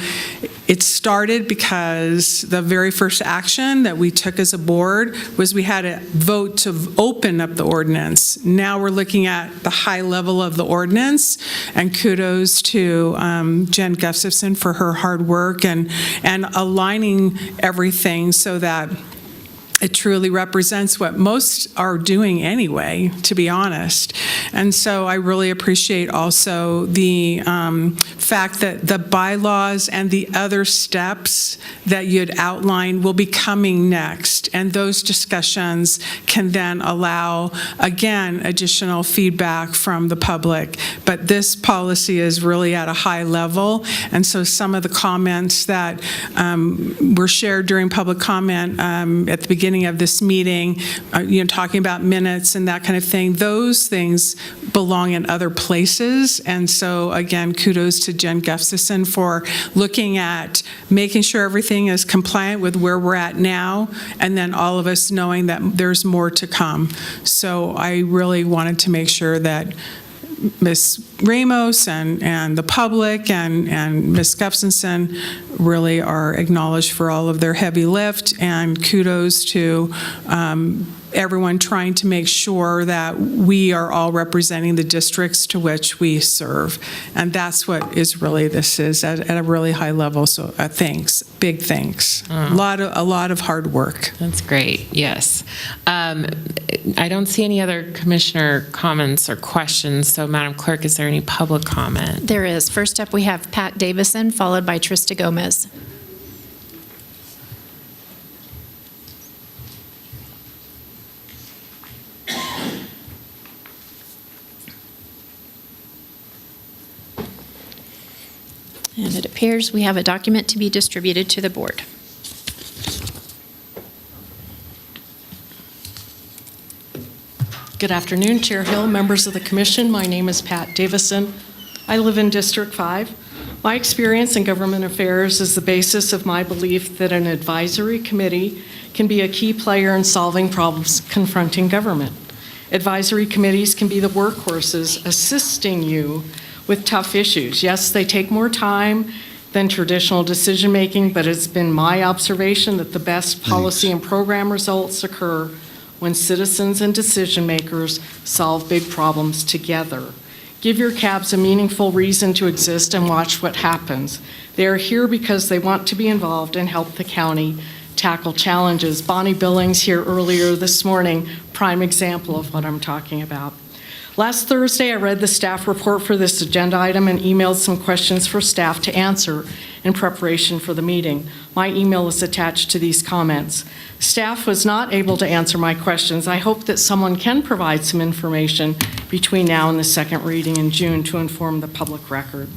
it started because the very first action that we took as a board was we had a vote to open up the ordinance. Now we're looking at the high level of the ordinance, and kudos to Jen Gustafson for her hard work and aligning everything so that it truly represents what most are doing anyway, to be honest. And so I really appreciate also the fact that the bylaws and the other steps that you'd outlined will be coming next. And those discussions can then allow, again, additional feedback from the public. But this policy is really at a high level. And so some of the comments that were shared during public comment at the beginning of this meeting, talking about minutes and that kind of thing, those things belong in other places. And so again, kudos to Jen Gustafson for looking at making sure everything is compliant with where we're at now, and then all of us knowing that there's more to come. So I really wanted to make sure that Ms. Ramos and the public and Ms. Gustafson really are acknowledged for all of their heavy lift, and kudos to everyone trying to make sure that we are all representing the districts to which we serve. And that's what is really, this is at a really high level. So thanks, big thanks. A lot of hard work. That's great, yes. I don't see any other commissioner comments or questions, so Madam Clerk, is there any public comment? There is. First up, we have Pat Davison, followed by Trista Gomez. And it appears we have a document to be distributed to the board. Good afternoon, Chair Hill, members of the Commission. My name is Pat Davison. I live in District 5. My experience in government affairs is the basis of my belief that an advisory committee can be a key player in solving problems confronting government. Advisory committees can be the workhorses assisting you with tough issues. Yes, they take more time than traditional decision-making, but it's been my observation that the best policy and program results occur when citizens and decision-makers solve big problems together. Give your cabs a meaningful reason to exist and watch what happens. They are here because they want to be involved and help the county tackle challenges. Bonnie Billings here earlier this morning, prime example of what I'm talking about. Last Thursday, I read the staff report for this agenda item and emailed some questions for staff to answer in preparation for the meeting. My email is attached to these comments. Staff was not able to answer my questions. I hope that someone can provide some information between now and the second reading in June to inform the public record.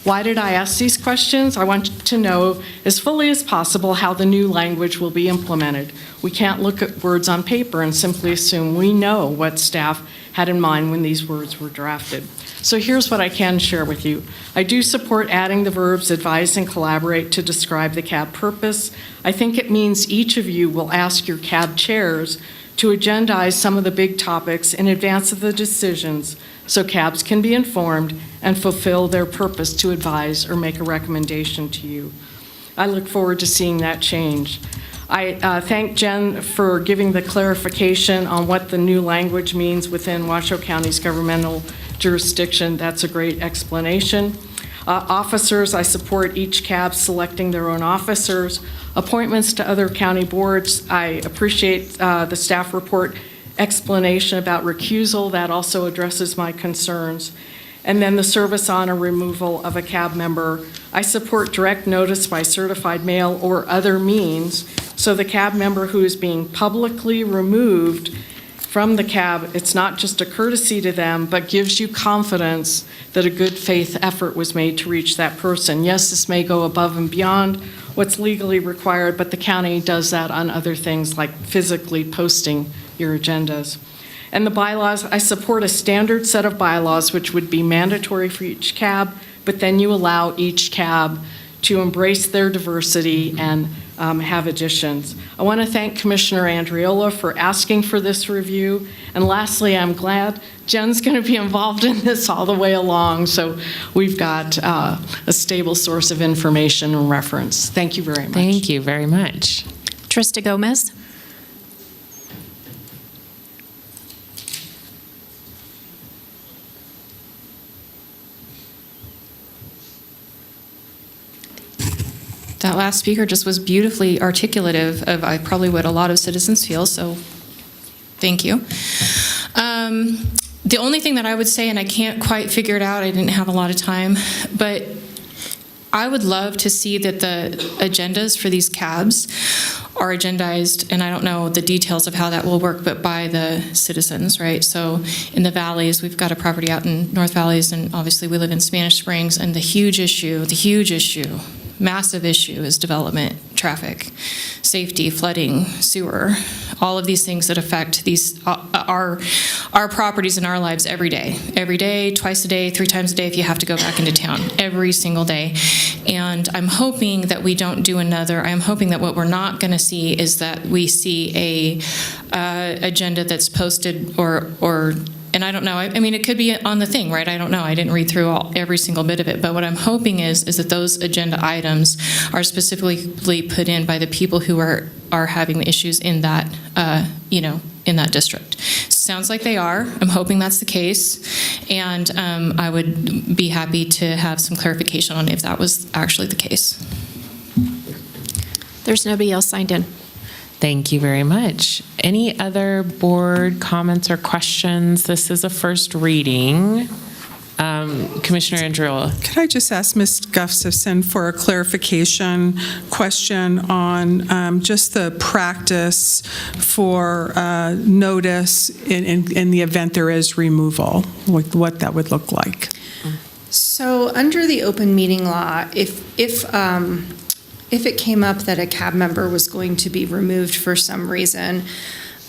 Why did I ask these questions? I want to know as fully as possible how the new language will be implemented. We can't look at words on paper and simply assume we know what staff had in mind when these words were drafted. So here's what I can share with you. I do support adding the verbs advise and collaborate to describe the CAB purpose. I think it means each of you will ask your CAB chairs to agendize some of the big topics in advance of the decisions so CABs can be informed and fulfill their purpose to advise or make a recommendation to you. I look forward to seeing that change. I thank Jen for giving the clarification on what the new language means within Washoe County's governmental jurisdiction. That's a great explanation. Officers, I support each CAB selecting their own officers. Appointments to other county boards, I appreciate the staff report explanation about recusal. That also addresses my concerns. and then the service on or removal of a cab member. I support direct notice by certified mail or other means, so the cab member who is being publicly removed from the cab, it's not just a courtesy to them, but gives you confidence that a good faith effort was made to reach that person. Yes, this may go above and beyond what's legally required, but the county does that on other things like physically posting your agendas. And the bylaws, I support a standard set of bylaws which would be mandatory for each cab, but then you allow each cab to embrace their diversity and have additions. I want to thank Commissioner Andriola for asking for this review. And lastly, I'm glad Jen's going to be involved in this all the way along, so we've got a stable source of information and reference. Thank you very much. Thank you very much. Trista Gomez. That last speaker just was beautifully articulative of probably what a lot of citizens feel, so thank you. The only thing that I would say, and I can't quite figure it out, I didn't have a lot of time, but I would love to see that the agendas for these cabs are agendized, and I don't know the details of how that will work, but by the citizens, right? So in the valleys, we've got a property out in North Valleys, and obviously we live in Spanish Springs, and the huge issue, massive issue is development, traffic, safety, flooding, sewer, all of these things that affect our properties in our lives every day, twice a day, 3 times a day if you have to go back into town, every single day. And I'm hoping that we don't do I'm hoping that what we're not going to see is that we see a agenda that's posted or and I don't know, I mean, it could be on the thing, right? I don't know. I didn't read through every single bit of it. But what I'm hoping is that those agenda items are specifically put in by the people who are having the issues in that, in that district. Sounds like they are. I'm hoping that's the case. And I would be happy to have some clarification on if that was actually the case. There's nobody else signed in. Thank you very much. Any other board comments or questions? This is a first reading. Commissioner Andriola. Could I just ask Ms. Gustafson for a clarification question on just the practice for notice in the event there is removal, what that would look like? So under the open meeting law, if it came up that a cab member was going to be removed for some reason,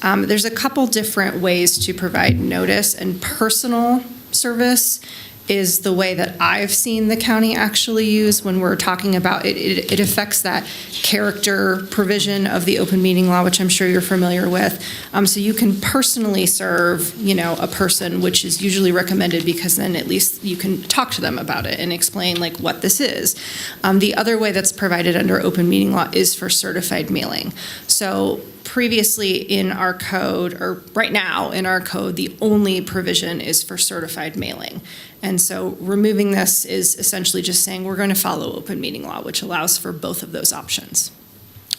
there's a couple different ways to provide notice, and personal service is the way that I've seen the county actually use when we're talking about it. It affects that character provision of the open meeting law, which I'm sure you're familiar with. So you can personally serve, a person, which is usually recommended because then at least you can talk to them about it and explain like what this is. The other way that's provided under open meeting law is for certified mailing. So previously in our code, or right now in our code, the only provision is for certified mailing. And so removing this is essentially just saying we're going to follow open meeting law, which allows for both of those options.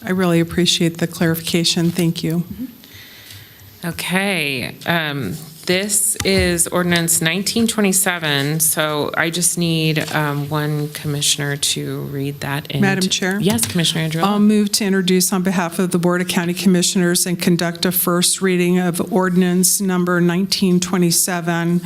I really appreciate the clarification. Thank you. Okay. This is ordinance 1927, so I just need one commissioner to read that. Madam Chair? Yes, Commissioner Andrew. I'll move to introduce on behalf of the Board of County Commissioners and conduct a first reading of ordinance number 1927,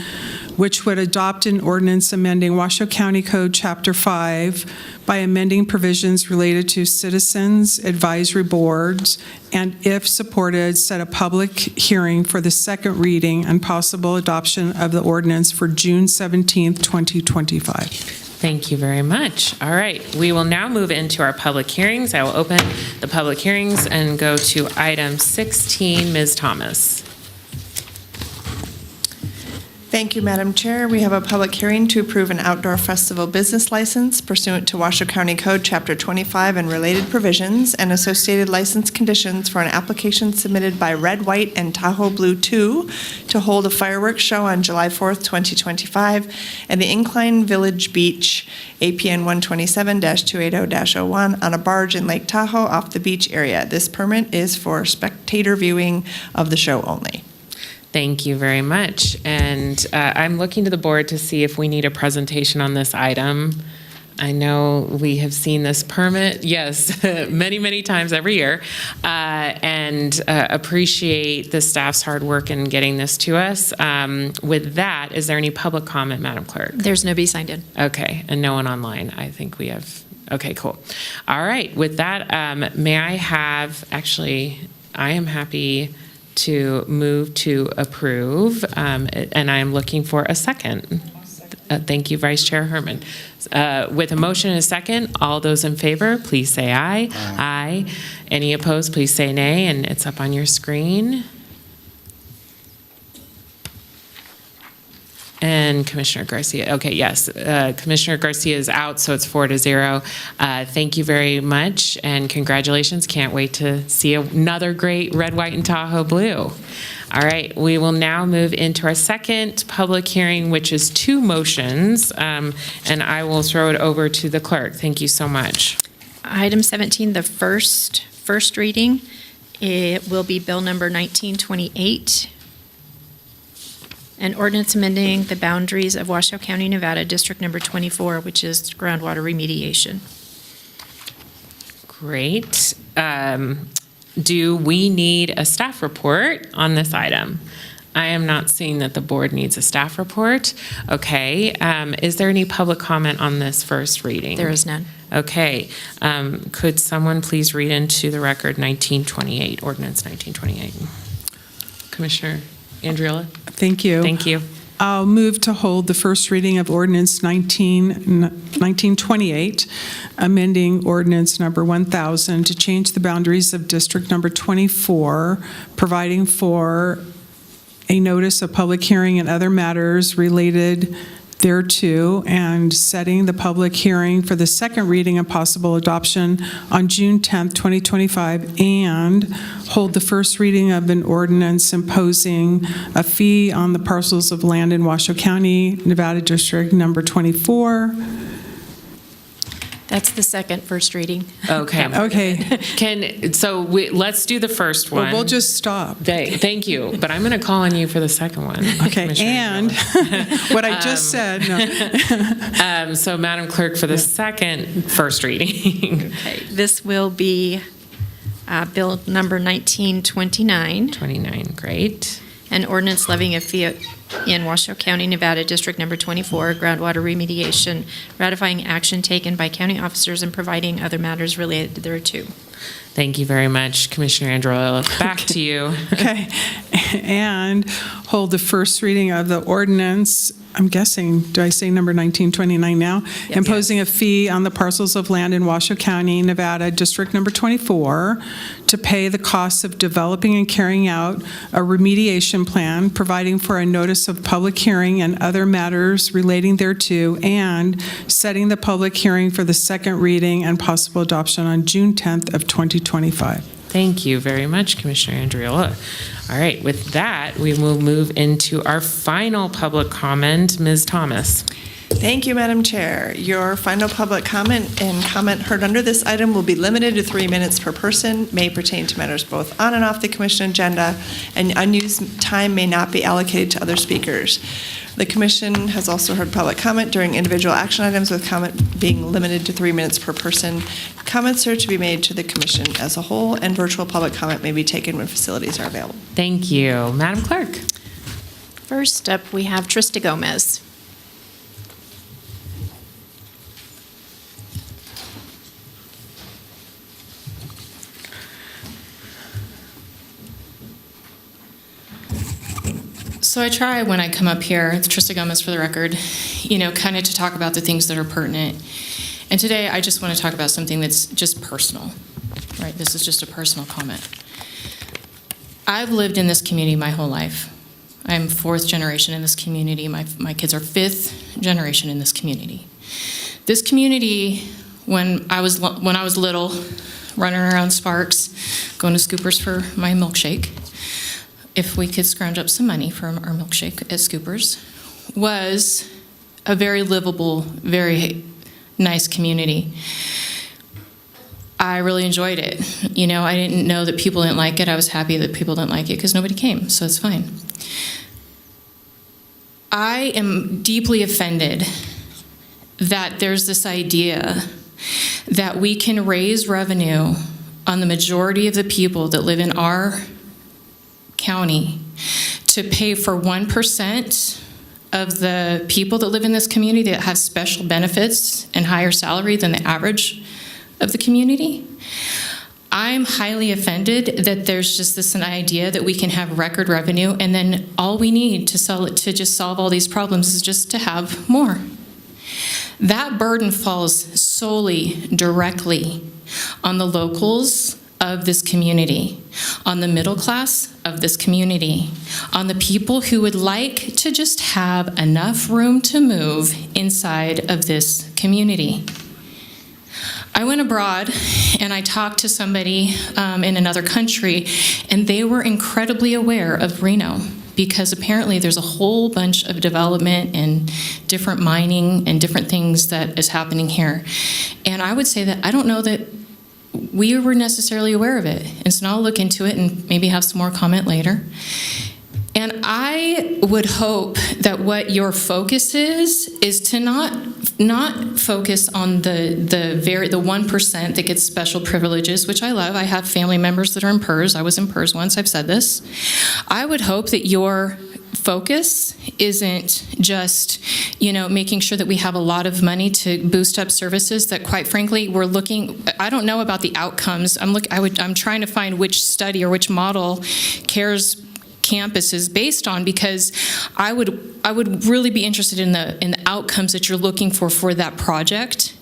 which would adopt an ordinance amending Washoe County Code Chapter 5 by amending provisions related to citizens advisory boards, and if supported, set a public hearing for the second reading and possible adoption of the ordinance for June 17th, 2025. Thank you very much. All right, we will now move into our public hearings. I will open the public hearings and go to item 16, Ms. Thomas. Thank you, Madam Chair. We have a public hearing to approve an outdoor festival business license pursuant to Washoe County Code Chapter 25 and related provisions and associated license conditions for an application submitted by Red, White, and Tahoe Blue 2 to hold a fireworks show on July 4th, 2025, and the Incline Village Beach, APN 127-280-01, on a barge in Lake Tahoe off the beach area. This permit is for spectator viewing of the show only. Thank you very much. And I'm looking to the board to see if we need a presentation on this item. I know we have seen this permit, yes, many, many times every year, and appreciate the staff's hard work in getting this to us. With that, is there any public comment, Madam Clerk? There's nobody signed in. Okay, and no one online. I think we have, okay, cool. All right, with that, may I have, actually, I am happy to move to approve, and I am looking for a second. Thank you, Vice Chair Herman. With a motion and a second, all those in favor, please say aye. Aye. Any opposed, please say nay, and it's up on your screen. And Commissioner Garcia, okay, yes. Commissioner Garcia is out, so it's 4-0. Thank you very much, and congratulations. Can't wait to see another great red, white, and Tahoe blue. All right, we will now move into our second public hearing, which is 2 motions, and I will throw it over to the clerk. Thank you so much. Item 17, the first reading, it will be bill number 1928. An ordinance amending the boundaries of Washoe County, Nevada, District Number 24, which is groundwater remediation. Great. Do we need a staff report on this item? I am not seeing that the board needs a staff report. Okay. Is there any public comment on this first reading? There is none. Okay. Could someone please read into the record 1928, ordinance 1928? Commissioner Andriola? Thank you. Thank you. I'll move to hold the first reading of ordinance 1928, amending ordinance number 1000 to change the boundaries of district number 24, providing for a notice of public hearing and other matters related thereto, and setting the public hearing for the second reading and possible adoption on June 10th, 2025, and hold the first reading of an ordinance imposing a fee on the parcels of land in Washoe County, Nevada District Number 24. That's the first reading. Okay. Okay. Let's do the first one. Well, we'll just stop. Thank you, but I'm going to call on you for the second one. Okay, and what I just said. No. So, Madam Clerk, for the first reading. Okay, this will be bill number 1929. 29, great. An ordinance levying a fee in Washoe County, Nevada, District Number 24, groundwater remediation, ratifying action taken by county officers and providing other matters related thereto. Thank you very much, Commissioner Andriola. Back to you. Okay, and hold the first reading of the ordinance. I'm guessing, do I say number 1929 now? Yes. Imposing a fee on the parcels of land in Washoe County, Nevada, District Number 24, to pay the costs of developing and carrying out a remediation plan, providing for a notice of public hearing and other matters relating thereto, and setting the public hearing for the second reading and possible adoption on June 10th of 2025. Thank you very much, Commissioner Andriola. All right, with that, we will move into our final public comment. Ms. Thomas. Thank you, Madam Chair. Your final public comment and comment heard under this item will be limited to 3 minutes per person, may pertain to matters both on and off the Commission agenda, and unused time may not be allocated to other speakers. The Commission has also heard public comment during individual action items, with comment being limited to 3 minutes per person. Comments are to be made to the Commission as a whole, and virtual public comment may be taken when facilities are available. Thank you. Madam Clerk. First up, we have Trista Gomez. So I try when I come up here, it's Trista Gomez for the record, kind of to talk about the things that are pertinent. And today I just want to talk about something that's just personal, right? This is just a personal comment. I've lived in this community my whole life. I'm 4th generation in this community. My kids are 5th generation in this community. This community, when I was little, running around Sparks, going to Scoopers for my milkshake, if we could scrounge up some money for our milkshake at Scoopers, was a very livable, very nice community. I really enjoyed it. I didn't know that people didn't like it. I was happy that people didn't like it because nobody came, so it's fine. I am deeply offended that there's this idea that we can raise revenue on the majority of the people that live in our county to pay for 1% of the people that live in this community that have special benefits and higher salary than the average of the community. I'm highly offended that there's just this an idea that we can have record revenue and then all we need to just solve all these problems is just to have more. That burden falls solely, directly on the locals of this community, on the middle class of this community, on the people who would like to just have enough room to move inside of this community. I went abroad and I talked to somebody in another country, and they were incredibly aware of Reno because apparently there's a whole bunch of development and different mining and different things that is happening here. And I would say that I don't know that we were necessarily aware of it. And so now I'll look into it and maybe have some more comment later. And I would hope that what your focus is to not focus on the 1% that gets special privileges, which I love. I have family members that are in PERS. I was in PERS once. I've said this. I would hope that your focus isn't just, making sure that we have a lot of money to boost up services that, quite frankly, we're looking. I don't know about the outcomes. I'm trying to find which study or which model CARES campus is based on, because I would really be interested in the outcomes that you're looking for that project.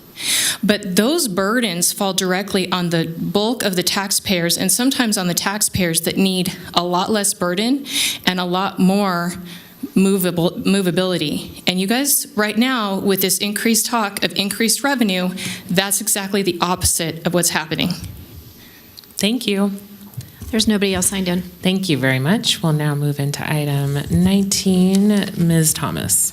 But those burdens fall directly on the bulk of the taxpayers, and sometimes on the taxpayers that need a lot less burden and a lot more movability. And you guys, right now, with this increased talk of increased revenue, that's exactly the opposite of what's happening. Thank you. There's nobody else signed in. Thank you very much. We'll now move into item 19. Ms. Thomas.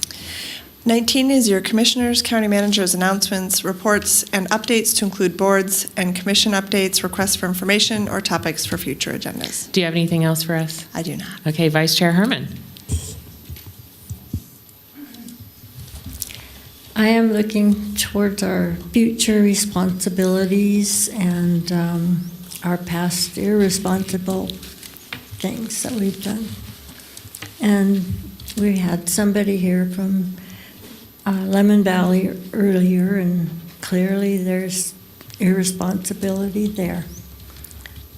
19 is your commissioners, county managers' announcements, reports, and updates to include boards and commission updates, requests for information, or topics for future agendas. Do you have anything else for us? I do not. Okay, Vice Chair Herman. I am looking towards our future responsibilities and our past irresponsible things that we've done. And we had somebody here from Lemon Valley earlier, and clearly there's irresponsibility there.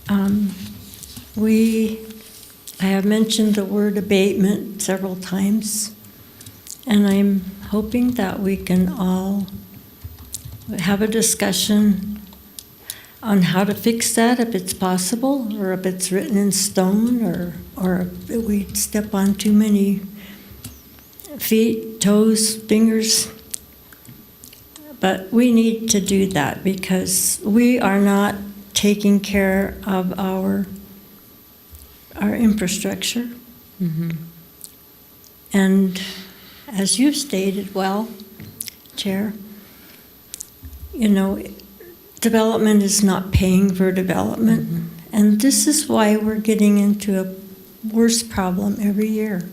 I have mentioned the word abatement several times, and I'm hoping that we can all have a discussion on how to fix that, if it's possible, or if it's written in stone, or if we step on too many feet, toes, fingers. But we need to do that because we are not taking care of our infrastructure. Mm-hmm. And as you've stated well, Chair, development is not paying for development. Mm-hmm. And this is why we're getting into a worse problem every year.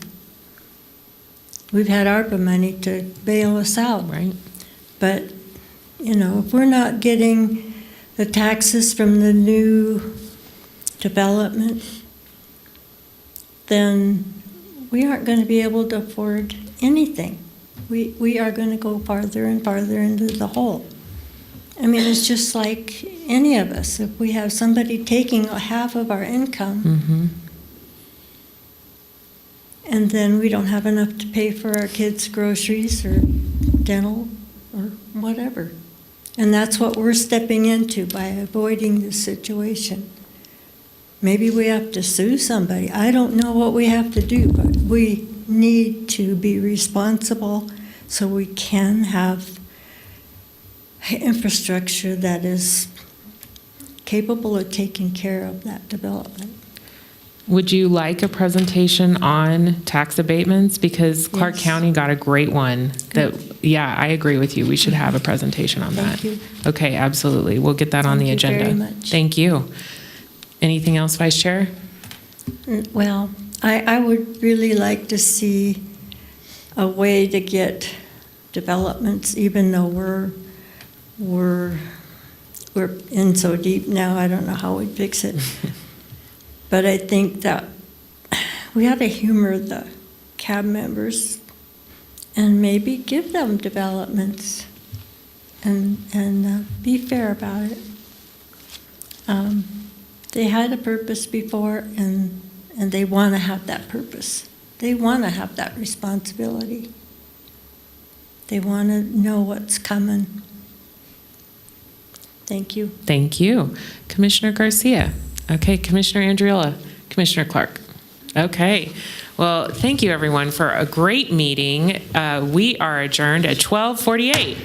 We've had ARPA money to bail us out. Right. But, if we're not getting the taxes from the new development, then we aren't going to be able to afford anything. We are going to go farther and farther into the hole. I mean, it's just like any of us. If we have somebody taking half of our income, mm-hmm. and then we don't have enough to pay for our kids' groceries or dental or whatever. And that's what we're stepping into by avoiding this situation. Maybe we have to sue somebody. I don't know what we have to do, but we need to be responsible so we can have infrastructure that is capable of taking care of that development. Would you like a presentation on tax abatements? Because Clark County got a great one. I agree with you. We should have a presentation on that. Thank you. Okay, absolutely. We'll get that on the agenda. Thank you very much. Thank you. Anything else, Vice Chair? Well, I would really like to see a way to get developments, even though we're in so deep now, I don't know how we'd fix it. But I think that we ought to humor the cab members and maybe give them developments and be fair about it. They had a purpose before, and they want to have that purpose. They want to have that responsibility. They want to know what's coming. Thank you. Thank you. Commissioner Garcia. Okay, Commissioner Andriola. Commissioner Clark. Okay. Well, thank you everyone for a great meeting. We are adjourned at 12:48.